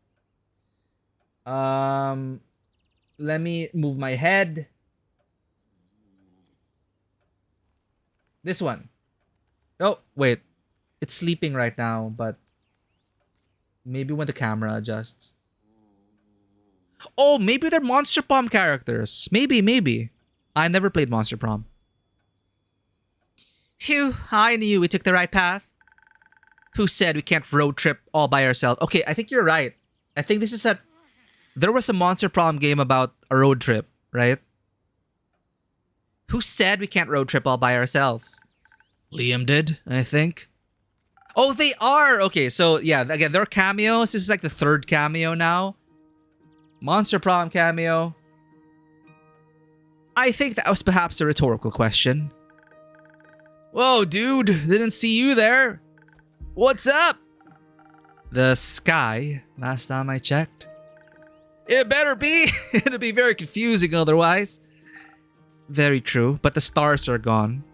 Let me move my head. This one. Oh, wait. It's sleeping right now, but maybe when the camera adjusts. Oh, maybe they're Monster Prom characters. Maybe. I never played Monster Prom. Phew, I knew we took the right path. Who said we can't road trip all by ourselves? Okay, I think you're right. I think this is that there was a Monster Prom game about a road trip, right? Who said we can't road trip all by ourselves? Liam did, I think. Oh, they are! Okay, so yeah, again, they're cameos. This is like the third cameo now. Monster Prom cameo. I think that was perhaps a rhetorical question. Whoa, dude, didn't see you there. What's up? The sky, last time I checked. It better be. It'll be very confusing otherwise. Very true, but the stars are gone.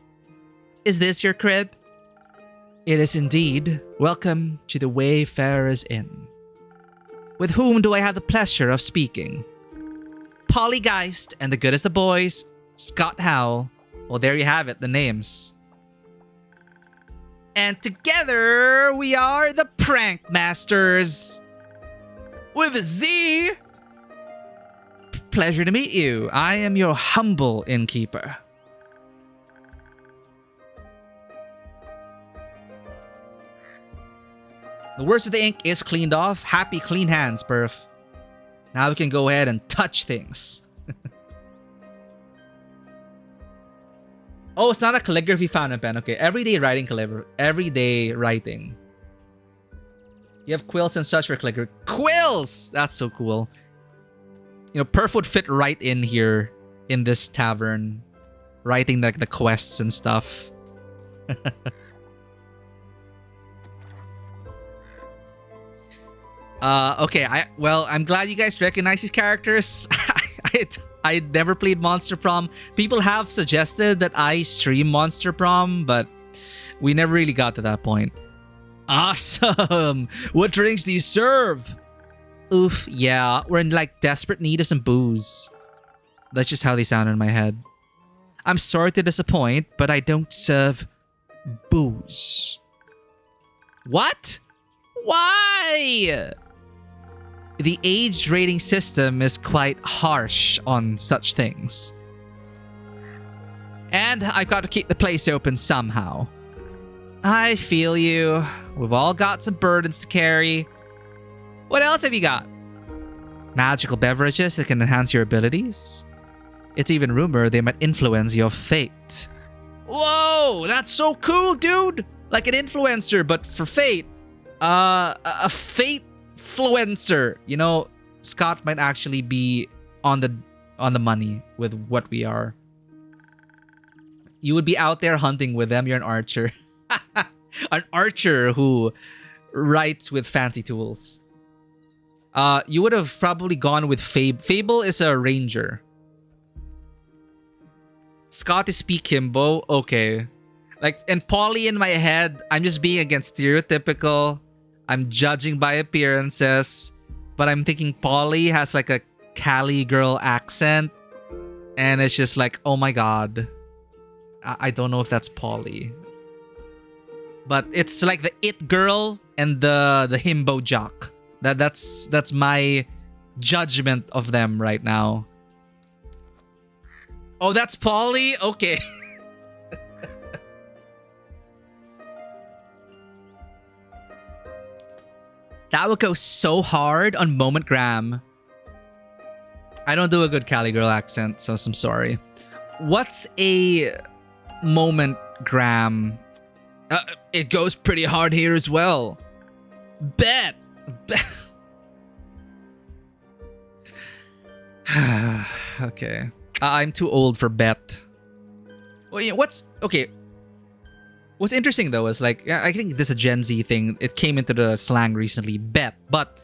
Is this your crib? It is indeed. Welcome to the Wayfarer's Inn. With whom do I have the pleasure of speaking? Pollygeist and the Good as the Boys, Scott Howell. Well, there you have it, the names. And together we are the Prank Masters. With a Z. Pleasure to meet you. I am your humble innkeeper. The worst of the ink is cleaned off. Happy clean hands, Perf. Now we can go ahead and touch things. Oh, it's not a calligraphy fountain pen. Okay, everyday writing calligraphy. Everyday writing. You have quills and such for calligraphy. Quills! That's so cool. You know, Perf would fit right in here in this tavern. Writing like the quests and stuff. Okay, I'm glad you guys recognize these characters. I never played Monster Prom. People have suggested that I stream Monster Prom, but we never really got to that point. Awesome! What drinks do you serve? Oof, yeah, we're in like desperate need of some booze. That's just how they sound in my head. I'm sorry to disappoint, but I don't serve booze. What? Why? The age rating system is quite harsh on such things. And I've got to keep the place open somehow. I feel you. We've all got some burdens to carry. What else have you got? Magical beverages that can enhance your abilities? It's even rumored they might influence your fate. Whoa, that's so cool, dude! Like an influencer, but for fate. A fate-fluencer. You know, Scott might actually be on the money with what we are. You would be out there hunting with them. You're an archer. An archer who writes with fancy tools. You would have probably gone with Fable is a ranger. Scott is P. Kimbo. Okay. Like, and Polly in my head, I'm just being against stereotypical. I'm judging by appearances. But I'm thinking Polly has like a Cali girl accent. And it's just like, oh my god. I don't know if that's Polly. But it's like the it girl and the himbo jock. That's my judgment of them right now. Oh, that's Polly? Okay. That would go so hard on Moment Gram. I don't do a good Cali girl accent, so I'm sorry. What's a Moment Gram? It goes pretty hard here as well. Bet. Okay. I'm too old for bet. Well, yeah, what's interesting though is like, I think this is a Gen Z thing. It came into the slang recently, bet. But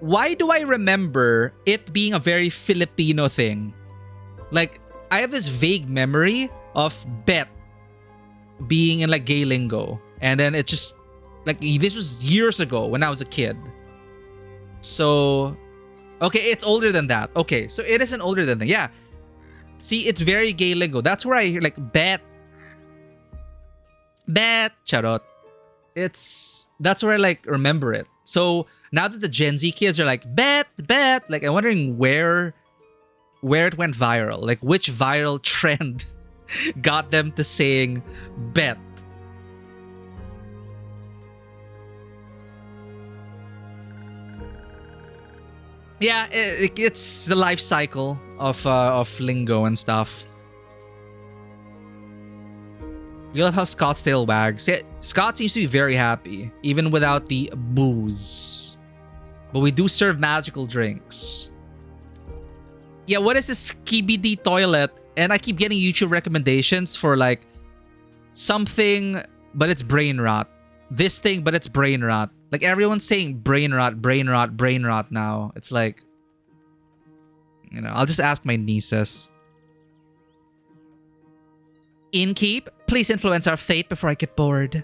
why do I remember it being a very Filipino thing? Like, I have this vague memory of bet being in like gay lingo. And then it just, like, this was years ago when I was a kid. So, okay, it's older than that. Okay, so it isn't older than that. Yeah. See, it's very gay lingo. That's where I hear like bet. Bet. Charot. That's where I like remember it. So now that the Gen Z kids are like, bet. Like, I'm wondering where it went viral. Like, which viral trend got them to saying bet. Yeah, it's the life cycle of lingo and stuff. You love how Scott's tail wags. Yeah, Scott seems to be very happy, even without the booze. But we do serve magical drinks. Yeah, what is this skibidi toilet? And I keep getting YouTube recommendations for like something, but it's brain rot. This thing, but it's brain rot. Like everyone's saying brain rot, brain rot, brain rot now. It's like, you know, I'll just ask my nieces. Innkeep, please influence our fate before I get bored.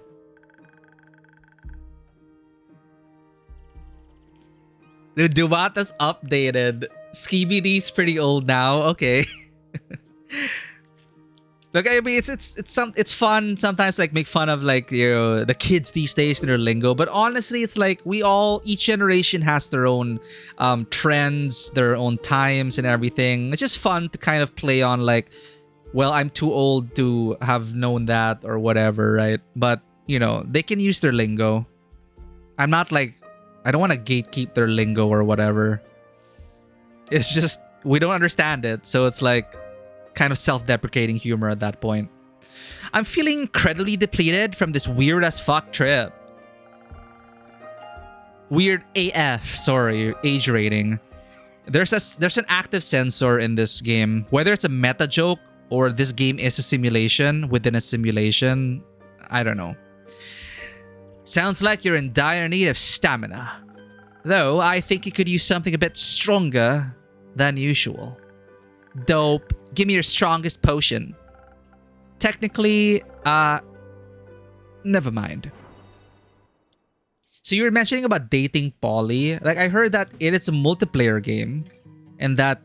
Dude, Duwata's updated. Skibidi's pretty old now. Okay. Look, I mean, it's fun sometimes, like make fun of like, you know, the kids these days and their lingo. But honestly, it's like each generation has their own trends, their own times and everything. It's just fun to kind of play on like, well, I'm too old to have known that or whatever, right? But you know, they can use their lingo. I'm not like, I don't want to gatekeep their lingo or whatever. It's just we don't understand it, so it's like kind of self-deprecating humor at that point. I'm feeling incredibly depleted from this weird as fuck trip. Weird AF, sorry, age rating. There's an active sensor in this game. Whether it's a meta joke or this game is a simulation within a simulation, I don't know. Sounds like you're in dire need of stamina. Though, I think you could use something a bit stronger than usual. Dope. Give me your strongest potion. Technically, never mind. So you were mentioning about dating Polly. Like, I heard that it is a multiplayer game and that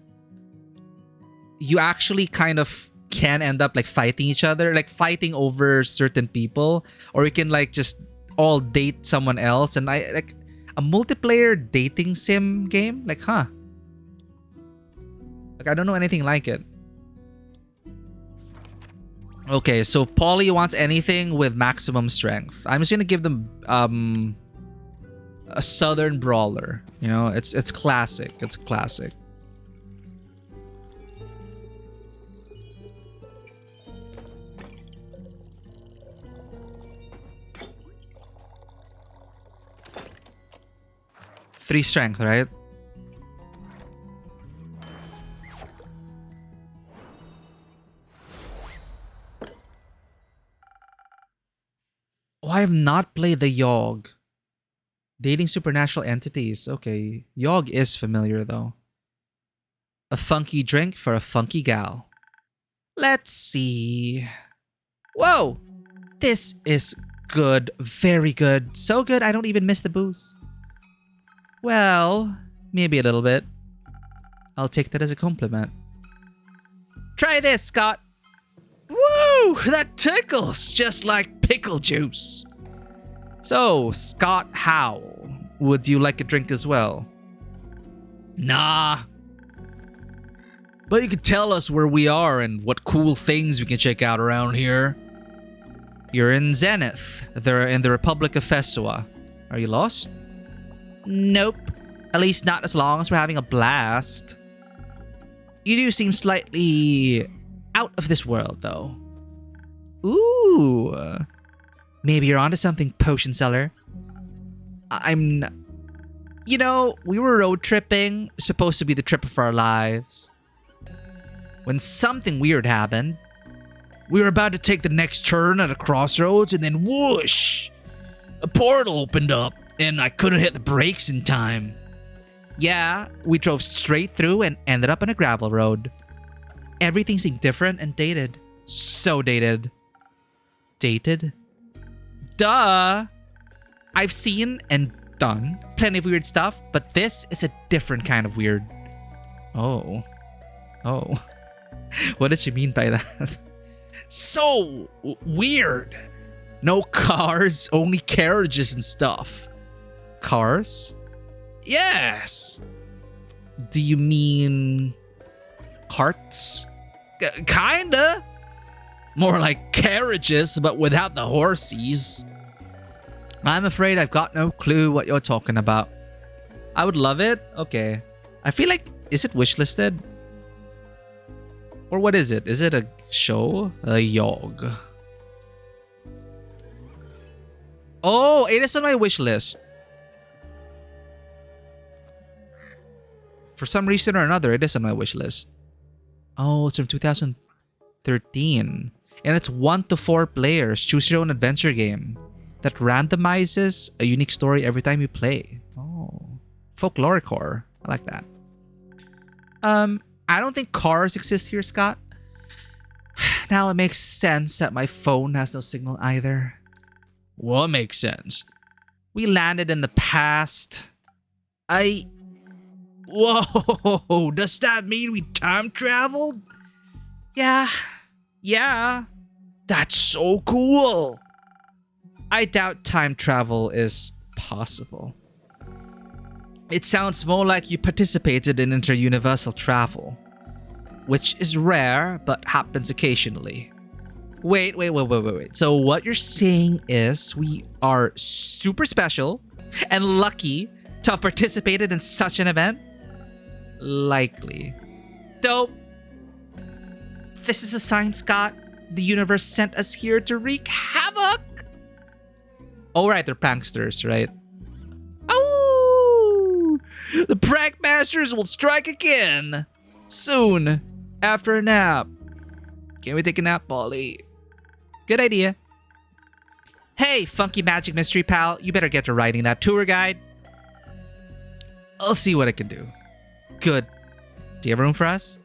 you actually kind of can end up like fighting each other, like fighting over certain people, or you can like just all date someone else. And I like a multiplayer dating sim game, like, huh? Like, I don't know anything like it. Okay, so Polly wants anything with maximum strength. I'm just gonna give them a southern brawler. You know, it's classic. It's classic. Three strength, right? Oh, I have not played the Yogg. Dating supernatural entities. Okay. Yogg is familiar though. A funky drink for a funky gal. Let's see. Whoa! This is good. Very good. So good I don't even miss the booze. Well, maybe a little bit. I'll take that as a compliment. Try this, Scott. Woo! That tickles just like pickle juice. So, Scott Howe, would you like a drink as well? Nah. But you could tell us where we are and what cool things we can check out around here. You're in Zenith. They're in the Republic of Fesua. Are you lost? Nope. At least not as long as we're having a blast. You do seem slightly out of this world, though. Ooh. Maybe you're onto something, potion seller. You know, we were road tripping, supposed to be the trip of our lives, when something weird happened. We were about to take the next turn at a crossroads, and then whoosh! A portal opened up, and I couldn't hit the brakes in time. Yeah, we drove straight through and ended up on a gravel road. Everything seemed different and dated. So dated. Dated? Duh! I've seen and done plenty of weird stuff, but this is a different kind of weird. Oh. Oh. What did she mean by that? So weird. No cars, only carriages and stuff. Cars? Yes. Do you mean carts? Kinda. More like carriages, but without the horsies. I'm afraid I've got no clue what you're talking about. I would love it. Okay. I feel like, is it wishlisted? Or what is it? Is it a show? A Yogg. Oh, it is on my wish list. For some reason or another, it is on my wish list. Oh, it's from 2013. And it's 1 to 4 players. Choose your own adventure game that randomizes a unique story every time you play. Oh. Folkloric horror. I like that. I don't think cars exist here, Scott. Now it makes sense that my phone has no signal either. What makes sense? We landed in the past. Whoa, does that mean we time traveled? Yeah. That's so cool. I doubt time travel is possible. It sounds more like you participated in interuniversal travel, which is rare but happens occasionally. Wait. So what you're saying is we are super special and lucky to have participated in such an event? Likely. Dope. This is a sign, Scott. The universe sent us here to wreak havoc. Oh, right, they're pranksters, right? Oh! The prank masters will strike again. Soon. After a nap. Can we take a nap, Polly? Good idea. Hey, funky magic mystery pal. You better get to writing that tour guide. I'll see what I can do. Good. Do you have room for us?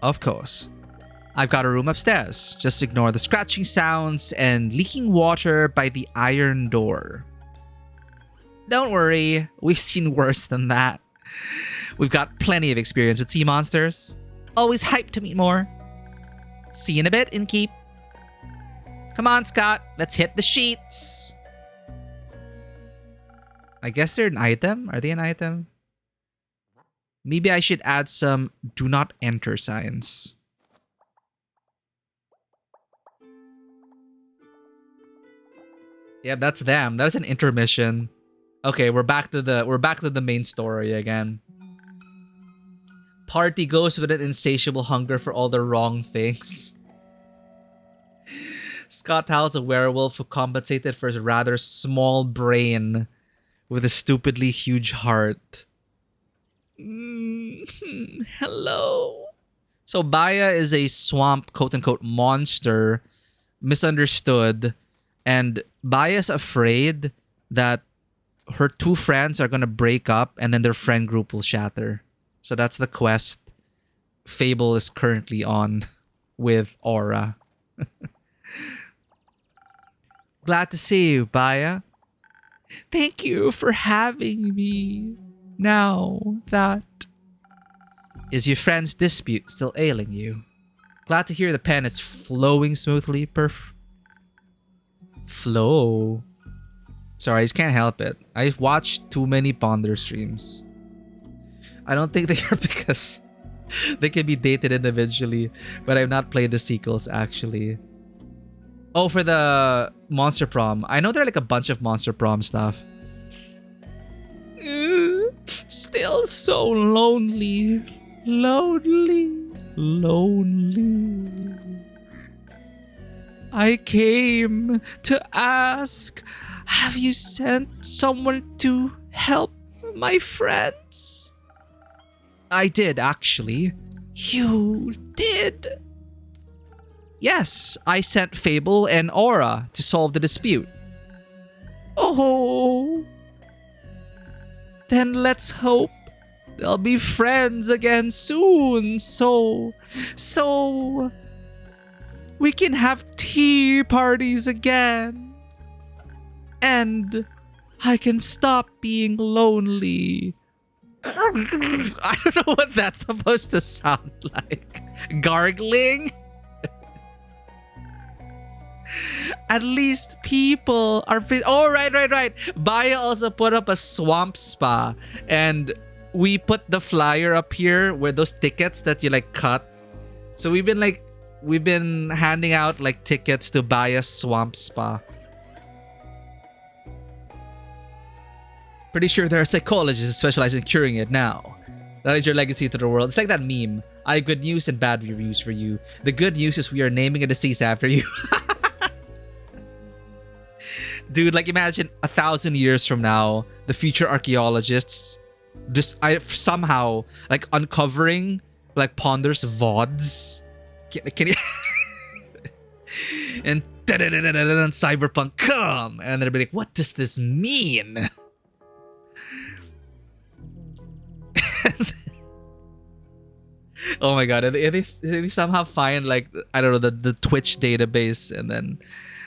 Of course. I've got a room upstairs. Just ignore the scratching sounds and leaking water by the iron door. Don't worry. We've seen worse than that. We've got plenty of experience with sea monsters. Always hyped to meet more. See you in a bit, Innkeep. Come on, Scott. Let's hit the sheets. I guess they're an item. Are they an item? Maybe I should add some do not enter signs. Yeah, that's them. That's an intermission. Okay, we're back to the main story again. Party goes with an insatiable hunger for all the wrong things. Scott Howell's a werewolf who compensated for his rather small brain with a stupidly huge heart. Hello. So Baya is a swamp quote-unquote monster, misunderstood, and Baya's afraid that her two friends are gonna break up and then their friend group will shatter. So that's the quest Fable is currently on with Aura. Glad to see you, Baya. Thank you for having me. Now that... Is your friend's dispute still ailing you? Glad to hear the pen is flowing smoothly. Flow. Sorry, I just can't help it. I've watched too many Ponder streams. I don't think they are because they can be dated individually, but I've not played the sequels actually. Oh, for the Monster Prom. I know there are like a bunch of Monster Prom stuff. Still so lonely. Lonely. I came to ask, have you sent someone to help my friends? I did, actually. You did? Yes, I sent Fable and Aura to solve the dispute. Oh. Then let's hope they'll be friends again soon. So we can have tea parties again. And I can stop being lonely. I don't know what that's supposed to sound like. Gargling? At least people are... Oh, right. Baya also put up a swamp spa. And we put the flyer up here where those tickets that you like cut. So we've been handing out like tickets to Baya's swamp spa. Pretty sure there are psychologists specialized in curing it now. That is your legacy to the world. It's like that meme. I have good news and bad reviews for you. The good news is we are naming a disease after you. Dude, like imagine 1,000 years from now, the future archaeologists just somehow like uncovering like Ponder's VODs. Can you and cyberpunk come and they'll be like, what does this mean? Oh my god, and they somehow find like, I don't know, the Twitch database, and then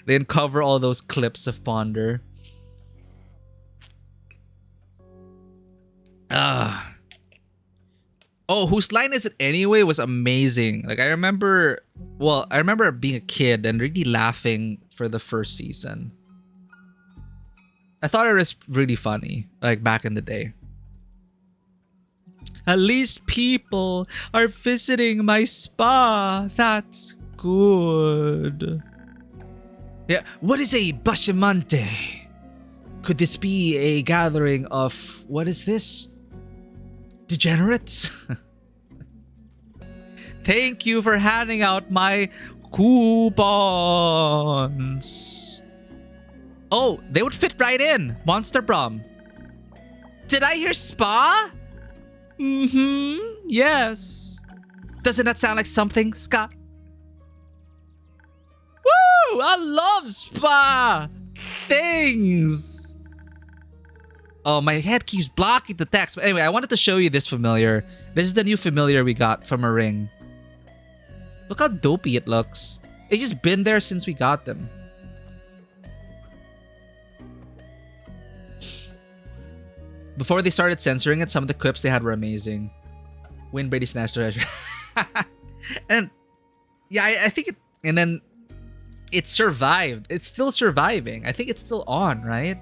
they uncover all those clips of Ponder. Oh, Whose Line Is It Anyway was amazing. Like I remember being a kid and really laughing for the first season. I thought it was really funny, like back in the day. At least people are visiting my spa. That's good. Yeah, what is a bashamante? Could this be a gathering of, what is this? Degenerates? Thank you for handing out my coupons. Oh, they would fit right in. Monster Brom. Did I hear spa? Mm-hmm. Yes. Doesn't that sound like something, Scott? Woo! I love spa things. Oh, my head keeps blocking the text. But anyway, I wanted to show you this familiar. This is the new familiar we got from a ring. Look how dopey it looks. It's just been there since we got them. Before they started censoring it, some of the clips they had were amazing. Win Brady Snatch Treasure. And yeah, I think it, and then it survived. It's still surviving. I think it's still on, right?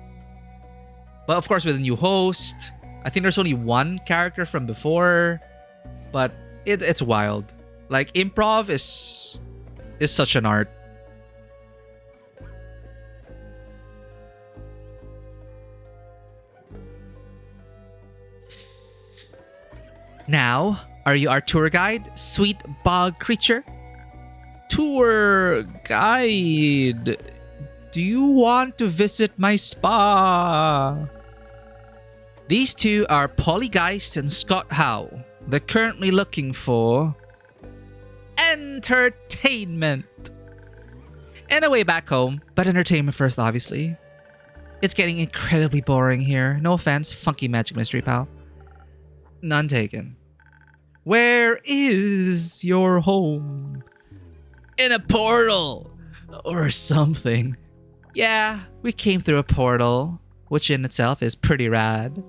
But of course, with a new host, I think there's only one character from before, but it's wild. Like improv is such an art. Now, are you our tour guide, sweet bog creature? Tour guide, do you want to visit my spa? These two are Polygeist and Scott Howe. They're currently looking for entertainment. And a way back home, but entertainment first, obviously. It's getting incredibly boring here. No offense, funky magic mystery pal. None taken. Where is your home? In a portal or something. Yeah, we came through a portal, which in itself is pretty rad.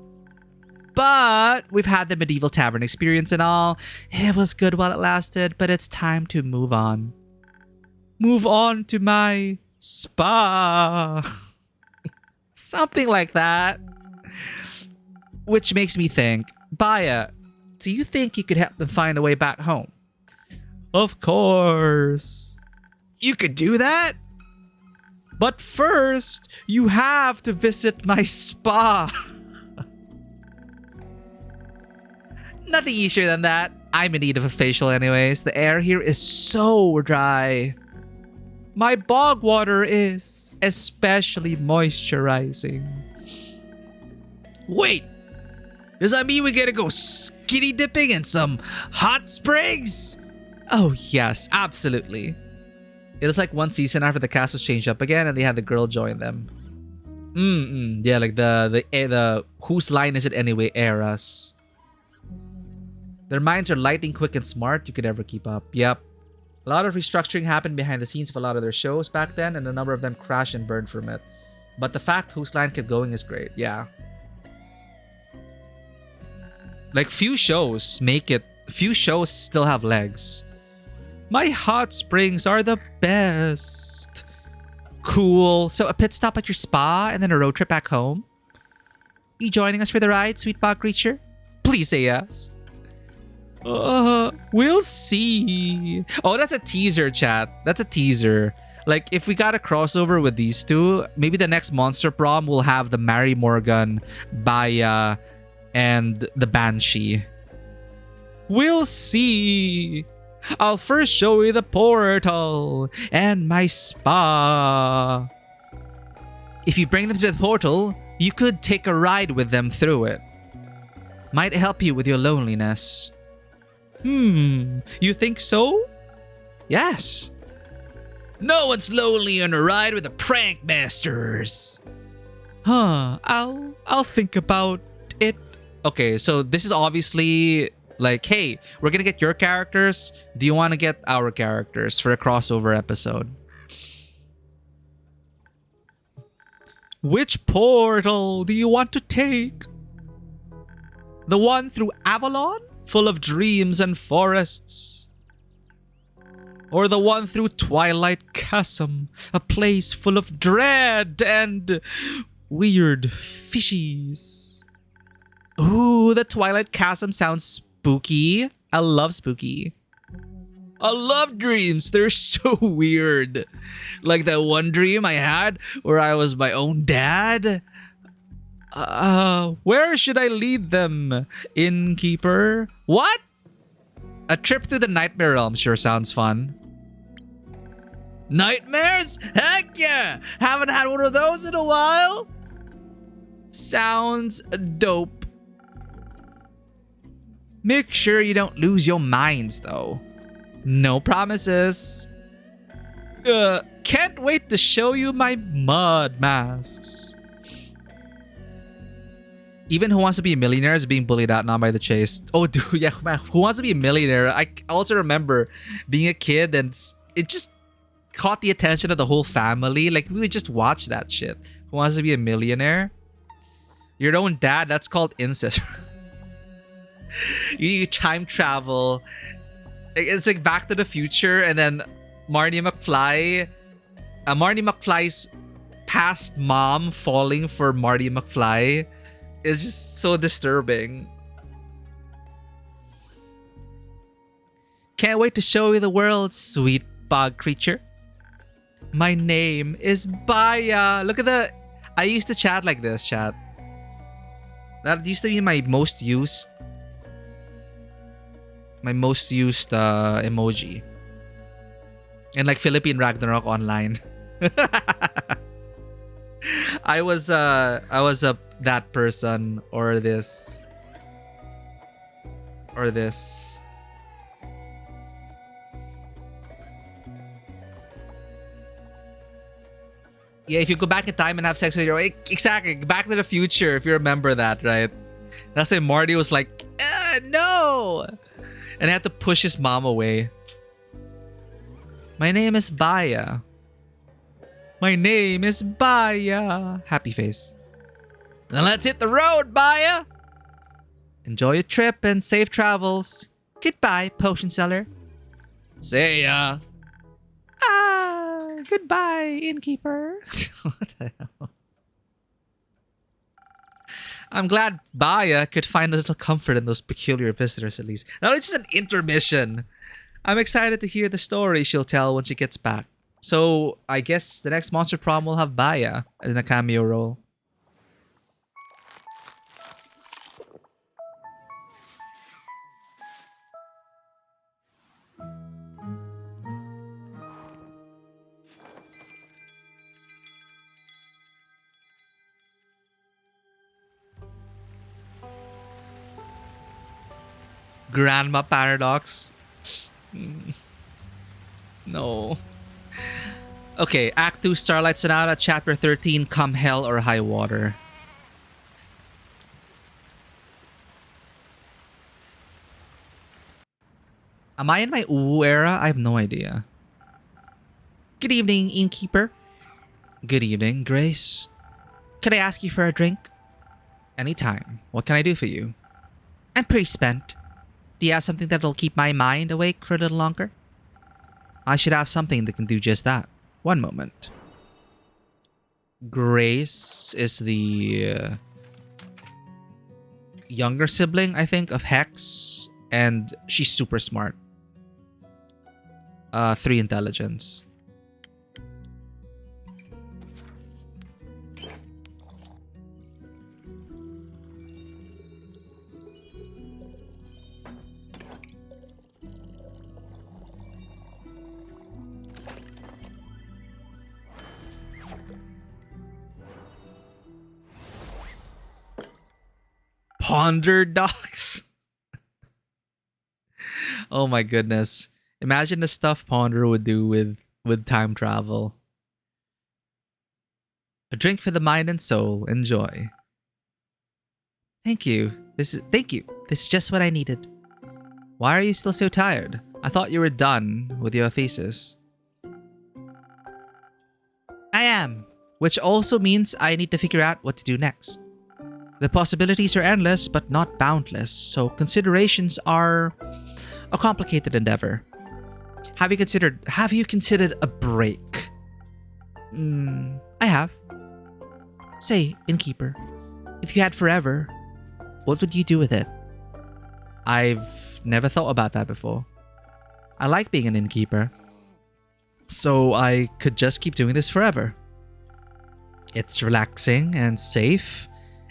But we've had the medieval tavern experience and all. It was good while it lasted, but it's time to move on. Move on to my spa. Something like that. Which makes me think, Baya, do you think you could help them find a way back home? Of course. You could do that? But first, you have to visit my spa. Nothing easier than that. I'm in need of a facial anyways. The air here is so dry. My bog water is especially moisturizing. Wait! Does that mean we gotta go skinny dipping in some hot springs? Oh yes, absolutely. It was like one season after the cast was changed up again and they had the girl join them. Yeah, like the Whose Line Is It Anyway eras. Their minds are lightning quick and smart. You could never keep up. Yep. A lot of restructuring happened behind the scenes of a lot of their shows back then and a number of them crashed and burned from it. But the fact Whose Line kept going is great. Yeah. Like few shows still have legs. My hot springs are the best. Cool. So a pit stop at your spa and then a road trip back home? You joining us for the ride, sweet bog creature? Please say yes. We'll see. Oh, that's a teaser, chat. That's a teaser. Like, if we got a crossover with these two, maybe the next Monster Prom will have the Mary Morgan, Baya, and the Banshee. We'll see. I'll first show you the portal and my spa. If you bring them to the portal, you could take a ride with them through it. Might help you with your loneliness. You think so? Yes. No one's lonely on a ride with the prank masters. I'll think about it. Okay, so this is obviously like, hey, we're gonna get your characters. Do you want to get our characters for a crossover episode? Which portal do you want to take? The one through Avalon, full of dreams and forests? Or the one through Twilight Chasm, a place full of dread and weird fishies? Ooh, the Twilight Chasm sounds spooky. I love spooky. I love dreams. They're so weird. Like that one dream I had where I was my own dad. Where should I lead them, innkeeper? What? A trip through the Nightmare Realm sure sounds fun. Nightmares? Heck yeah! Haven't had one of those in a while. Sounds dope. Make sure you don't lose your minds, though. No promises. Can't wait to show you my mud masks. Even Who Wants to Be a Millionaire is being bullied out now by the chase. Oh, dude, yeah, man. Who Wants to Be a Millionaire? I also remember being a kid and it just caught the attention of the whole family. Like, we would just watch that shit. Who Wants to Be a Millionaire? Your own dad, that's called incest. You time travel. It's like Back to the Future, and then Marty McFly's past mom falling for Marty McFly. It's just so disturbing. Can't wait to show you the world, sweet bug creature. My name is Baya. Look at the... I used to chat like this, chat. That used to be my most used emoji. And like Philippine Ragnarok online. I was that person or this. Yeah, if you go back in time and have sex with your... Exactly, Back to the Future, if you remember that, right? That's why Marty was like, no! And I had to push his mom away. My name is Baya. My name is Baya. Happy face. Then let's hit the road, Baya! Enjoy your trip and safe travels. Goodbye, potion seller. See ya. Goodbye, innkeeper. What the hell? I'm glad Baya could find a little comfort in those peculiar visitors, at least. Now it's just an intermission. I'm excited to hear the story she'll tell when she gets back. So I guess the next Monster Prom will have Baya in a cameo role. Grandma Paradox. No. Okay, Act 2 Starlight Sonata, Chapter 13, Come Hell or High Water. Am I in my ooh era? I have no idea. Good evening, innkeeper. Good evening, Grace. Could I ask you for a drink? Anytime. What can I do for you? I'm pretty spent. Do you have something that'll keep my mind awake for a little longer? I should have something that can do just that. One moment. Grace is the younger sibling, I think, of Hex. And she's super smart. 3 intelligence. Ponder docs. Oh my goodness. Imagine the stuff Ponder would do with time travel. A drink for the mind and soul. Enjoy. Thank you. Thank you. This is just what I needed. Why are you still so tired? I thought you were done with your thesis. I am, which also means I need to figure out what to do next. The possibilities are endless but not boundless, so considerations are a complicated endeavor. Have you considered a break? I have. Say, innkeeper, if you had forever, what would you do with it? I've never thought about that before. I like being an innkeeper, so I could just keep doing this forever. It's relaxing and safe,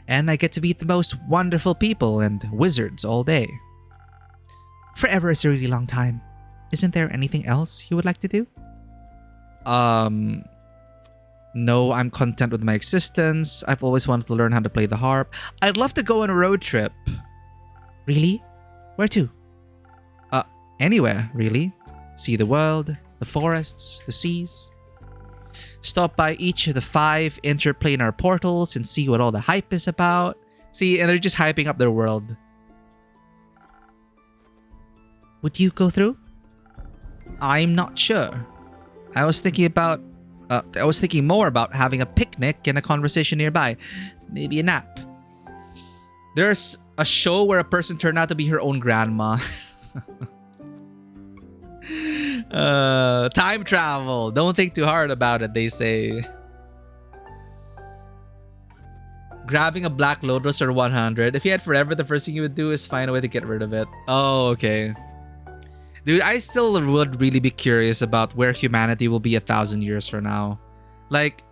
and I get to meet the most wonderful people and wizards all day. Forever is a really long time. Isn't there anything else you would like to do? No, I'm content with my existence. I've always wanted to learn how to play the harp. I'd love to go on a road trip. Really? Where to? Anywhere, really. See the world, the forests, the seas. Stop by each of the 5 interplanar portals and see what all the hype is about. See, and they're just hyping up their world. Would you go through? I'm not sure. I was thinking more about having a picnic and a conversation nearby. Maybe a nap. There's a show where a person turned out to be her own grandma. Time travel. Don't think too hard about it, they say. Grabbing a Black Lotus or 100. If you had forever, the first thing you would do is find a way to get rid of it. Oh, okay. Dude, I still would really be curious about where humanity will be 1,000 years from now. Like,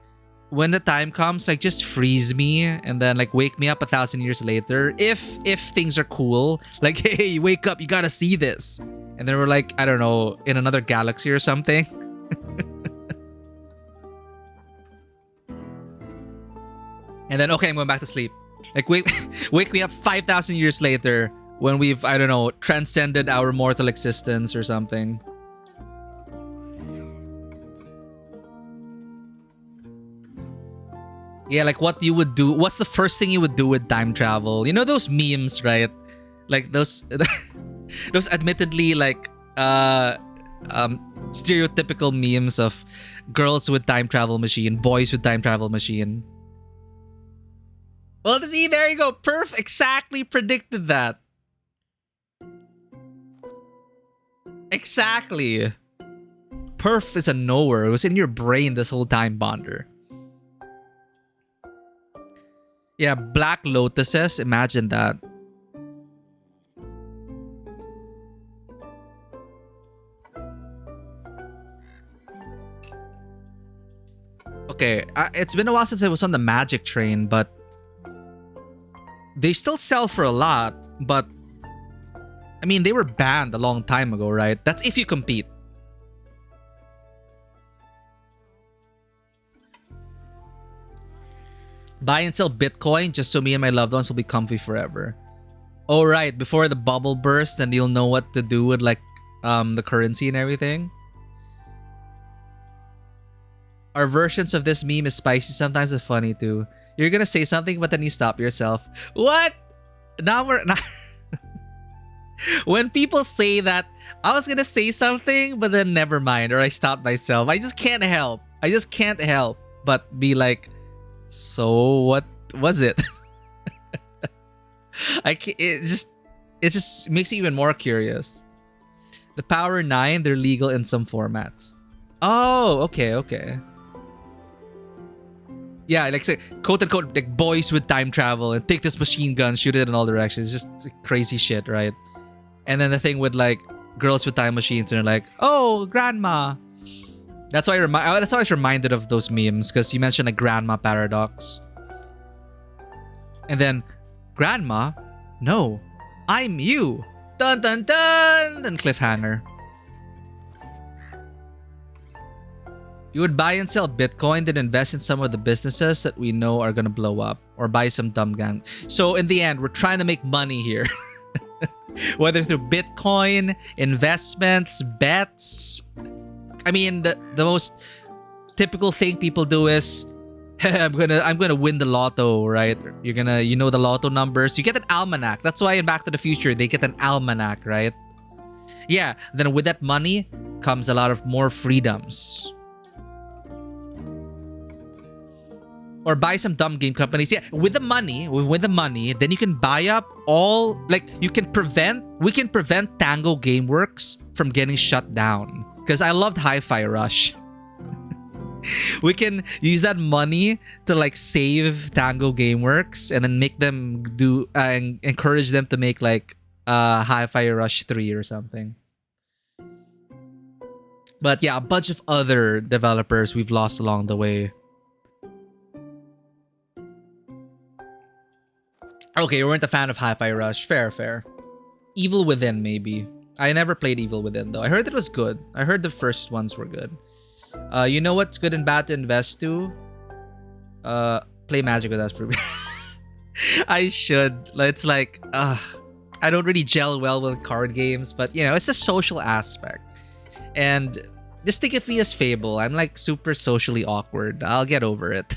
when the time comes, like, just freeze me and then, like, wake me up 1,000 years later. If things are cool, like, hey, wake up, you gotta see this. And then we're like, I don't know, in another galaxy or something. And then, okay, I'm going back to sleep. Like, wake me up 5,000 years later when we've, I don't know, transcended our mortal existence or something. Yeah, like what you would do. What's the first thing you would do with time travel? You know those memes, right? Like those those admittedly like stereotypical memes of girls with time travel machine, boys with time travel machine. Well, see, there you go. Perf exactly predicted that. Exactly. Perf is a knower. It was in your brain this whole time, Bonder. Yeah, Black Lotuses. Imagine that. Okay, it's been a while since I was on the Magic train, but they still sell for a lot, but I mean, they were banned a long time ago, right? That's if you compete. Buy and sell Bitcoin just so me and my loved ones will be comfy forever. Oh, right. Before the bubble bursts and you'll know what to do with like the currency and everything. Our versions of this meme is spicy. Sometimes it's funny too. You're gonna say something, but then you stop yourself. What? Now we're not. When people say that, I was gonna say something, but then never mind, or I stopped myself. I just can't help. I just can't help but be like, so what was it? It just makes me even more curious. The Power 9, they're legal in some formats. Oh, okay. Yeah, like say quote unquote like boys with time travel and take this machine gun, shoot it in all directions. It's just crazy shit, right? And then the thing with like girls with time machines and they're like, oh, grandma. That's why that's why I was reminded of those memes, because you mentioned a grandma paradox. And then, grandma? No, I'm you. Dun dun dun! And cliffhanger. You would buy and sell Bitcoin, then invest in some of the businesses that we know are gonna blow up, or buy some dumb gang. So in the end, we're trying to make money here. Whether through Bitcoin, investments, bets. I mean, the most typical thing people do is, I'm gonna win the lotto, right? You know the lotto numbers. You get an almanac. That's why in Back to the Future they get an almanac, right? Yeah. Then with that money comes a lot of more freedoms. Or buy some dumb game companies. Yeah, with the money, then you can buy up all, like, we can prevent Tango Gameworks from getting shut down. Because I loved Hi-Fi Rush. We can use that money to, like, save Tango Gameworks and then make them do, and encourage them to make, like, Hi-Fi Rush 3 or something. But yeah, a bunch of other developers we've lost along the way. Okay, you weren't a fan of Hi-Fi Rush. Fair. Evil Within, maybe. I never played Evil Within, though. I heard it was good. I heard the first ones were good. You know what's good and bad to invest to? Play Magic with us. I should. It's like, I don't really gel well with card games, but, you know, it's a social aspect. And just think of me as Fable. I'm, like, super socially awkward. I'll get over it.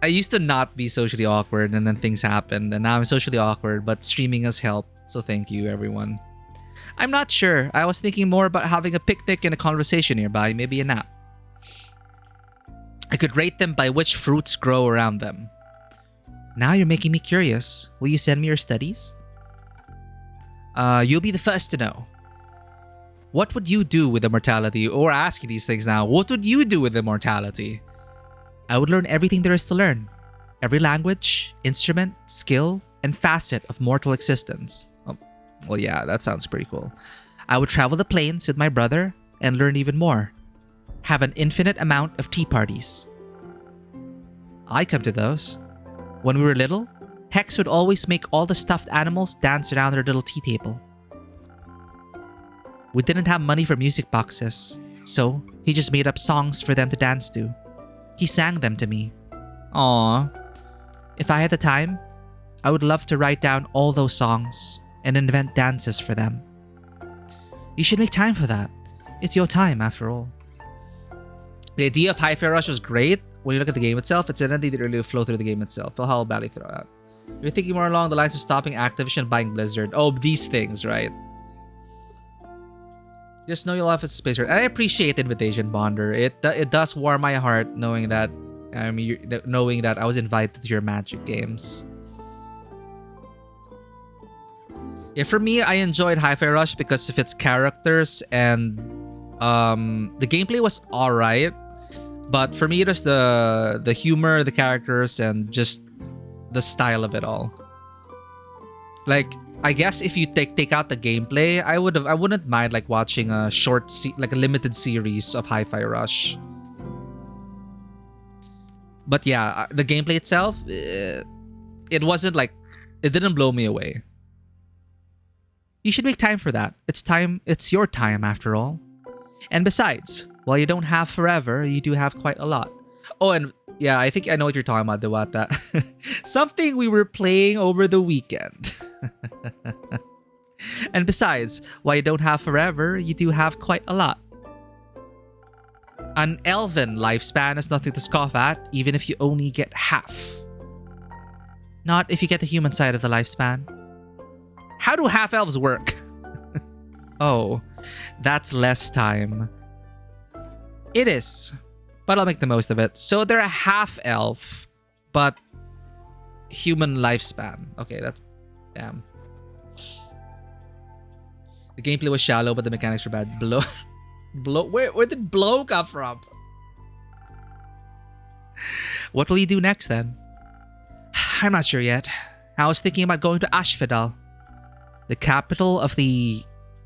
I used to not be socially awkward, and then things happened, and now I'm socially awkward, but streaming has helped, so thank you, everyone. I'm not sure. I was thinking more about having a picnic and a conversation nearby, maybe a nap. I could rate them by which fruits grow around them. Now you're making me curious. Will you send me your studies? You'll be the first to know. What would you do with immortality? Or ask you these things now. What would you do with immortality? I would learn everything there is to learn. Every language, instrument, skill, and facet of mortal existence. Oh, well, yeah, that sounds pretty cool. I would travel the plains with my brother and learn even more. Have an infinite amount of tea parties. I come to those. When we were little, Hex would always make all the stuffed animals dance around their little tea table. We didn't have money for music boxes, so he just made up songs for them to dance to. He sang them to me. Aww. If I had the time, I would love to write down all those songs and invent dances for them. You should make time for that. It's your time, after all. The idea of Hi-Fi Rush was great. When you look at the game itself, it's an idea that really flow through the game itself. So how badly throw out. You're thinking more along the lines of stopping Activision buying Blizzard. Oh, these things, right? Just know you'll have a space for it. And I appreciate the invitation, Bonder. It does warm my heart knowing that I was invited to your Magic games. Yeah, for me, I enjoyed Hi-Fi Rush because of its characters, and the gameplay was alright. But for me, it was the humor, the characters, and just the style of it all. Like, I guess if you take out the gameplay, I wouldn't mind like watching a like a limited series of Hi-Fi Rush. But yeah, the gameplay itself, it wasn't like, it didn't blow me away. You should make time for that. It's your time after all. And besides, while you don't have forever, you do have quite a lot. Oh, and yeah, I think I know what you're talking about, Diwata. Something we were playing over the weekend. And besides, while you don't have forever, you do have quite a lot. An elven lifespan is nothing to scoff at, even if you only get half. Not if you get the human side of the lifespan. How do half-elves work? Oh, that's less time. It is, but I'll make the most of it. So they're a half-elf, but human lifespan. Okay, that's... Damn. The gameplay was shallow, but the mechanics were bad. Blow... Where did blow come from? What will you do next, then? I'm not sure yet. I was thinking about going to Ashfidal, the capital of the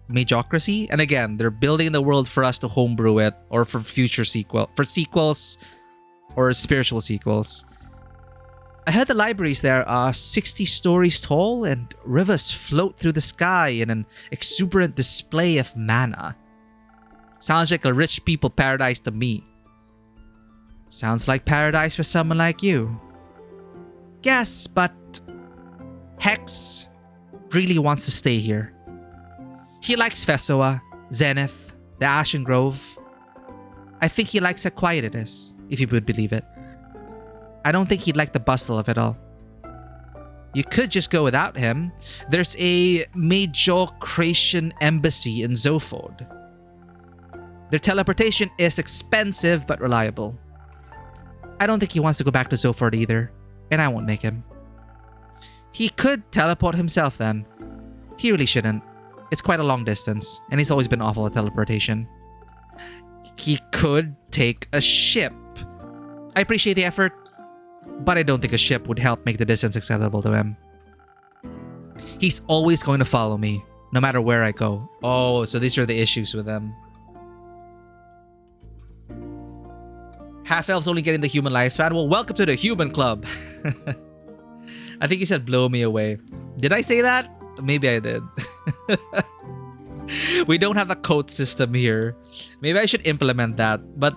Majocracy. And again, they're building the world for us to homebrew it, or for future sequels or spiritual sequels. I heard the libraries there are 60 stories tall and rivers float through the sky in an exuberant display of mana. Sounds like a rich people paradise to me. Sounds like paradise for someone like you. Yes, but Hex really wants to stay here. He likes Fesua, Zenith, the Ashen Grove. I think he likes how quiet it is, if you would believe it. I don't think he'd like the bustle of it all. You could just go without him. There's a Major-Creation embassy in Zophod. Their teleportation is expensive but reliable. I don't think he wants to go back to Zophod either, and I won't make him. He could teleport himself then. He really shouldn't. It's quite a long distance, and he's always been awful at teleportation. He could take a ship. I appreciate the effort, but I don't think a ship would help make the distance acceptable to him. He's always going to follow me, no matter where I go. Oh, so these are the issues with them. Half-elves only getting the human lifespan. Well, welcome to the human club. I think you said blow me away. Did I say that? Maybe I did. We don't have a code system here. Maybe I should implement that. But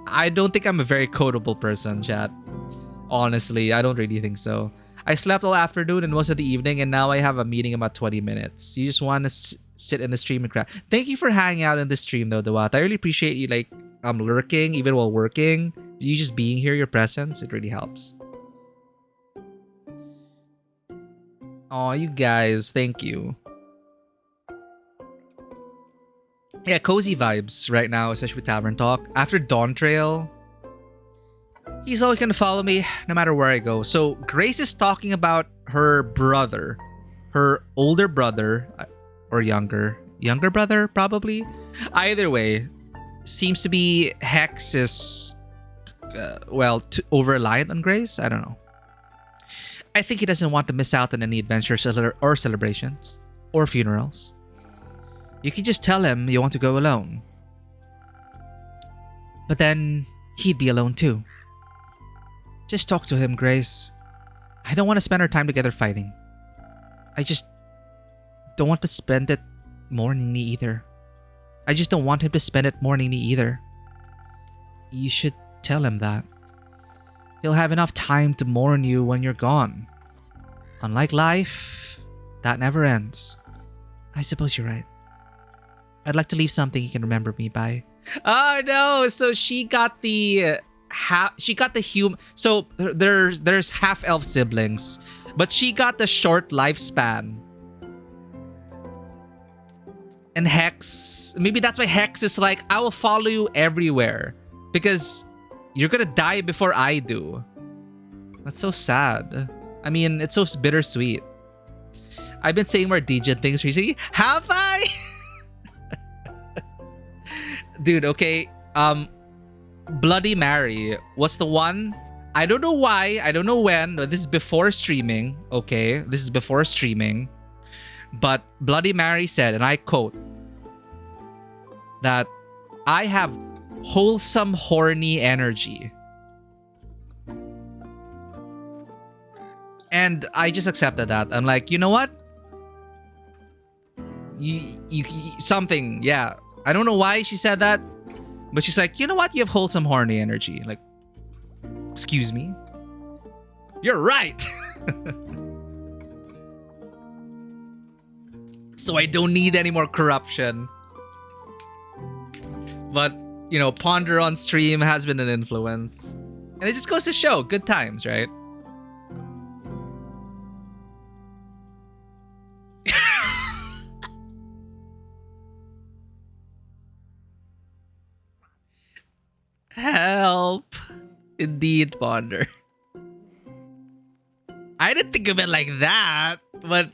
I don't think I'm a very codeable person, chat. Honestly, I don't really think so. I slept all afternoon and most of the evening, and now I have a meeting in about 20 minutes. You just want to sit in the stream and crap. Thank you for hanging out in the stream, though, Dawat. I really appreciate you, like, lurking even while working. You just being here, your presence, it really helps. Oh, you guys, thank you. Yeah, cozy vibes right now, especially with Tavern Talk. After Dawn Trail, he's always gonna follow me no matter where I go. So Grace is talking about her brother, her older brother, or younger brother, probably. Either way, seems to be Hex is, over-reliant on Grace. I don't know. I think he doesn't want to miss out on any adventures or celebrations or funerals. You can just tell him you want to go alone. But then he'd be alone too. Just talk to him, Grace. I don't want to spend our time together fighting. I just don't want to spend it mourning me either. I just don't want him to spend it mourning me either. You should tell him that. He'll have enough time to mourn you when you're gone. Unlike life, that never ends. I suppose you're right. I'd like to leave something he can remember me by. Oh no! So she got the human. So there's half-elf siblings, but she got the short lifespan. And Hex, maybe that's why Hex is like, I will follow you everywhere because you're gonna die before I do. That's so sad. I mean, it's so bittersweet. I've been saying more DJ things recently. Have I? Dude, okay. Bloody Mary was the one. I don't know why. I don't know when. This is before streaming. Okay, this is before streaming. But Bloody Mary said, and I quote, that I have wholesome horny energy. And I just accepted that. I'm like, you know what? You something, yeah. I don't know why she said that, but she's like, you know what? You have wholesome horny energy. Like, excuse me? You're right. So I don't need any more corruption. But, you know, Ponder on stream has been an influence. And it just goes to show, good times, right? Help. Indeed, Ponder. I didn't think of it like that, but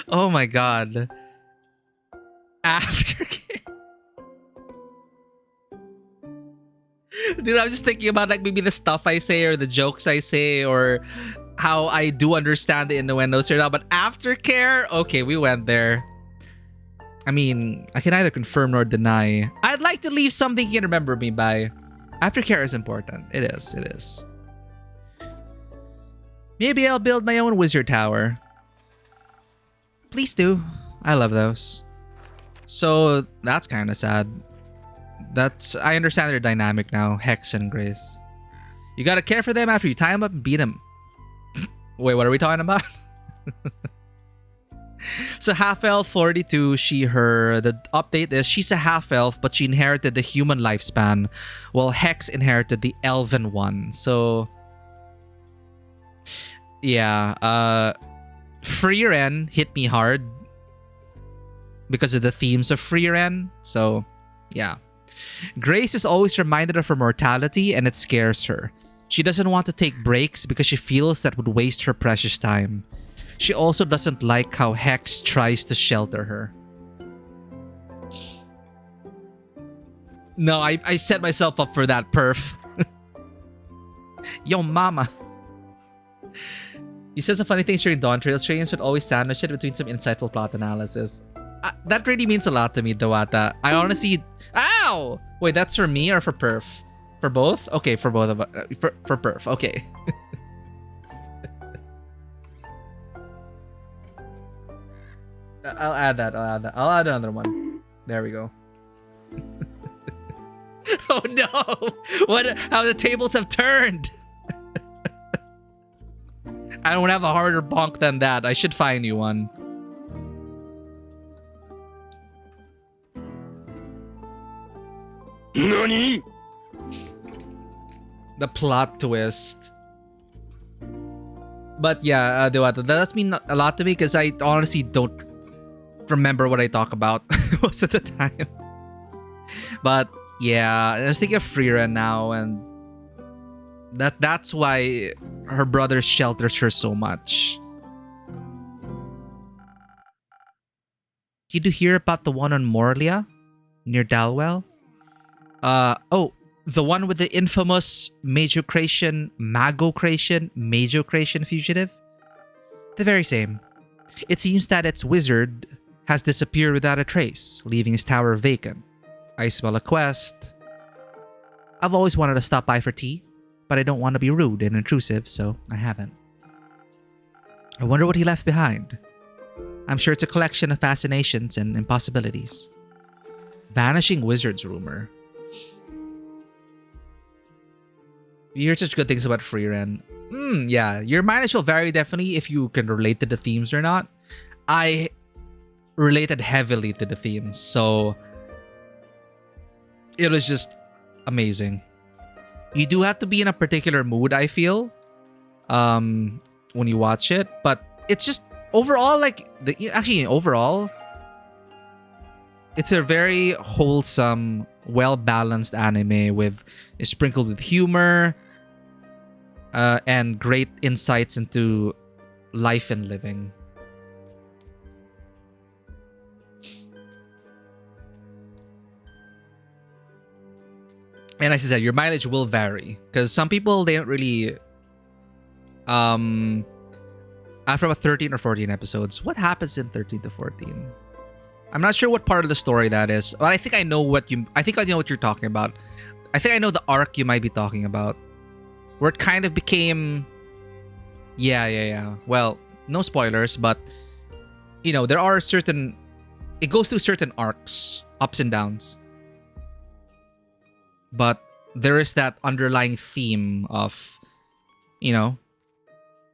oh my god. Aftercare. Dude, I'm just thinking about like maybe the stuff I say or the jokes I say or how I do understand the innuendos here now. But aftercare? Okay, we went there. I mean, I can neither confirm nor deny. I'd like to leave something you can remember me by. Aftercare is important. It is. It is. Maybe I'll build my own wizard tower. Please do. I love those. So that's kind of sad. I understand their dynamic now, Hex and Grace. You gotta care for them after you tie them up and beat them. Wait, what are we talking about? So half-elf 42, she, her. The update is she's a half-elf, but she inherited the human lifespan, while Hex inherited the elven one. So, yeah. Free Ren hit me hard because of the themes of Free Ren. So, yeah. Grace is always reminded of her mortality, and it scares her. She doesn't want to take breaks because she feels that would waste her precious time. She also doesn't like how Hex tries to shelter her. No, I set myself up for that, perf. Yo, mama. He says some funny things during Dawn Trail streams, but always sandwich it between some insightful plot analysis. That really means a lot to me, Dawata. I honestly... Ow! Wait, that's for me or for perf? For both? Okay, for both of us. For perf, okay. I'll add that. I'll add another one. There we go. Oh no! What? How the tables have turned! I don't have a harder bonk than that. I should find you one. NANI?! The plot twist. But yeah, Dewata, that does mean a lot to me because I honestly don't remember what I talk about most of the time. But yeah, I was thinking of Freera now, and that's why her brother shelters her so much. Did you hear about the one on Morlia near Dalwell? Oh, the one with the infamous Magocration fugitive? The very same. It seems that its wizard has disappeared without a trace, leaving his tower vacant. I smell a quest. I've always wanted to stop by for tea, but I don't want to be rude and intrusive, so I haven't. I wonder what he left behind. I'm sure it's a collection of fascinations and impossibilities. Vanishing wizards rumor. You hear such good things about Freeren. Yeah, your mileage will vary definitely if you can relate to the themes or not. I related heavily to the themes, so it was just amazing. You do have to be in a particular mood, I feel, when you watch it, but it's just overall overall, it's a very wholesome, well-balanced anime with sprinkled with humor and great insights into life and living. And as I said, your mileage will vary because some people, they don't really after about 13 or 14 episodes, what happens in 13 to 14? I'm not sure what part of the story that is, but I think I know what you're talking about. I think I know the arc you might be talking about, where it kind of became, yeah. Well, no spoilers, but you know, there are certain, it goes through certain arcs, ups and downs, but there is that underlying theme of, you know,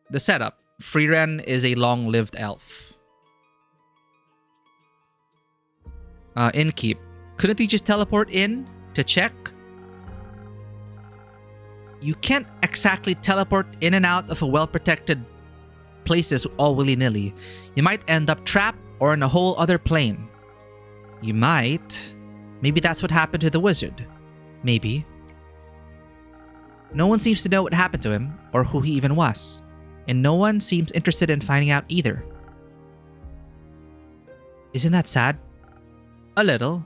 the setup. Freeren is a long-lived elf. Innkeep. Couldn't you just teleport in to check? You can't exactly teleport in and out of a well-protected places all willy-nilly. You might end up trapped or in a whole other plane. You might. Maybe that's what happened to the wizard. Maybe. No one seems to know what happened to him or who he even was. And no one seems interested in finding out either. Isn't that sad? A little.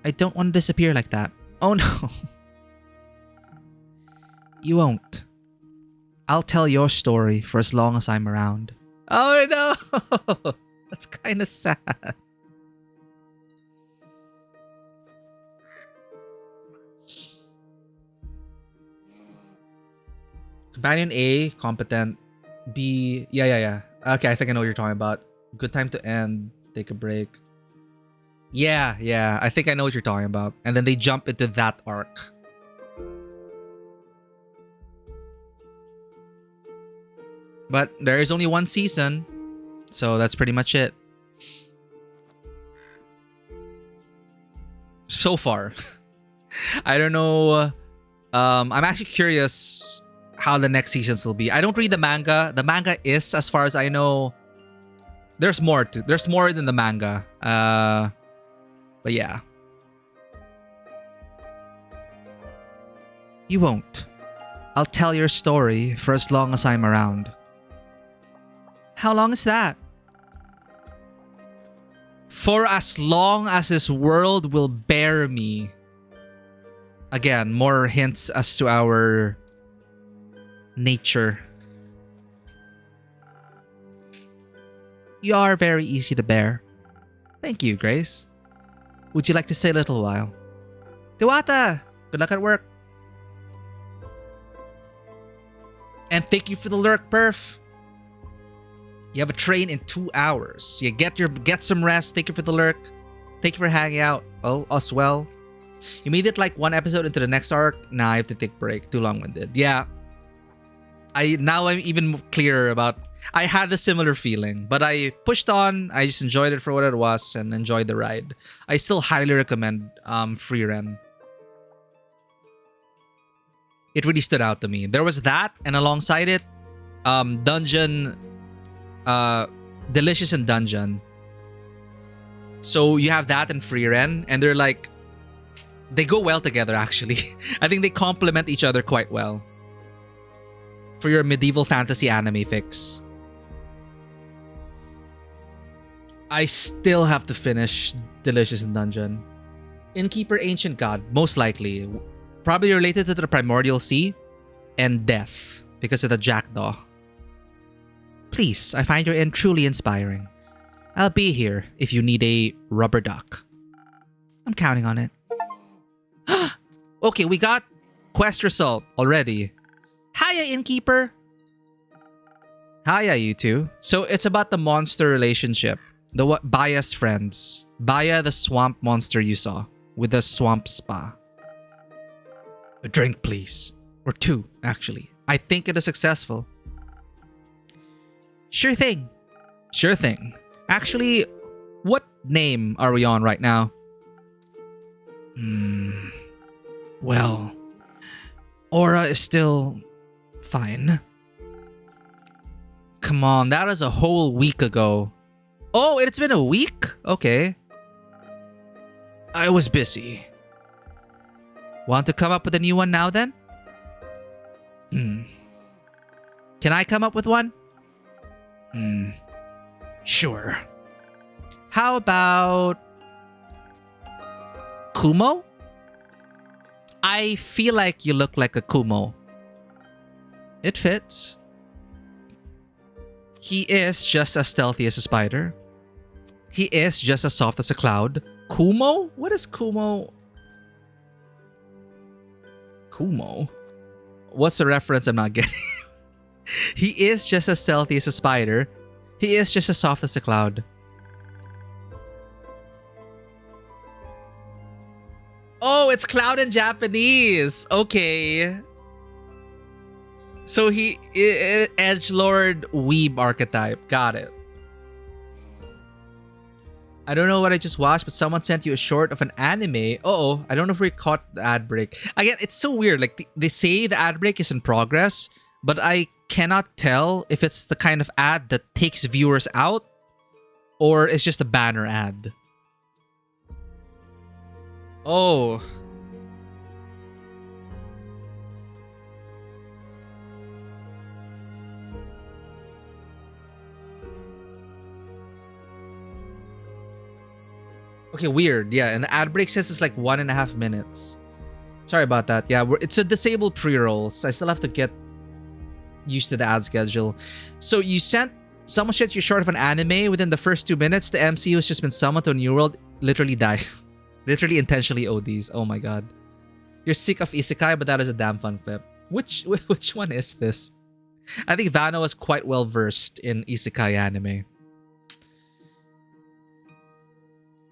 I don't want to disappear like that. Oh no. You won't. I'll tell your story for as long as I'm around. Oh no! That's kind of sad. Companion A, competent. B, yeah. Okay, I think I know what you're talking about. Good time to end. Take a break. Yeah. I think I know what you're talking about. And then they jump into that arc. But there is only one season, so that's pretty much it. So far. I don't know. I'm actually curious how the next seasons will be. I don't read the manga. The manga is, as far as I know, there's more than the manga. But yeah. You won't. I'll tell your story for as long as I'm around. How long is that? For as long as this world will bear me. Again, more hints as to our nature. You are very easy to bear. Thank you, Grace. Would you like to stay a little while? Diwata! Good luck at work. And thank you for the lurk, Perf. You have a train in 2 hours. You get some rest. Thank you for the lurk. Thank you for hanging out. Oh, as well. You made it like one episode into the next arc. Nah, I have to take a break. Too long-winded. Yeah. Now I'm even clearer about... I had a similar feeling, but I pushed on. I just enjoyed it for what it was and enjoyed the ride. I still highly recommend Free Ren. It really stood out to me. There was that, and alongside it, Dungeon... Delicious and Dungeon. So you have that and Free Ren, and they're like... They go well together, actually. I think they complement each other quite well. For your medieval fantasy anime fix. I still have to finish Delicious and Dungeon. Innkeeper Ancient God, most likely. Probably related to the Primordial Sea and Death because of the Jackdaw. Please, I find your inn truly inspiring. I'll be here if you need a rubber duck. I'm counting on it. Okay, we got quest result already. Hiya, Innkeeper. Hiya, you two. So it's about the monster relationship. The Baya's friends. Baya, the swamp monster you saw. With the swamp spa. A drink, please. Or two, actually. I think it is successful. Sure thing. Sure thing. Actually, what name are we on right now? Well, Aura is still fine. Come on, that was a whole week ago. Oh, it's been a week? Okay. I was busy. Want to come up with a new one now then? Can I come up with one? Sure. How about Kumo? I feel like you look like a Kumo. It fits. He is just as stealthy as a spider. He is just as soft as a cloud. Kumo? What is Kumo? Kumo? What's the reference I'm not getting? He is just as stealthy as a spider. He is just as soft as a cloud. Oh, it's cloud in Japanese. Okay. So he edgelord weeb archetype. Got it. I don't know what I just watched, but someone sent you a short of an anime. Uh-oh. I don't know if we caught the ad break. Again, it's so weird. Like, they say the ad break is in progress, but I cannot tell if it's the kind of ad that takes viewers out or it's just a banner ad. Oh. Okay, weird. Yeah, and the ad break says it's like 1.5 minutes. Sorry about that. Yeah, it's a disabled pre-rolls. I still have to get used to the ad schedule. So you someone sent you short of an anime within the first 2 minutes. The MC who's just been summoned to a new world literally die. Literally intentionally ODs. Oh my god. You're sick of isekai, but that is a damn fun clip. Which one is this? I think Vano is quite well versed in isekai anime.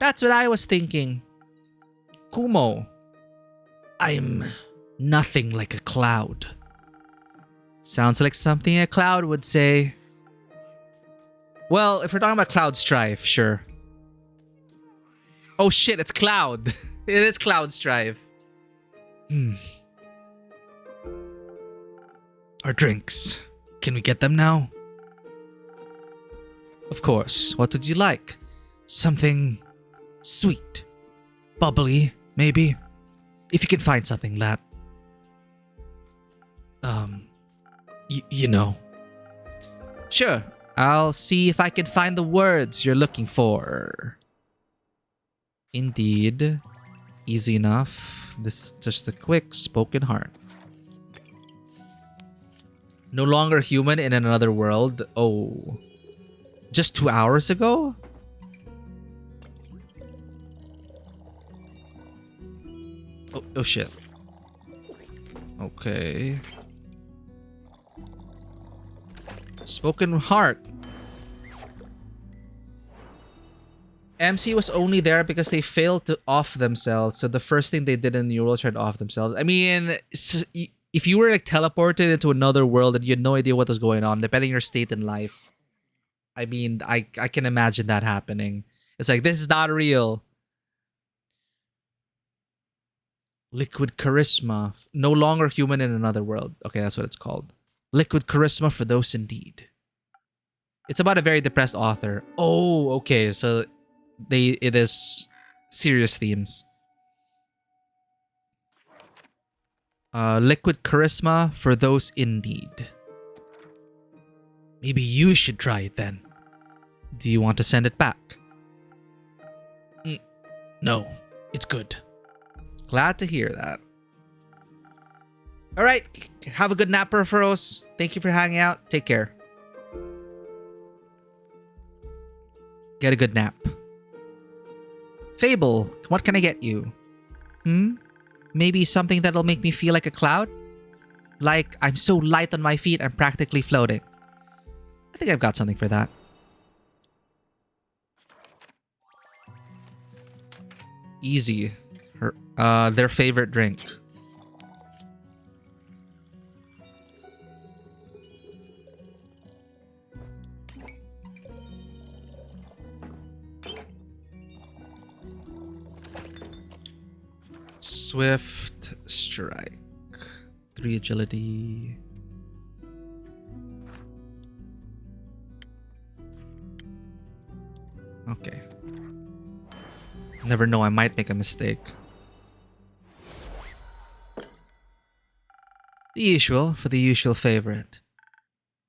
That's what I was thinking. Kumo, I'm nothing like a cloud. Sounds like something a cloud would say. Well, if we're talking about Cloud Strife, sure. Oh shit, it's Cloud. It is Cloud Strife. Our drinks. Can we get them now? Of course. What would you like? Something sweet. Bubbly, maybe. If you can find something that... you know. Sure. I'll see if I can find the words you're looking for. Indeed. Easy enough. This is just a quick spoken heart. No longer human in another world. Oh. Just 2 hours ago? Oh shit. Okay. Spoken heart. MC was only there because they failed to off themselves. So the first thing they did in New World was try to off themselves. I mean, if you were like teleported into another world and you had no idea what was going on, depending on your state in life, I mean, I can imagine that happening. It's like, this is not real. Liquid charisma. No longer human in another world. Okay, that's what it's called. Liquid charisma for those indeed. It's about a very depressed author. Oh, okay. So it is serious themes. Liquid charisma for those indeed. Maybe you should try it then. Do you want to send it back? No, it's good. Glad to hear that. All right, have a good nap, Peripherals. Thank you for hanging out. Take care. Get a good nap. Fable, what can I get you? Maybe something that'll make me feel like a cloud? Like I'm so light on my feet, I'm practically floating. I think I've got something for that. Easy. Their favorite drink. Swift strike. 3 agility. Okay. Never know, I might make a mistake. The usual for the usual favorite.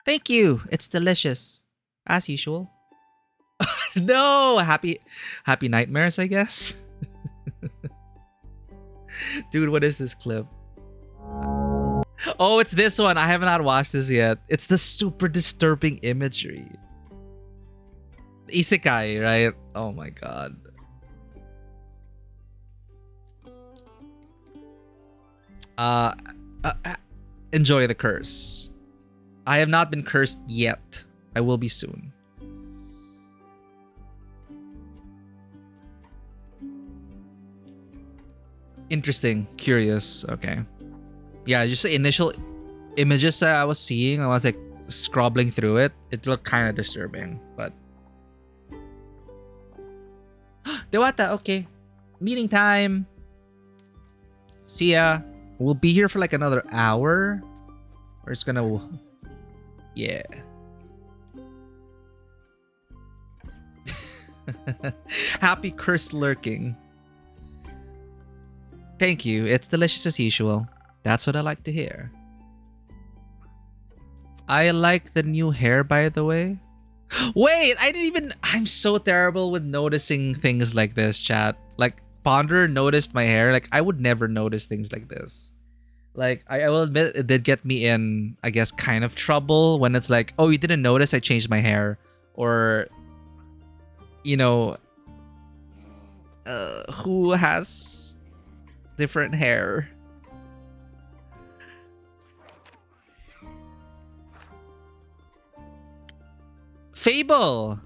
Thank you. It's delicious. As usual. No! Happy nightmares, I guess. Dude, what is this clip? Oh, it's this one. I have not watched this yet. It's the super disturbing imagery. Isekai, right? Oh my god. Enjoy the curse. I have not been cursed yet. I will be soon. Interesting. Curious. Okay. Yeah, just the initial images that I was seeing, I was like scrobbling through it. It looked kind of disturbing, but... Dewata, okay. Meeting time. See ya. We'll be here for like another hour. We're just gonna... Yeah. Happy curse lurking. Thank you. It's delicious as usual. That's what I like to hear. I like the new hair, by the way. Wait, I didn't even... I'm so terrible with noticing things like this, chat. Like, Ponder noticed my hair. Like, I would never notice things like this. Like, I will admit it did get me in, I guess, kind of trouble when it's like, oh, you didn't notice I changed my hair. Or, you know, who has different hair? Fable!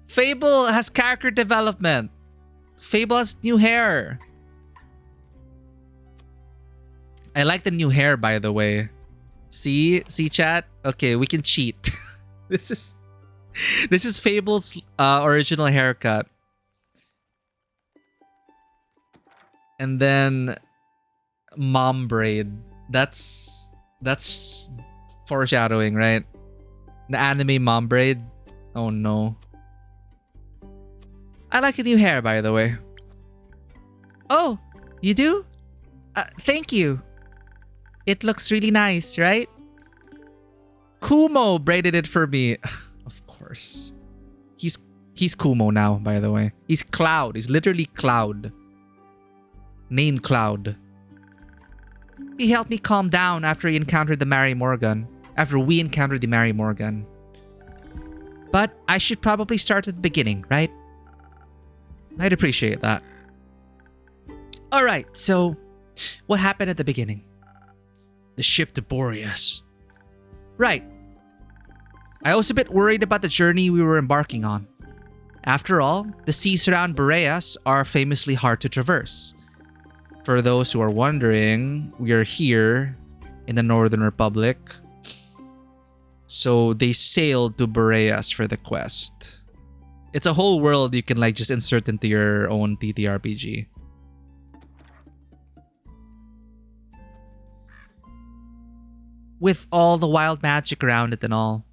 Fable has character development. Fable has new hair. I like the new hair, by the way. See chat? Okay, we can cheat. This is Fable's original haircut. And then mom braid. That's foreshadowing, right? The anime mom braid. Oh no. I like the new hair, by the way. Oh, you do? Thank you. It looks really nice, right? Kumo braided it for me. Of course. He's Kumo now, by the way. He's Cloud. He's literally Cloud. Named Cloud. He helped me calm down after he encountered the Mary Morgan. After we encountered the Mary Morgan. But I should probably start at the beginning, right? I'd appreciate that. Alright, so what happened at the beginning? The ship to Boreas. Right. I was a bit worried about the journey we were embarking on. After all, the seas around Boreas are famously hard to traverse. For those who are wondering, we are here in the Northern Republic. So they sailed to Boreas for the quest. It's a whole world you can just insert into your own TTRPG. With all the wild magic around it and all.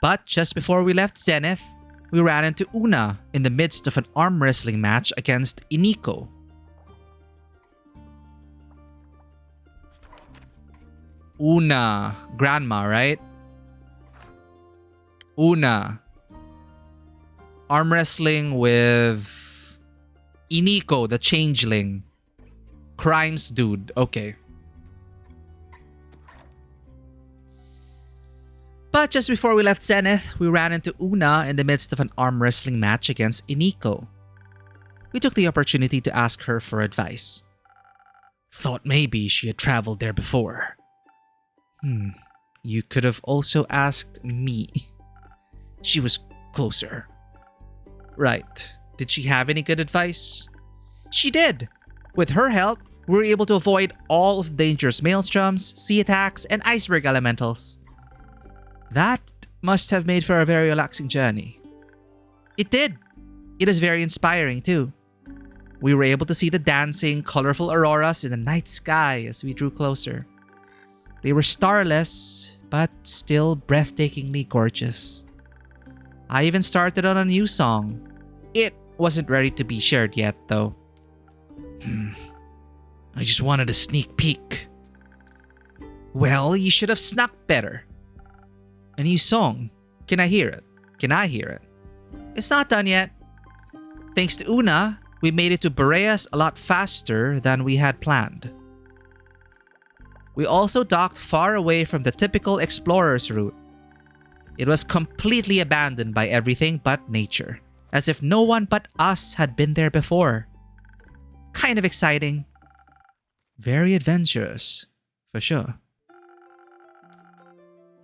But just before we left Zenith, we ran into Una in the midst of an arm wrestling match against Iniko. Una, grandma, right? Una. Arm wrestling with Iniko, the changeling. Crimes dude. Okay. But just before we left Zenith, we ran into Una in the midst of an arm wrestling match against Iniko. We took the opportunity to ask her for advice. Thought maybe she had traveled there before. You could have also asked me. She was closer. Right. Did she have any good advice? She did. With her help, we were able to avoid all of the dangerous maelstroms, sea attacks, and iceberg elementals. That must have made for a very relaxing journey. It did. It is very inspiring too. We were able to see the dancing, colorful auroras in the night sky as we drew closer. They were starless, but still breathtakingly gorgeous. I even started on a new song. It wasn't ready to be shared yet, though. I just wanted a sneak peek. Well, you should have snuck better. A new song. Can I hear it? Can I hear it? It's not done yet. Thanks to Una, we made it to Boreas a lot faster than we had planned. We also docked far away from the typical explorer's route. It was completely abandoned by everything but nature, as if no one but us had been there before. Kind of exciting. Very adventurous, for sure.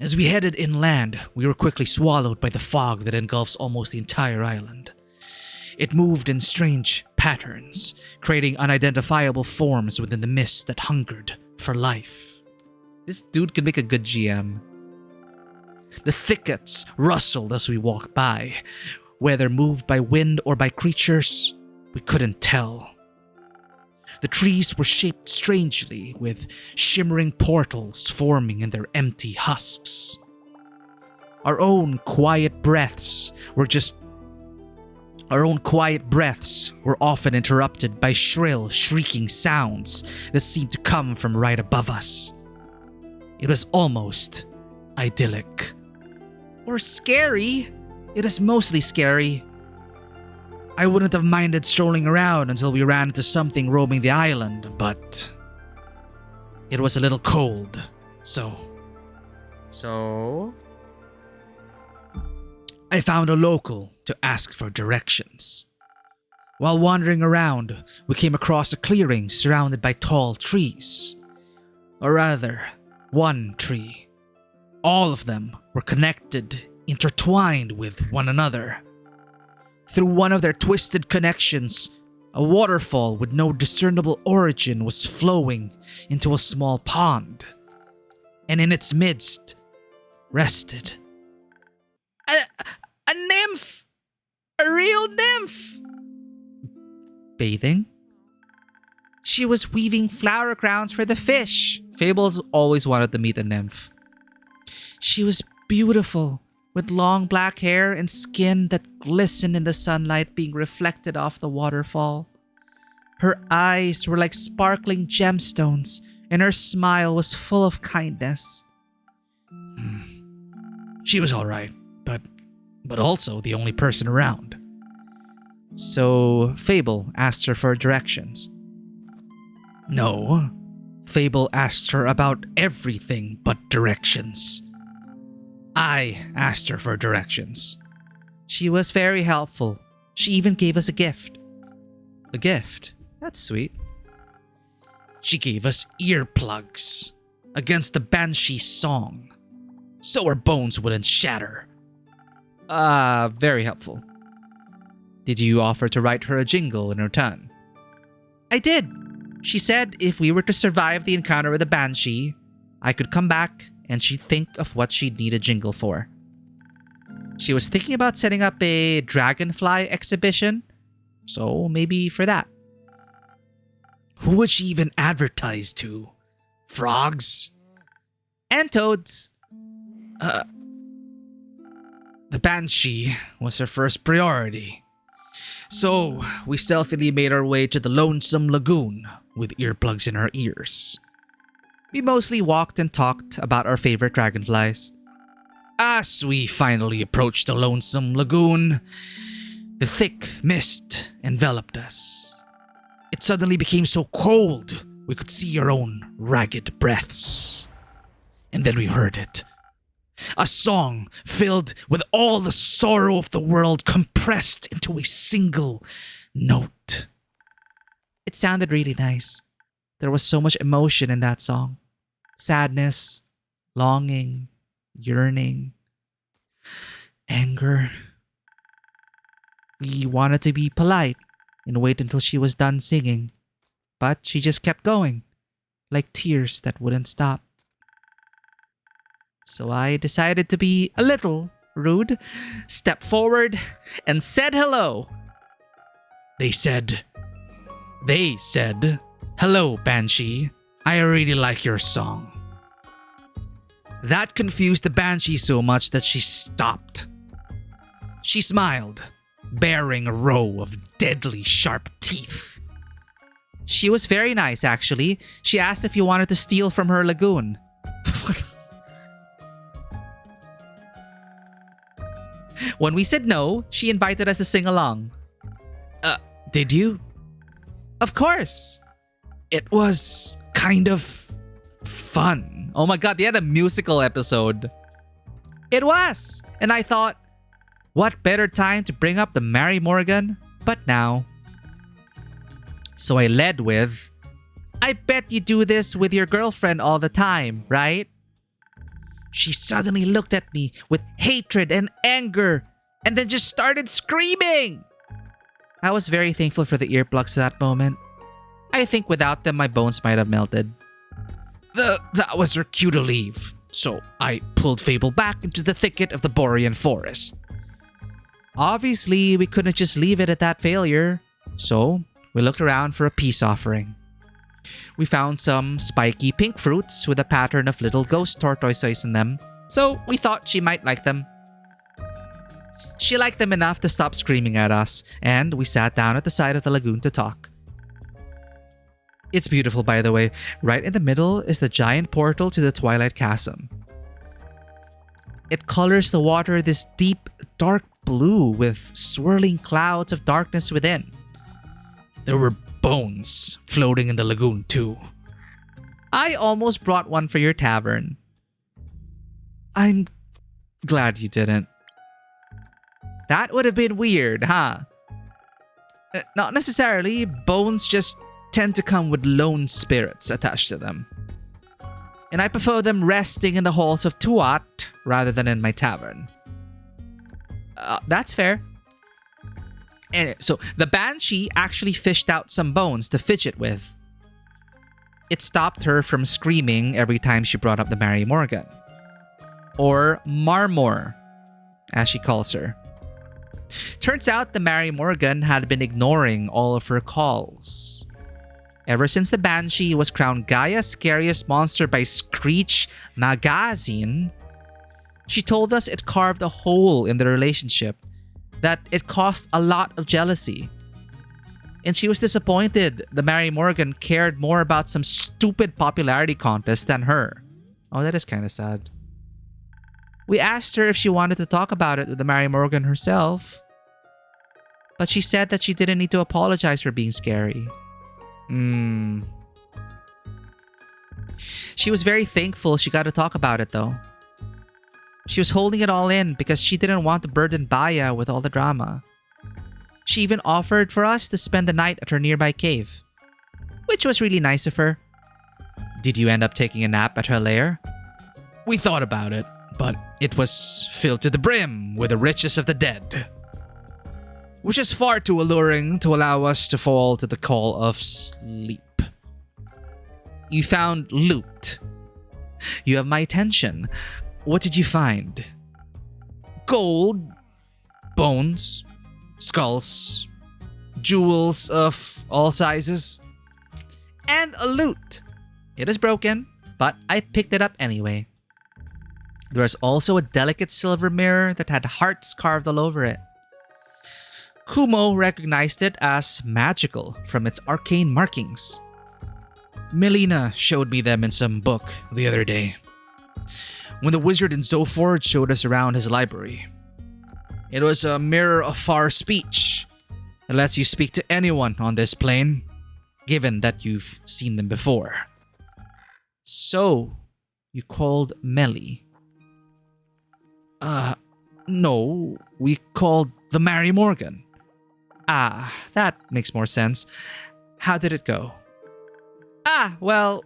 As we headed inland, we were quickly swallowed by the fog that engulfs almost the entire island. It moved in strange patterns, creating unidentifiable forms within the mist that hungered for life. This dude could make a good GM. The thickets rustled as we walked by. Whether moved by wind or by creatures, we couldn't tell. The trees were shaped strangely, with shimmering portals forming in their empty husks. Our own quiet breaths were often interrupted by shrill, shrieking sounds that seemed to come from right above us. It was almost idyllic. Or scary. It was mostly scary. I wouldn't have minded strolling around until we ran into something roaming the island, but it was a little cold, so I found a local to ask for directions. While wandering around, we came across a clearing surrounded by tall trees. Or rather, one tree. All of them were connected, intertwined with one another. Through one of their twisted connections, a waterfall with no discernible origin was flowing into a small pond. And in its midst rested a nymph! A real nymph! Bathing? She was weaving flower crowns for the fish. Fable's always wanted to meet a nymph. She was beautiful, with long black hair and skin that glistened in the sunlight being reflected off the waterfall. Her eyes were like sparkling gemstones, and her smile was full of kindness. She was all right, but also the only person around. So Fable asked her for directions. No, Fable asked her about everything but directions. I asked her for directions. She was very helpful. She even gave us a gift. A gift? That's sweet. She gave us earplugs against the Banshee song, so our bones wouldn't shatter. Very helpful. Did you offer to write her a jingle in return? I did. She said if we were to survive the encounter with the Banshee, I could come back and she'd think of what she'd need a jingle for. She was thinking about setting up a dragonfly exhibition, so maybe for that. Who would she even advertise to? Frogs? And toads. The Banshee was her first priority. So, we stealthily made our way to the Lonesome Lagoon with earplugs in our ears. We mostly walked and talked about our favorite dragonflies. As we finally approached the Lonesome Lagoon, the thick mist enveloped us. It suddenly became so cold we could see our own ragged breaths. And then we heard it. A song filled with all the sorrow of the world compressed into a single note. It sounded really nice. There was so much emotion in that song. Sadness, longing, yearning, anger. We wanted to be polite and wait until she was done singing, but she just kept going, like tears that wouldn't stop. So I decided to be a little rude, stepped forward, and said hello. They said, "Hello, Banshee. I really like your song." That confused the Banshee so much that she stopped. She smiled, bearing a row of deadly sharp teeth. She was very nice, actually. She asked if you wanted to steal from her lagoon. When we said no, she invited us to sing along. Did you? Of course. It was kind of fun. Oh my god, they had a musical episode. It was. And I thought, what better time to bring up the Mary Morgan but now? So I led with, I bet you do this with your girlfriend all the time, right? She suddenly looked at me with hatred and anger and then just started screaming. I was very thankful for the earplugs at that moment. I think without them, my bones might have melted. That was her cue to leave, so I pulled Fable back into the thicket of the Borean forest. Obviously, we couldn't just leave it at that failure, so we looked around for a peace offering. We found some spiky pink fruits with a pattern of little ghost tortoises in them, so we thought she might like them. She liked them enough to stop screaming at us, and we sat down at the side of the lagoon to talk. It's beautiful, by the way. Right in the middle is the giant portal to the Twilight Chasm. It colors the water this deep, dark blue with swirling clouds of darkness within. There were bones floating in the lagoon too. I almost brought one for your tavern. I'm glad you didn't. That would have been weird, huh? Not necessarily. Bones just tend to come with lone spirits attached to them. And I prefer them resting in the halls of Tuat rather than in my tavern. That's fair. And so the banshee actually fished out some bones to fidget with. It stopped her from screaming every time she brought up the Mary Morgan. Or Marmor, as she calls her. Turns out the Mary Morgan had been ignoring all of her calls. Ever since the Banshee was crowned Gaia's scariest monster by Screech Magazine, she told us it carved a hole in the relationship, that it caused a lot of jealousy. And she was disappointed the Mary Morgan cared more about some stupid popularity contest than her. Oh, that is kind of sad. We asked her if she wanted to talk about it with the Mary Morgan herself, but she said that she didn't need to apologize for being scary. She was very thankful she got to talk about it though. She was holding it all in because she didn't want to burden Baya with all the drama. She even offered for us to spend the night at her nearby cave, which was really nice of her. Did you end up taking a nap at her lair? We thought about it, but it was filled to the brim with the riches of the dead, which is far too alluring to allow us to fall to the call of sleep. You found loot. You have my attention. What did you find? Gold, bones, skulls, jewels of all sizes, and a lute. It is broken, but I picked it up anyway. There was also a delicate silver mirror that had hearts carved all over it. Kumo recognized it as magical from its arcane markings. Melina showed me them in some book the other day, when the wizard in Zoford showed us around his library. It was a mirror of far speech. It lets you speak to anyone on this plane, given that you've seen them before. So, you called Melly? No, we called the Mary Morgan. Ah, that makes more sense. How did it go? Well,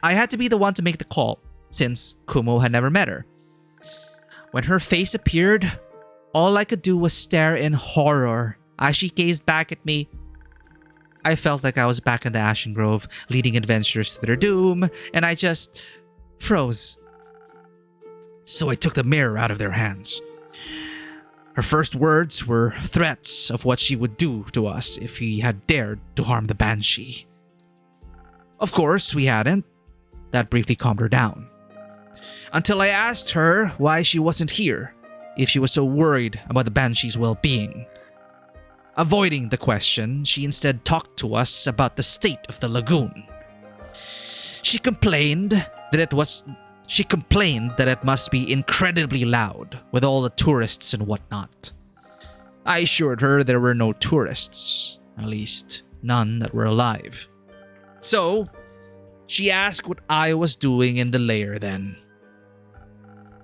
I had to be the one to make the call, since Kumo had never met her. When her face appeared, all I could do was stare in horror as she gazed back at me. I felt like I was back in the Ashen Grove, leading adventurers to their doom, and I just froze. So I took the mirror out of their hands. Her first words were threats of what she would do to us if he had dared to harm the Banshee. Of course, we hadn't. That briefly calmed her down. Until I asked her why she wasn't here, if she was so worried about the Banshee's well-being. Avoiding the question, she instead talked to us about the state of the lagoon. She complained that it must be incredibly loud with all the tourists and whatnot. I assured her there were no tourists, at least none that were alive. So, she asked what I was doing in the lair then.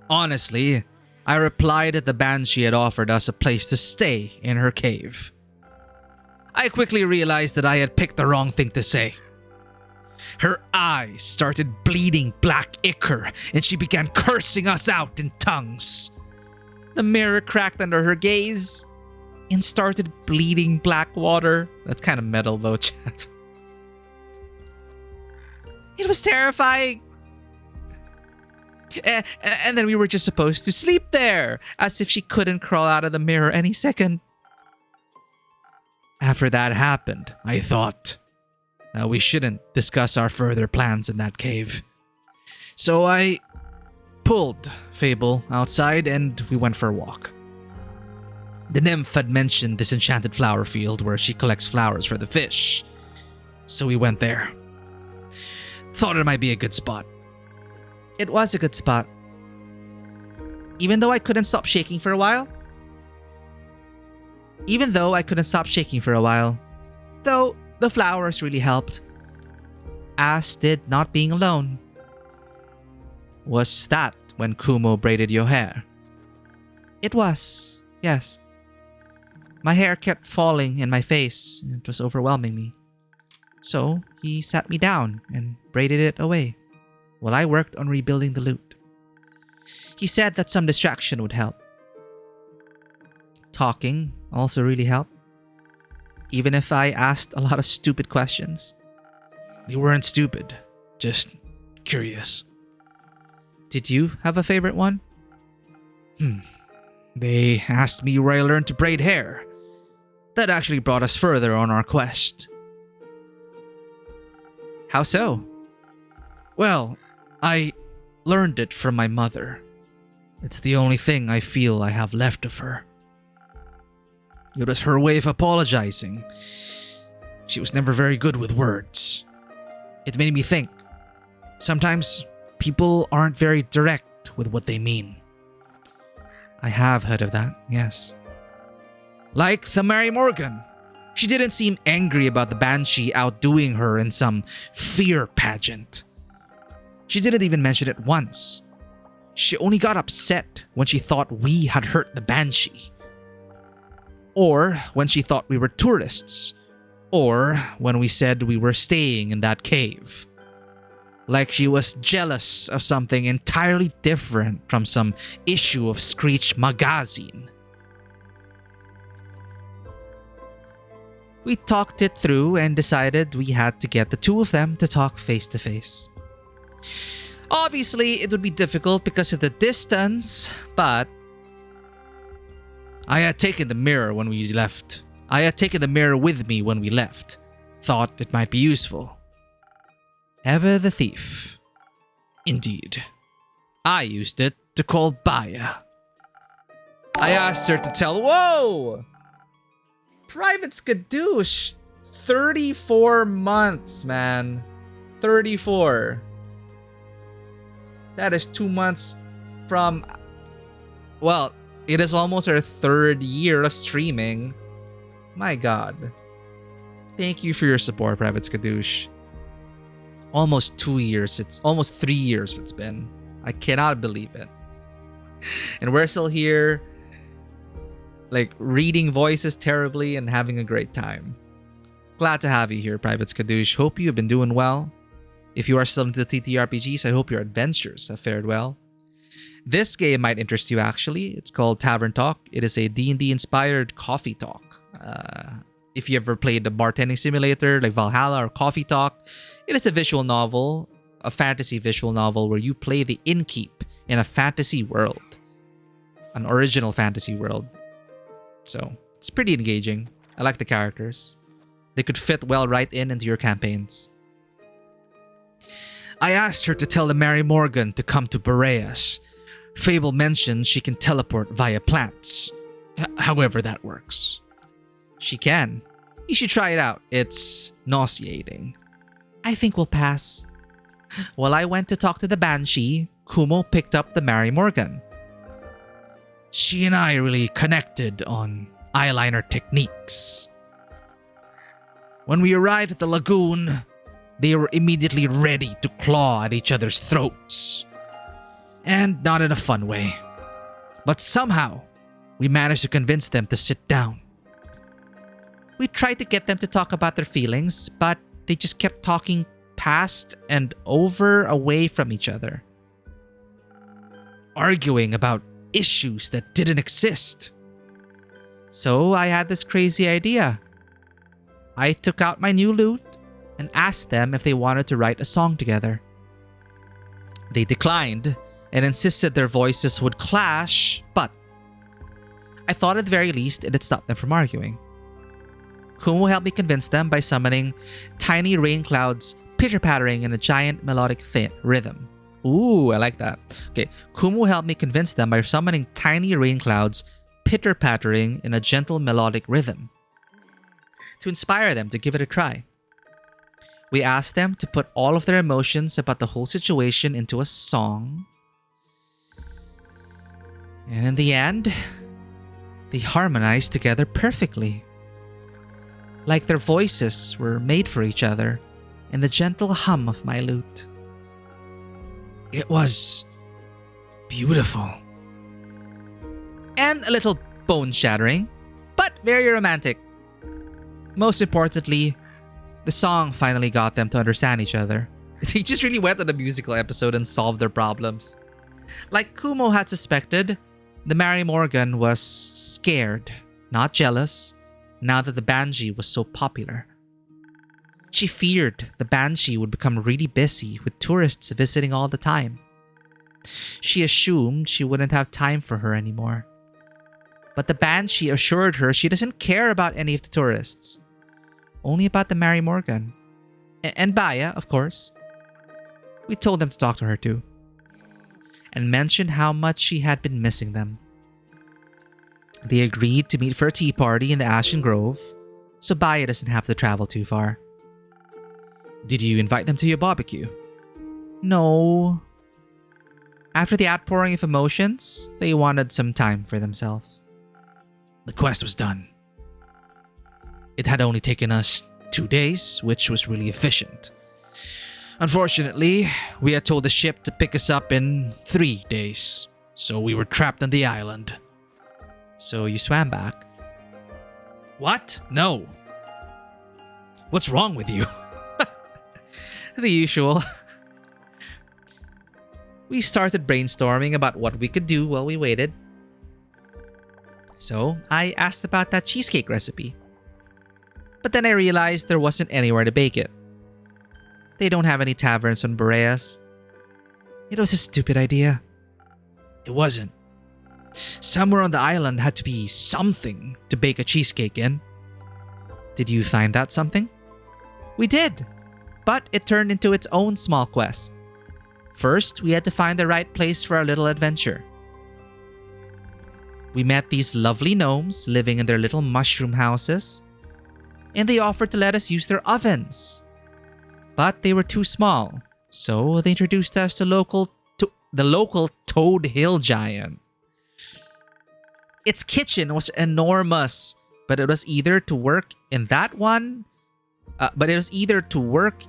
Honestly, I replied that the Banshee had offered us a place to stay in her cave. I quickly realized that I had picked the wrong thing to say. Her eyes started bleeding black ichor and she began cursing us out in tongues. The mirror cracked under her gaze and started bleeding black water. That's kind of metal though, chat. It was terrifying. And then we were just supposed to sleep there, as if she couldn't crawl out of the mirror any second. After that happened, I thought that we shouldn't discuss our further plans in that cave. So I pulled Fable outside and we went for a walk. The nymph had mentioned this enchanted flower field where she collects flowers for the fish. So we went there. Thought it might be a good spot. It was a good spot. Even though I couldn't stop shaking for a while. Though the flowers really helped. As did not being alone. Was that when Kumo braided your hair? It was, yes. My hair kept falling in my face. It was overwhelming me. So he sat me down and braided it away while I worked on rebuilding the lute. He said that some distraction would help. Talking also really helped. even if I asked a lot of stupid questions. They weren't stupid, just curious. Did you have a favorite one? They asked me where I learned to braid hair. That actually brought us further on our quest. How so? Well, I learned it from my mother. It's the only thing I feel I have left of her. It was her way of apologizing. She was never very good with words. It made me think. Sometimes people aren't very direct with what they mean. I have heard of that, yes. Like the Mary Morgan. She didn't seem angry about the Banshee outdoing her in some fear pageant. She didn't even mention it once. She only got upset when she thought we had hurt the Banshee. Or when she thought we were tourists. Or when we said we were staying in that cave. Like she was jealous of something entirely different from some issue of Screech magazine. We talked it through and decided we had to get the two of them to talk face to face. Obviously, it would be difficult because of the distance, but I had taken the mirror when we left. I had taken the mirror with me when we left. Thought it might be useful. Ever the thief. Indeed. I used it to call Baya. I asked her to tell... Whoa! Private Skadoosh. 34 months, man. 34. That is 2 months from... Well, it is almost our 3rd year of streaming. My god. Thank you for your support, Private Skadoosh. Almost 2 years. It's almost 3 years it's been. I cannot believe it. And we're still here, like, reading voices terribly and having a great time. Glad to have you here, Private Skadoosh. Hope you have been doing well. If you are still into TTRPGs, I hope your adventures have fared well. This game might interest you, actually. It's called Tavern Talk. It is a D&D inspired coffee talk. If you ever played a bartending simulator like Valhalla or Coffee Talk, it is a visual novel, a fantasy visual novel where you play the innkeep in a fantasy world. An original fantasy world. So, it's pretty engaging. I like the characters. They could fit well right into your campaigns. I asked her to tell the Mary Morgan to come to Boreas. Fable mentions she can teleport via plants. However that works. She can. You should try it out. It's nauseating. I think we'll pass. While I went to talk to the Banshee, Kumo picked up the Mary Morgan. She and I really connected on eyeliner techniques. When we arrived at the lagoon, they were immediately ready to claw at each other's throats. And not in a fun way. But somehow, we managed to convince them to sit down. We tried to get them to talk about their feelings, but they just kept talking past and over away from each other. Arguing about issues that didn't exist. So I had this crazy idea. I took out my new lute and asked them if they wanted to write a song together. They declined and insisted their voices would clash, but I thought at the very least it'd stop them from arguing. Kumo helped me convince them by summoning tiny rain clouds pitter-pattering in a giant melodic rhythm. Ooh, I like that. Okay, Kumo helped me convince them by summoning tiny rain clouds pitter-pattering in a gentle melodic rhythm to inspire them to give it a try. We asked them to put all of their emotions about the whole situation into a song. And in the end, they harmonized together perfectly. Like their voices were made for each other in the gentle hum of my lute. It was beautiful. And a little bone-shattering, but very romantic. Most importantly, the song finally got them to understand each other. They just really went on a musical episode and solved their problems. Like Kumo had suspected, the Mary Morgan was scared, not jealous, now that the Banshee was so popular. She feared the Banshee would become really busy with tourists visiting all the time. She assumed she wouldn't have time for her anymore. But the Banshee assured her she doesn't care about any of the tourists. Only about the Mary Morgan. And Baya, of course. We told them to talk to her too. And mentioned how much she had been missing them. They agreed to meet for a tea party in the Ashen Grove, so Baya doesn't have to travel too far. Did you invite them to your barbecue? No. After the outpouring of emotions, they wanted some time for themselves. The quest was done. It had only taken us 2 days, which was really efficient. Unfortunately, we had told the ship to pick us up in 3 days, so we were trapped on the island. So you swam back? What? No. What's wrong with you? The usual. We started brainstorming about what we could do while we waited. So I asked about that cheesecake recipe. But then I realized there wasn't anywhere to bake it. They don't have any taverns on Boreas. It was a stupid idea. It wasn't. Somewhere on the island had to be something to bake a cheesecake in. Did you find that something? We did, but it turned into its own small quest. First, we had to find the right place for our little adventure. We met these lovely gnomes living in their little mushroom houses, and they offered to let us use their ovens. But they were too small, so they introduced us to the local Toad Hill giant. Its kitchen was enormous, but it was either to work in that one. It was easier to work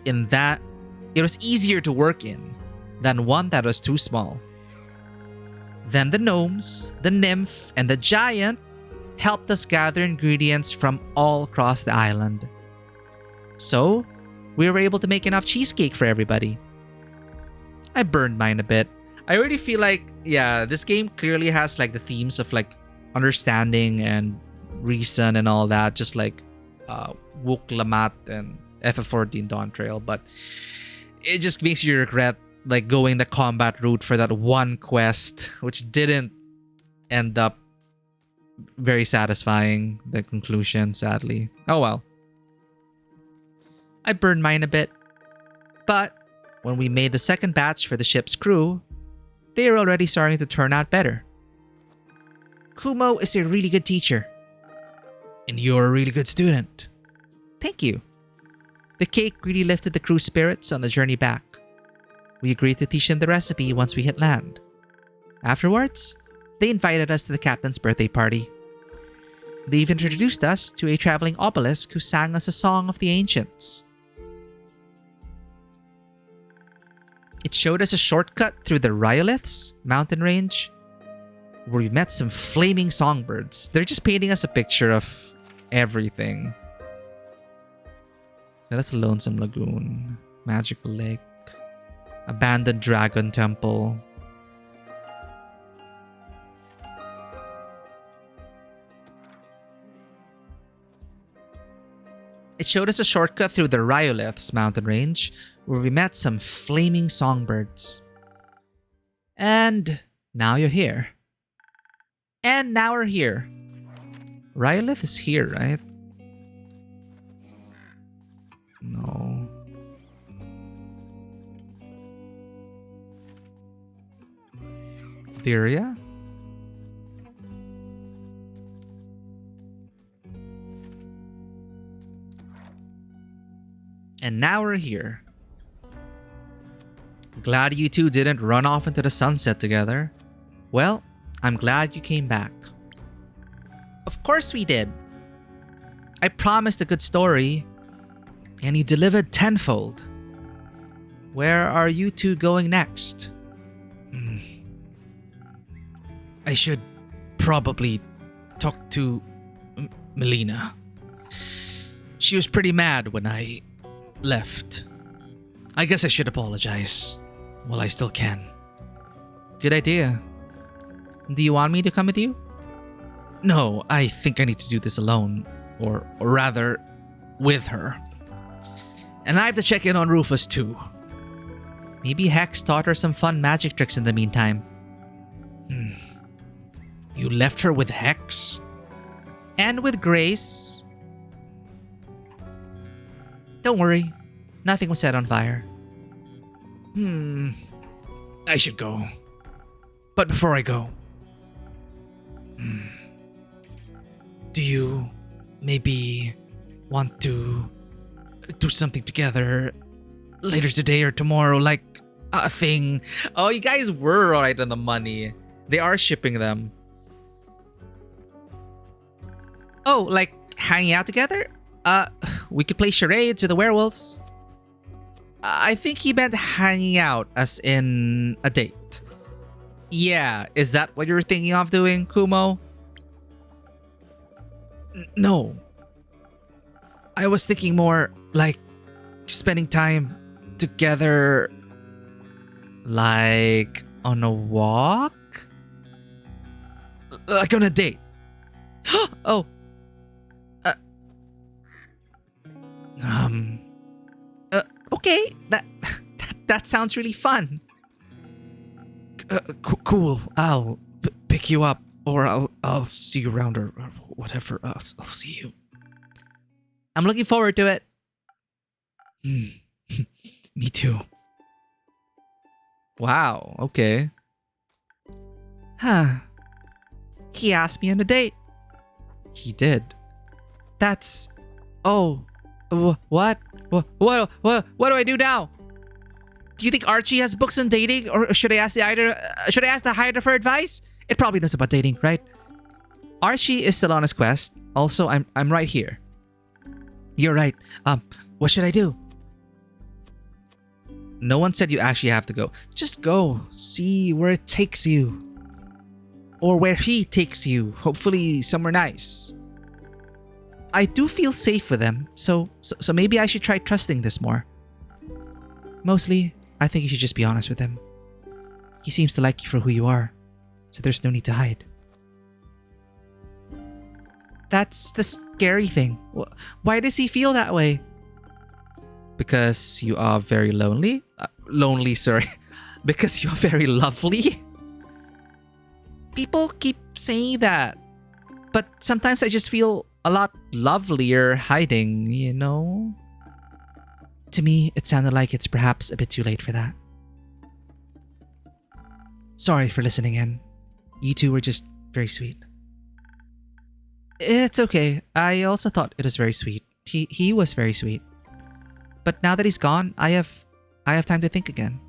in than one that was too small. Then the gnomes, the nymph, and the giant helped us gather ingredients from all across the island. So, we were able to make enough cheesecake for everybody. I burned mine a bit. I already feel like, this game clearly has like the themes of like understanding and reason and all that, just like Wook Lamat and FF14 Dawn Trail, but it just makes you regret like going the combat route for that one quest, which didn't end up very satisfying, the conclusion, sadly. Oh well. I burned mine a bit, but when we made the second batch for the ship's crew, they were already starting to turn out better. Kumo is a really good teacher. And you're a really good student. Thank you. The cake really lifted the crew's spirits on the journey back. We agreed to teach them the recipe once we hit land. Afterwards, they invited us to the captain's birthday party. They even introduced us to a traveling obelisk who sang us a song of the ancients. It showed us a shortcut through the Rhyoliths mountain range, where we met some flaming songbirds. They're just painting us a picture of everything. That's a Lonesome Lagoon, Magical Lake, Abandoned Dragon Temple. It showed us a shortcut through the Rhyoliths mountain range, where we met some flaming songbirds. And now you're here. And now we're here. Rhyolith is here, right? No. Theria? And now we're here. Glad you two didn't run off into the sunset together. Well, I'm glad you came back. Of course we did. I promised a good story, and you delivered tenfold. Where are you two going next? I should probably talk to Melina. She was pretty mad when I left. I guess I should apologize while I still can. Good idea. Do you want me to come with you? No, I think I need to do this alone. Or rather, with her. And I have to check in on Rufus too. Maybe Hex taught her some fun magic tricks in the meantime. You left her with Hex? And with Grace. Don't worry, nothing was set on fire. I should go. But before I go, do you maybe want to do something together later today or tomorrow, like a thing? Oh, you guys were right on the money. They are shipping them. Oh, like hanging out together? We could play charades with the werewolves. I think he meant hanging out as in a date. Yeah, is that what you're thinking of doing, Kumo? No. I was thinking more like spending time together. Like on a walk? Like on a date. Oh. Okay, that sounds really fun. Cool. I'll pick you up, or I'll see you around, or whatever. I'll see you. I'm looking forward to it. Me too. Wow. Okay. Huh. He asked me on a date. He did. That's. Oh. What? What do I do now? Do you think Archie has books on dating, or should I ask the hider for advice? It probably knows about dating, right? Archie is still on his quest. Also, I'm right here. You're right. What should I do? No one said you actually have to go. Just go. See where it takes you. Or where he takes you. Hopefully somewhere nice. I do feel safe with them, so maybe I should try trusting this more. Mostly, I think you should just be honest with him. He seems to like you for who you are, so there's no need to hide. That's the scary thing. Why does he feel that way? Because you are very lonely? Because you're very lovely? People keep saying that, but sometimes I just feel a lot lovelier hiding, you know? To me, it sounded like it's perhaps a bit too late for that. Sorry for listening in. You two were just very sweet. It's okay. I also thought it was very sweet. He was very sweet. But now that he's gone, I have time to think again.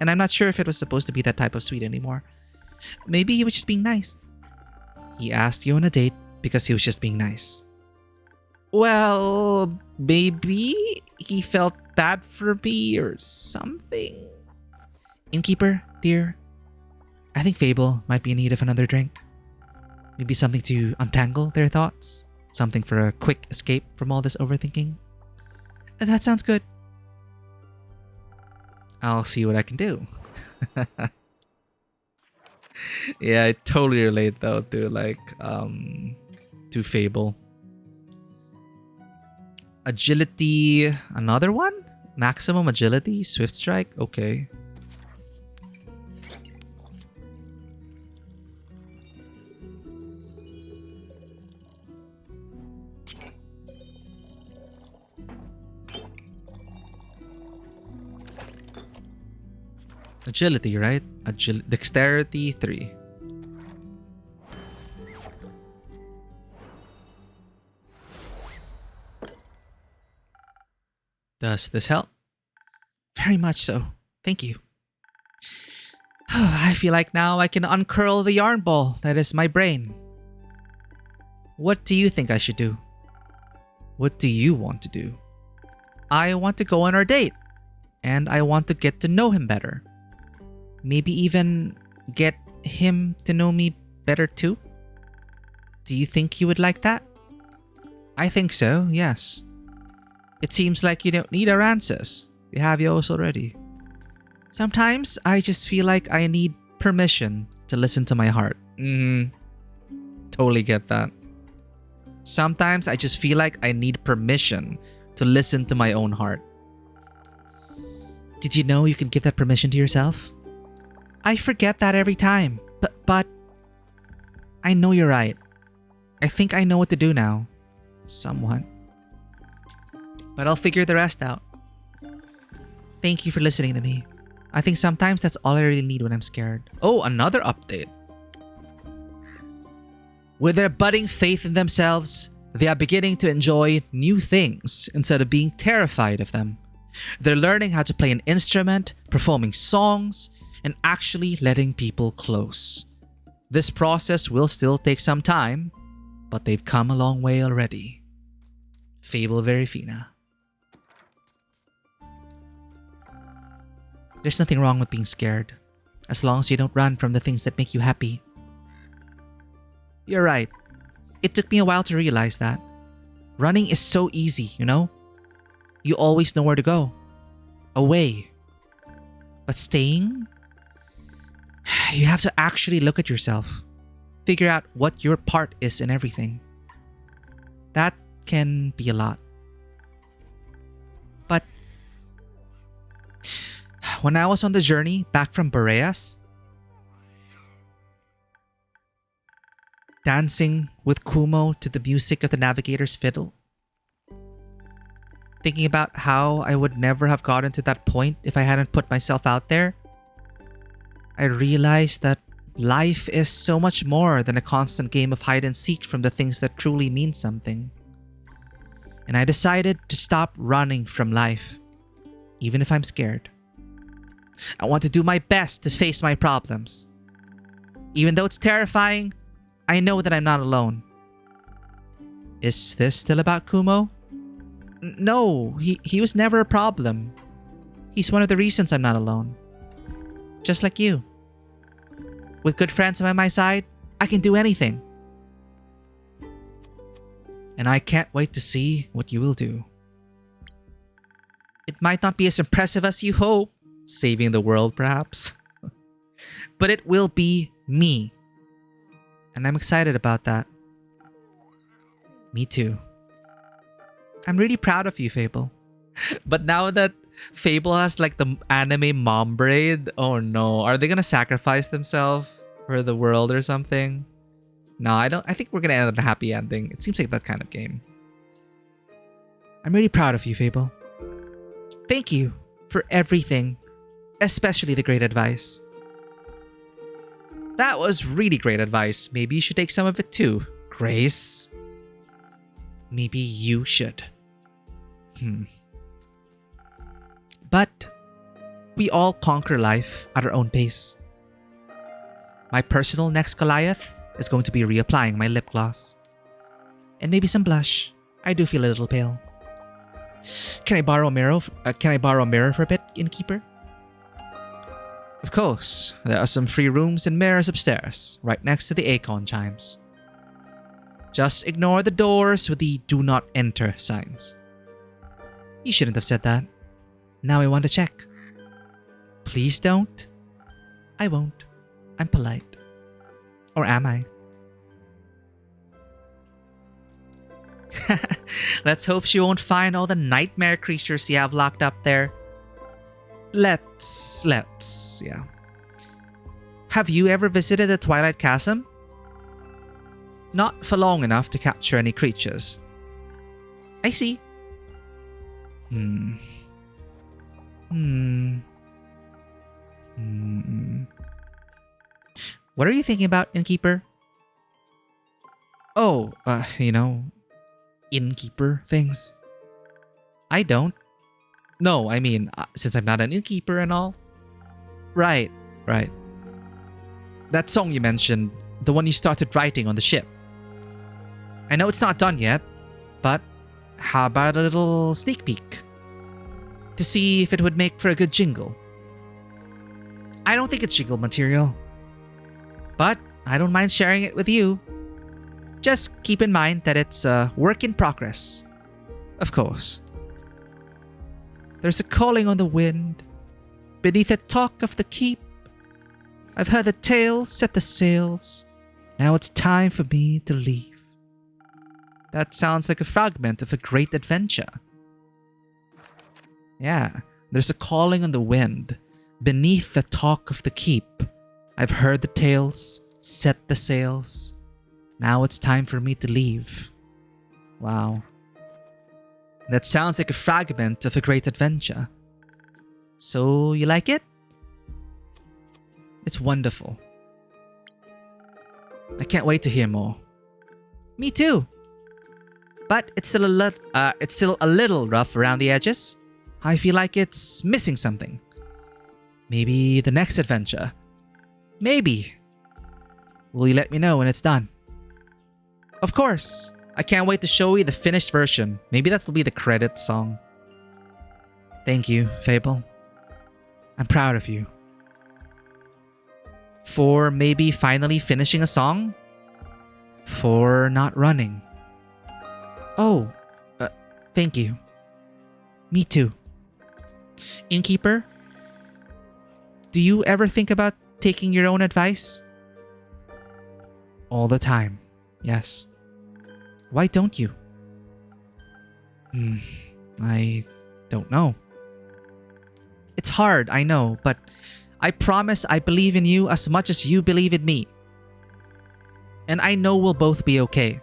And I'm not sure if it was supposed to be that type of sweet anymore. Maybe he was just being nice. He asked you on a date because he was just being nice. Well, maybe he felt bad for me or something. Innkeeper, dear, I think Fable might be in need of another drink. Maybe something to untangle their thoughts. Something for a quick escape from all this overthinking. And that sounds good. I'll see what I can do. Yeah, I totally relate though to Fable. Agility, another one? Maximum agility, swift strike, okay. Agility, right? Dexterity 3. Does this help? Very much so. Thank you. I feel like now I can uncurl the yarn ball that is my brain. What do you think I should do? What do you want to do? I want to go on our date. And I want to get to know him better. Maybe even get him to know me better too? Do you think you would like that? I think so, yes. It seems like you don't need our answers. We have yours already. Sometimes I just feel like I need permission to listen to my heart. Totally get that. Sometimes I just feel like I need permission to listen to my own heart. Did you know you can give that permission to yourself? I forget that every time, but I know you're right. I think I know what to do now. Somewhat. But I'll figure the rest out. Thank you for listening to me. I think sometimes that's all I really need when I'm scared. Oh, another update. With their budding faith in themselves, they are beginning to enjoy new things instead of being terrified of them. They're learning how to play an instrument, performing songs, and actually letting people close. This process will still take some time, but they've come a long way already. Fable Verifina. There's nothing wrong with being scared, as long as you don't run from the things that make you happy. You're right. It took me a while to realize that. Running is so easy, you know? You always know where to go. Away. But staying? You have to actually look at yourself. Figure out what your part is in everything. That can be a lot. But when I was on the journey back from Boreas, dancing with Kumo to the music of the navigator's fiddle, thinking about how I would never have gotten to that point if I hadn't put myself out there, I realized that life is so much more than a constant game of hide and seek from the things that truly mean something. And I decided to stop running from life, even if I'm scared. I want to do my best to face my problems. Even though it's terrifying, I know that I'm not alone. Is this still about Kumo? No, he was never a problem. He's one of the reasons I'm not alone. Just like you. With good friends by my side, I can do anything. And I can't wait to see what you will do. It might not be as impressive as you hope, saving the world perhaps, but it will be me. And I'm excited about that. Me too. I'm really proud of you, Fable. But now that Fable has like the anime mom braid, oh no, are they gonna sacrifice themselves for the world or something? No, I don't. I think we're gonna end on a happy ending. It seems like that kind of game. I'm really proud of you, Fable. Thank you for everything, especially the great advice. That was really great advice. Maybe you should take some of it too, Grace. Maybe you should. But we all conquer life at our own pace. My personal next Goliath is going to be reapplying my lip gloss. And maybe some blush. I do feel a little pale. Can I borrow a mirror? For a bit, innkeeper? Of course. There are some free rooms and mirrors upstairs, right next to the Acon chimes. Just ignore the doors with the "Do Not Enter" signs. You shouldn't have said that. Now I want to check. Please don't. I won't. I'm polite. Or am I? Let's hope she won't find all the nightmare creatures you have locked up there. Let's, yeah. Have you ever visited the Twilight Chasm? Not for long enough to capture any creatures. I see. What are you thinking about, innkeeper? Oh, innkeeper things. I don't. No, I mean, since I'm not an innkeeper and all. Right. That song you mentioned, the one you started writing on the ship. I know it's not done yet, but how about a little sneak peek? To see if it would make for a good jingle. I don't think it's jingle material, but I don't mind sharing it with you. Just keep in mind that it's a work in progress. Of course. There's a calling on the wind, beneath the talk of the keep. I've heard the tales, set the sails. Now it's time for me to leave. That sounds like a fragment of a great adventure. Yeah, there's a calling on the wind, beneath the talk of the keep. I've heard the tales, set the sails. Now it's time for me to leave. Wow. That sounds like a fragment of a great adventure. So, you like it? It's wonderful. I can't wait to hear more. Me too. But it's still a little rough around the edges. I feel like it's missing something. Maybe the next adventure. Maybe. Will you let me know when it's done? Of course. I can't wait to show you the finished version. Maybe that will be the credit song. Thank you, Fable. I'm proud of you. For maybe finally finishing a song? For not running. Oh, thank you. Me too. Innkeeper, do you ever think about taking your own advice? All the time, yes. Why don't you? I don't know. It's hard, I know, but I promise I believe in you as much as you believe in me. And I know we'll both be okay.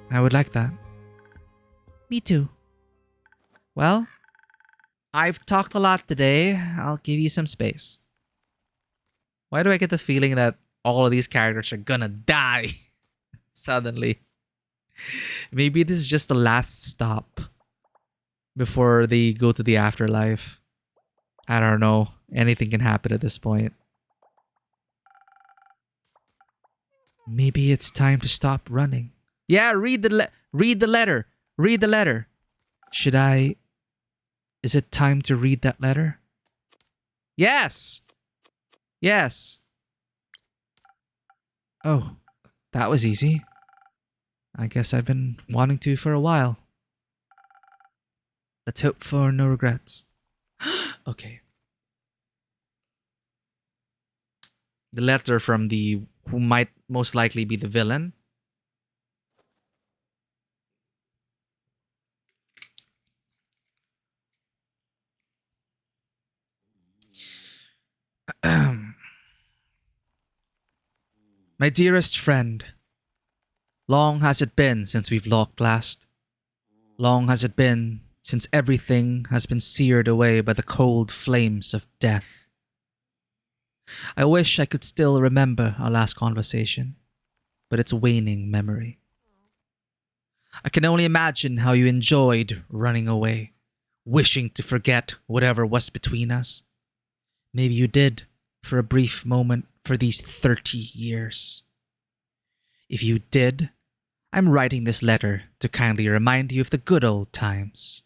I would like that. Me too. Well, I've talked a lot today. I'll give you some space. Why do I get the feeling that all of these characters are gonna die suddenly? Maybe this is just the last stop before they go to the afterlife. I don't know. Anything can happen at this point. Maybe it's time to stop running. Yeah, read the letter. Read the letter. Should I? Is it time to read that letter? Yes. Yes. Oh, that was easy. I guess I've been wanting to for a while. Let's hope for no regrets. Okay. The letter from the who might most likely be the villain. My dearest friend, long has it been since we've locked last. Long has it been since everything has been seared away by the cold flames of death. I wish I could still remember our last conversation, but it's a waning memory. I can only imagine how you enjoyed running away, wishing to forget whatever was between us. Maybe you did, for a brief moment, for these 30 years. If you did, I'm writing this letter to kindly remind you of the good old times.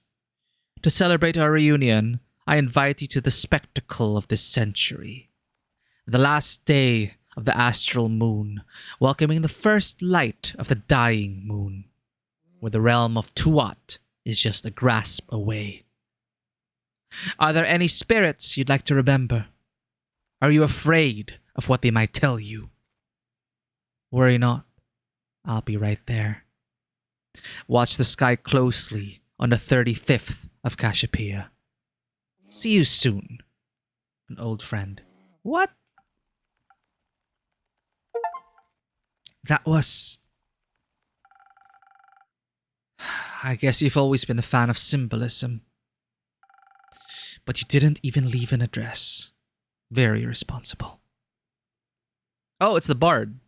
To celebrate our reunion, I invite you to the spectacle of this century. The last day of the astral moon, welcoming the first light of the dying moon, where the realm of Tuat is just a grasp away. Are there any spirits you'd like to remember? Are you afraid of what they might tell you? Worry not, I'll be right there. Watch the sky closely on the 35th of Cassiopeia. See you soon, an old friend. What? That was... I guess you've always been a fan of symbolism. But you didn't even leave an address. Very responsible. Oh, it's the bard.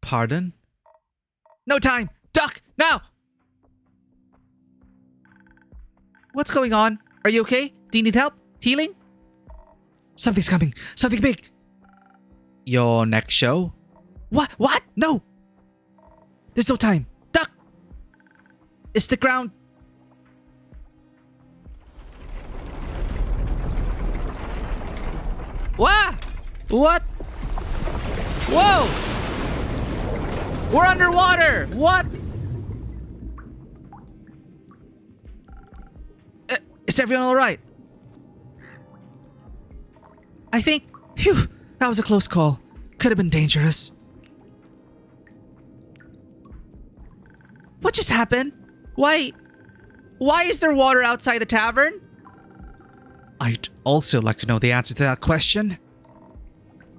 Pardon? No time! Duck! Now! What's going on? Are you okay? Do you need help? Healing? Something's coming. Something big. Your next show? What? What? No! There's no time. Duck! It's the ground. What? What? Whoa! We're underwater! What? Is everyone alright? I think Phew, that was a close call. Could have been dangerous. What just happened? Why is there water outside the tavern? I'd also like to know the answer to that question.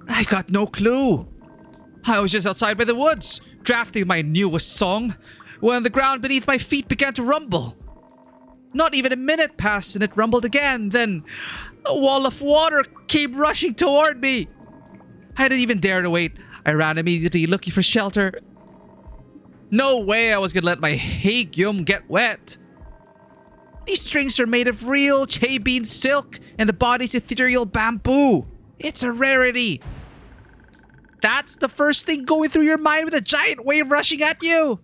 I've got no clue. I was just outside by the woods, drafting my newest song, when the ground beneath my feet began to rumble. Not even a minute passed and it rumbled again, then a wall of water came rushing toward me. I didn't even dare to wait. I ran immediately looking for shelter. No way I was gonna let my hagium get wet. These strings are made of real bean silk and the body's ethereal bamboo. It's a rarity. That's the first thing going through your mind with a giant wave rushing at you.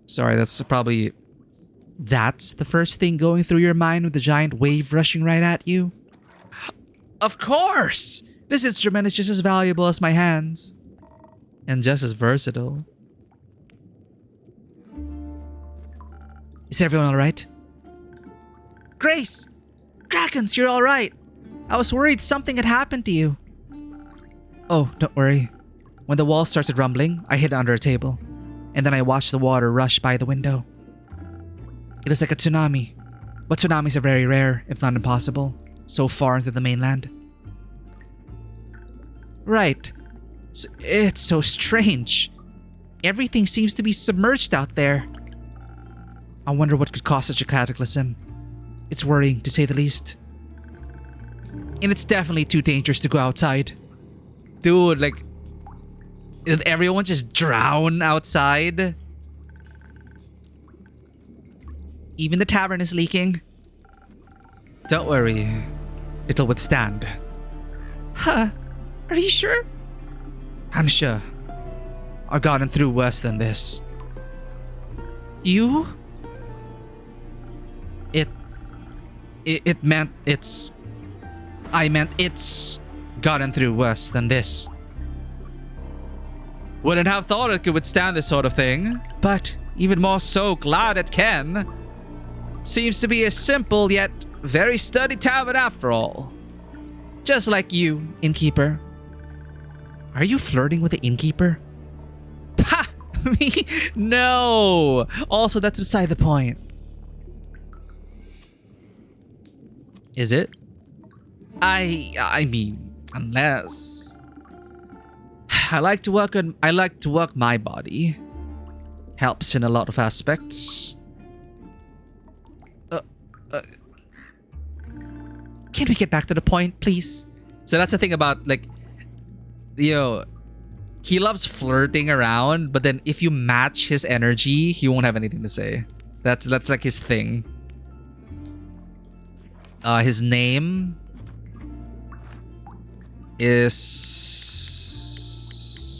Sorry, that's the first thing going through your mind with a giant wave rushing right at you? Of course! This instrument is just as valuable as my hands. And just as versatile. Is everyone alright? Grace! Dragons, you're alright! I was worried something had happened to you. Oh, don't worry. When the wall started rumbling, I hid under a table. And then I watched the water rush by the window. It is like a tsunami. But tsunamis are very rare, if not impossible, so far into the mainland. Right. It's so strange. Everything seems to be submerged out there. I wonder what could cause such a cataclysm. It's worrying, to say the least. And it's definitely too dangerous to go outside. Dude, like, did everyone just drown outside? Even the tavern is leaking. Don't worry. It'll withstand. Huh? Are you sure? I'm sure. I've gotten through worse than this. You? I meant it's gotten through worse than this. Wouldn't have thought it could withstand this sort of thing, but even more so glad it can. Seems to be a simple yet very sturdy tavern after all. Just like you, innkeeper. Are you flirting with the innkeeper? Ha! Me? No! Also, that's beside the point. Is it? I mean, unless I like to work my body. Helps in a lot of aspects. Can we get back to the point, please? So that's the thing about, like, he loves flirting around, but then if you match his energy, he won't have anything to say. That's like his thing. His name is...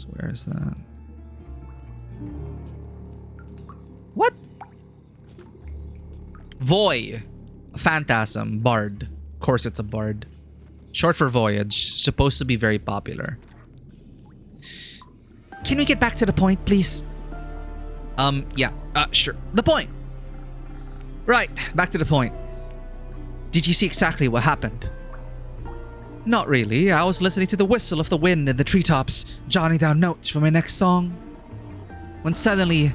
Where is that? What? Voy. Phantasm. Bard. Of course it's a bard. Short for voyage. Supposed to be very popular. Can we get back to the point, please? Yeah. Sure. The point. Right. Back to the point. Did you see exactly what happened? Not really. I was listening to the whistle of the wind in the treetops, jotting down notes for my next song. When suddenly,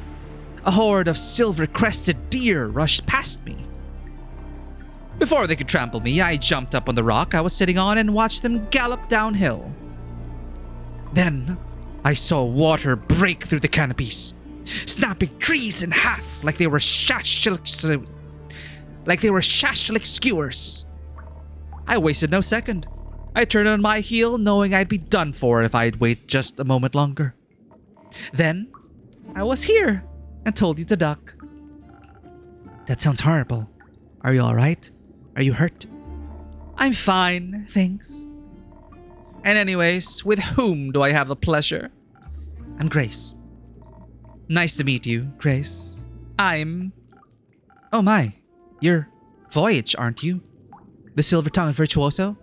a horde of silver-crested deer rushed past me. Before they could trample me, I jumped up on the rock I was sitting on and watched them gallop downhill. Then, I saw water break through the canopies, snapping trees in half like they were shashlik skewers. I wasted no second. I turned on my heel, knowing I'd be done for if I'd wait just a moment longer. Then, I was here and told you to duck. That sounds horrible. Are you alright? Are you hurt? I'm fine, thanks. And anyways, with whom do I have the pleasure? I'm Grace. Nice to meet you, Grace. I'm... Oh my, you're Voyage, aren't you? The silver-tongued virtuoso?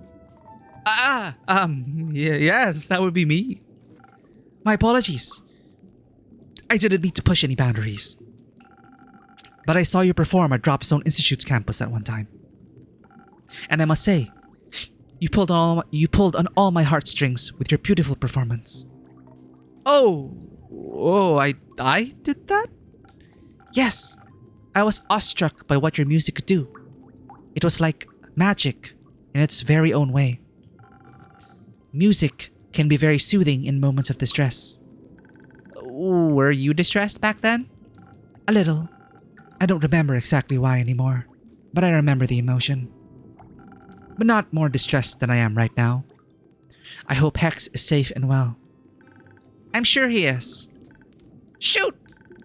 Yes, that would be me. My apologies. I didn't mean to push any boundaries. But I saw you perform at Dropzone Institute's campus at one time. And I must say, You pulled on all my heartstrings with your beautiful performance. Oh, I did that? Yes, I was awestruck by what your music could do. It was like magic in its very own way. Music can be very soothing in moments of distress. Were you distressed back then? A little. I don't remember exactly why anymore, but I remember the emotion. But not more distressed than I am right now. I hope Hex is safe and well. I'm sure he is. Shoot!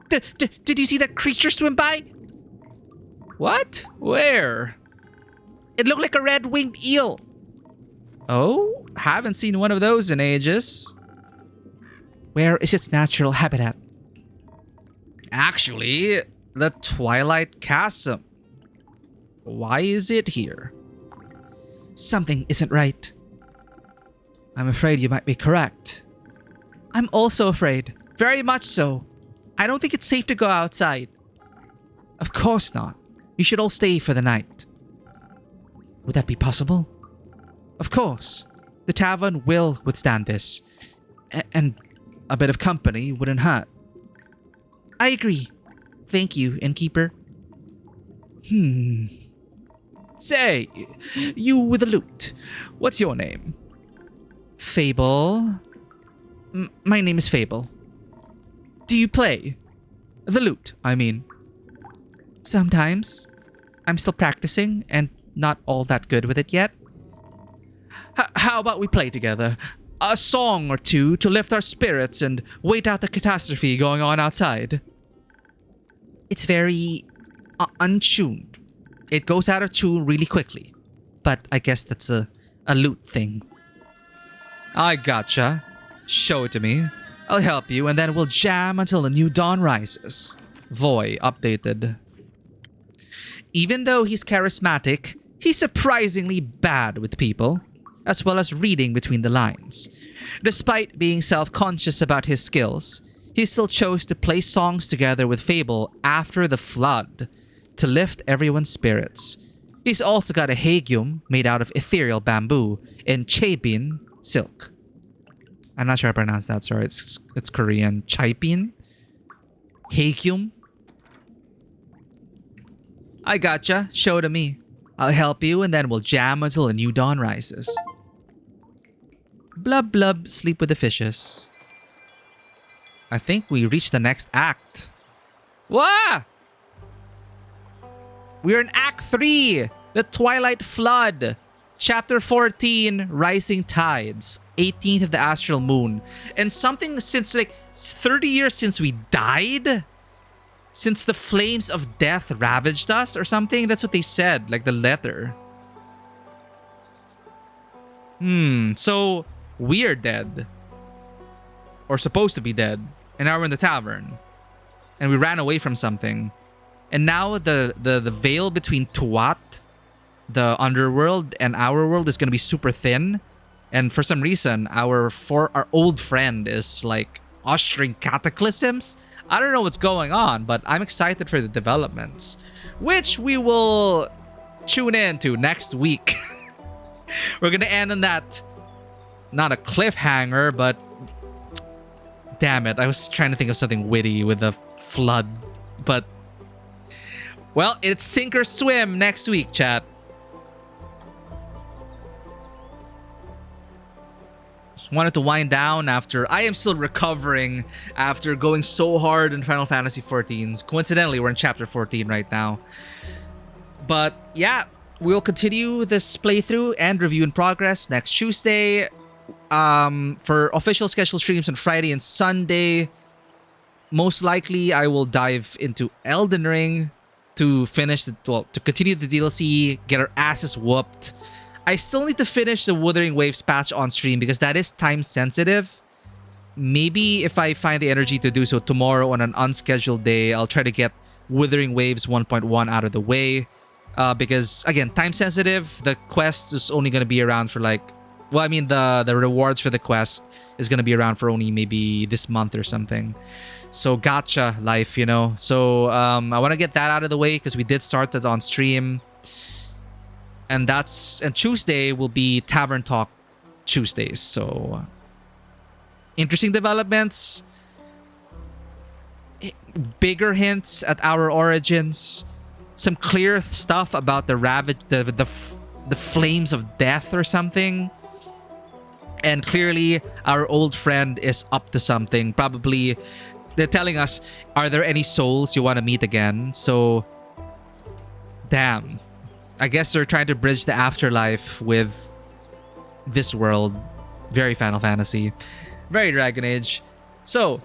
Did you see that creature swim by? What? Where? It looked like a red-winged eel. Oh, haven't seen one of those in ages. Where is its natural habitat? Actually, the Twilight Chasm. Why is it here? Something isn't right. I'm afraid you might be correct. I'm also afraid. Very much so. I don't think it's safe to go outside. Of course not. You should all stay for the night. Would that be possible? Of course. The tavern will withstand this. And a bit of company wouldn't hurt. I agree. Thank you, innkeeper. Say, you with the lute. What's your name? Fable. My name is Fable. Do you play? The lute, I mean. Sometimes. I'm still practicing and not all that good with it yet. How about we play together? A song or two to lift our spirits and wait out the catastrophe going on outside. It's very untuned. It goes out of tune really quickly. But I guess that's a lute thing. I gotcha. Show it to me. I'll help you and then we'll jam until the new dawn rises. Voy updated. Even though he's charismatic, he's surprisingly bad with people, as well as reading between the lines. Despite being self-conscious about his skills, he still chose to play songs together with Fable after the flood to lift everyone's spirits. He's also got a hagium made out of ethereal bamboo and chaebin silk. I'm not sure I pronounced that, sorry. It's Korean. Chaebin? Hagium? I gotcha. Show it to me. I'll help you and then we'll jam until a new dawn rises. Blub blub, sleep with the fishes. I think we reached the next act. Wah! We're in Act 3, The Twilight Flood. Chapter 14, Rising Tides. 18th of the Astral Moon. And something since like 30 years since we died? Since the flames of death ravaged us or something? That's what they said, like the letter. So we're dead. Or supposed to be dead. And now we're in the tavern. And we ran away from something. And now the veil between Tuat, the underworld, and our world is going to be super thin. And for some reason, our old friend is like ushering cataclysms. I don't know what's going on, but I'm excited for the developments, which we will tune in to next week. We're going to end on that, not a cliffhanger, but damn it, I was trying to think of something witty with the flood, but well, it's sink or swim next week, chat. Wanted to wind down after I am still recovering after going so hard in Final Fantasy XIV. Coincidentally, we're in chapter 14 right now. But yeah, we'll continue this playthrough and review in progress next Tuesday. For official scheduled streams on Friday and Sunday, most likely I will dive into Elden Ring to continue the DLC, get our asses whooped. I still need to finish the Wuthering Waves patch on stream because that is time sensitive. Maybe if I find the energy to do so tomorrow on an unscheduled day, I'll try to get Wuthering Waves 1.1 out of the way. Because again, time sensitive, the quest is only going to be around for like, well, I mean the rewards for the quest is going to be around for only maybe this month or something. So gotcha life, you know. So I want to get that out of the way because we did start it on stream. And Tuesday will be Tavern Talk Tuesdays. So interesting developments, bigger hints at our origins, some clear stuff about the flames of death or something. And clearly our old friend is up to something. Probably they're telling us, are there any souls you want to meet again? So damn, I guess they're trying to bridge the afterlife with this world. Very Final Fantasy, very Dragon Age. So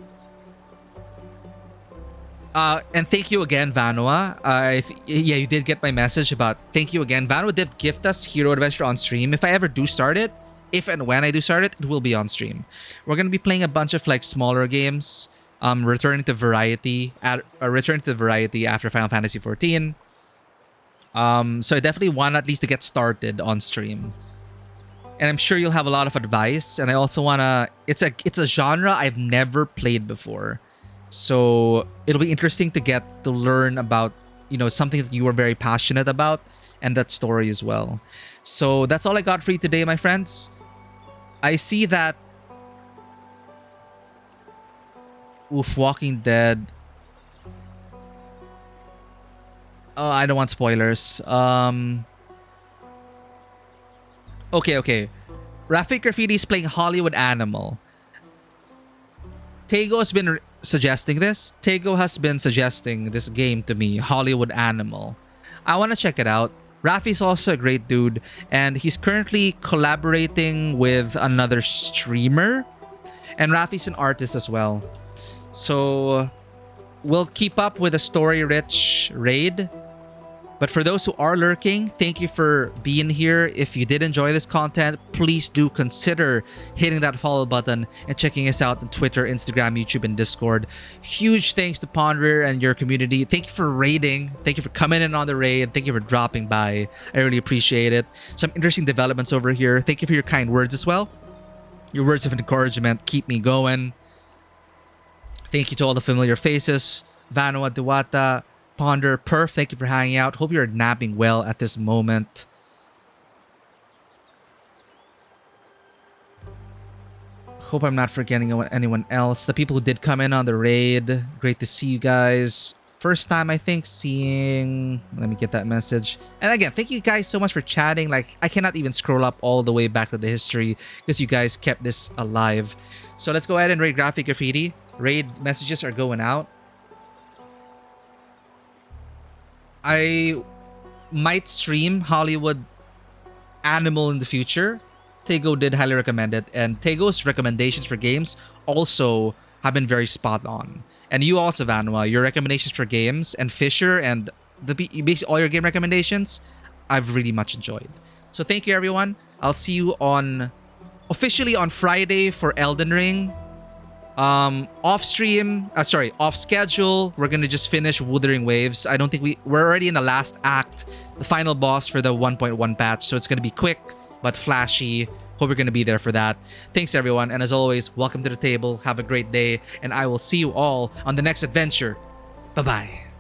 and thank you again, Vanua. Yeah, you did get my message about thank you again. Vanua did gift us Hero Adventure on stream. If I ever do start it, if and when I do start it, it will be on stream. We're gonna be playing a bunch of like smaller games. Returning to variety after Final Fantasy 14. So I definitely want at least to get started on stream. And I'm sure you'll have a lot of advice. And I also wanna it's a genre I've never played before. So it'll be interesting to learn about, something that you are very passionate about and that story as well. So that's all I got for you today, my friends. I see that Walking Dead. Oh, I don't want spoilers. Okay. Rafik Graffiti is playing Hollywood Animal. Tego has been suggesting this. Tego has been suggesting this game to me, Hollywood Animal. I want to check it out. Rafi's also a great dude, and he's currently collaborating with another streamer. And Rafi's an artist as well. So we'll keep up with a story-rich raid. But for those who are lurking, thank you for being here. If you did enjoy this content, please do consider hitting that follow button and checking us out on Twitter, Instagram, YouTube, and Discord. Huge thanks to Ponder and your community. Thank you for raiding. Thank you for coming in on the raid. Thank you for dropping by. I really appreciate it. Some interesting developments over here. Thank you for your kind words as well. Your words of encouragement keep me going. Thank you to all the familiar faces. Vanua, Duwata, Ponder, Perf, thank you for hanging out. Hope you're napping well at this moment. Hope I'm not forgetting anyone else. The people who did come in on the raid, great to see you guys. First time, I think, seeing... Let me get that message. And again, thank you guys so much for chatting. Like, I cannot even scroll up all the way back to the history because you guys kept this alive. So let's go ahead and raid Graphic Graffiti. Raid messages are going out. I might stream Hollywood Animal in the future. Tego did highly recommend it, and Tego's recommendations for games also have been very spot on. And you also, Vanua, your recommendations for games and Fisher and basically all your game recommendations, I've really much enjoyed. So thank you, everyone. I'll see you officially on Friday for Elden Ring. Off schedule, we're gonna just finish Wuthering Waves. I don't think we're already in the last act, the final boss for the 1.1 patch, so it's gonna be quick but flashy. Hope you're gonna be there for that. Thanks, everyone, and as always, welcome to the table. Have a great day, and I will see you all on the next adventure. Bye bye.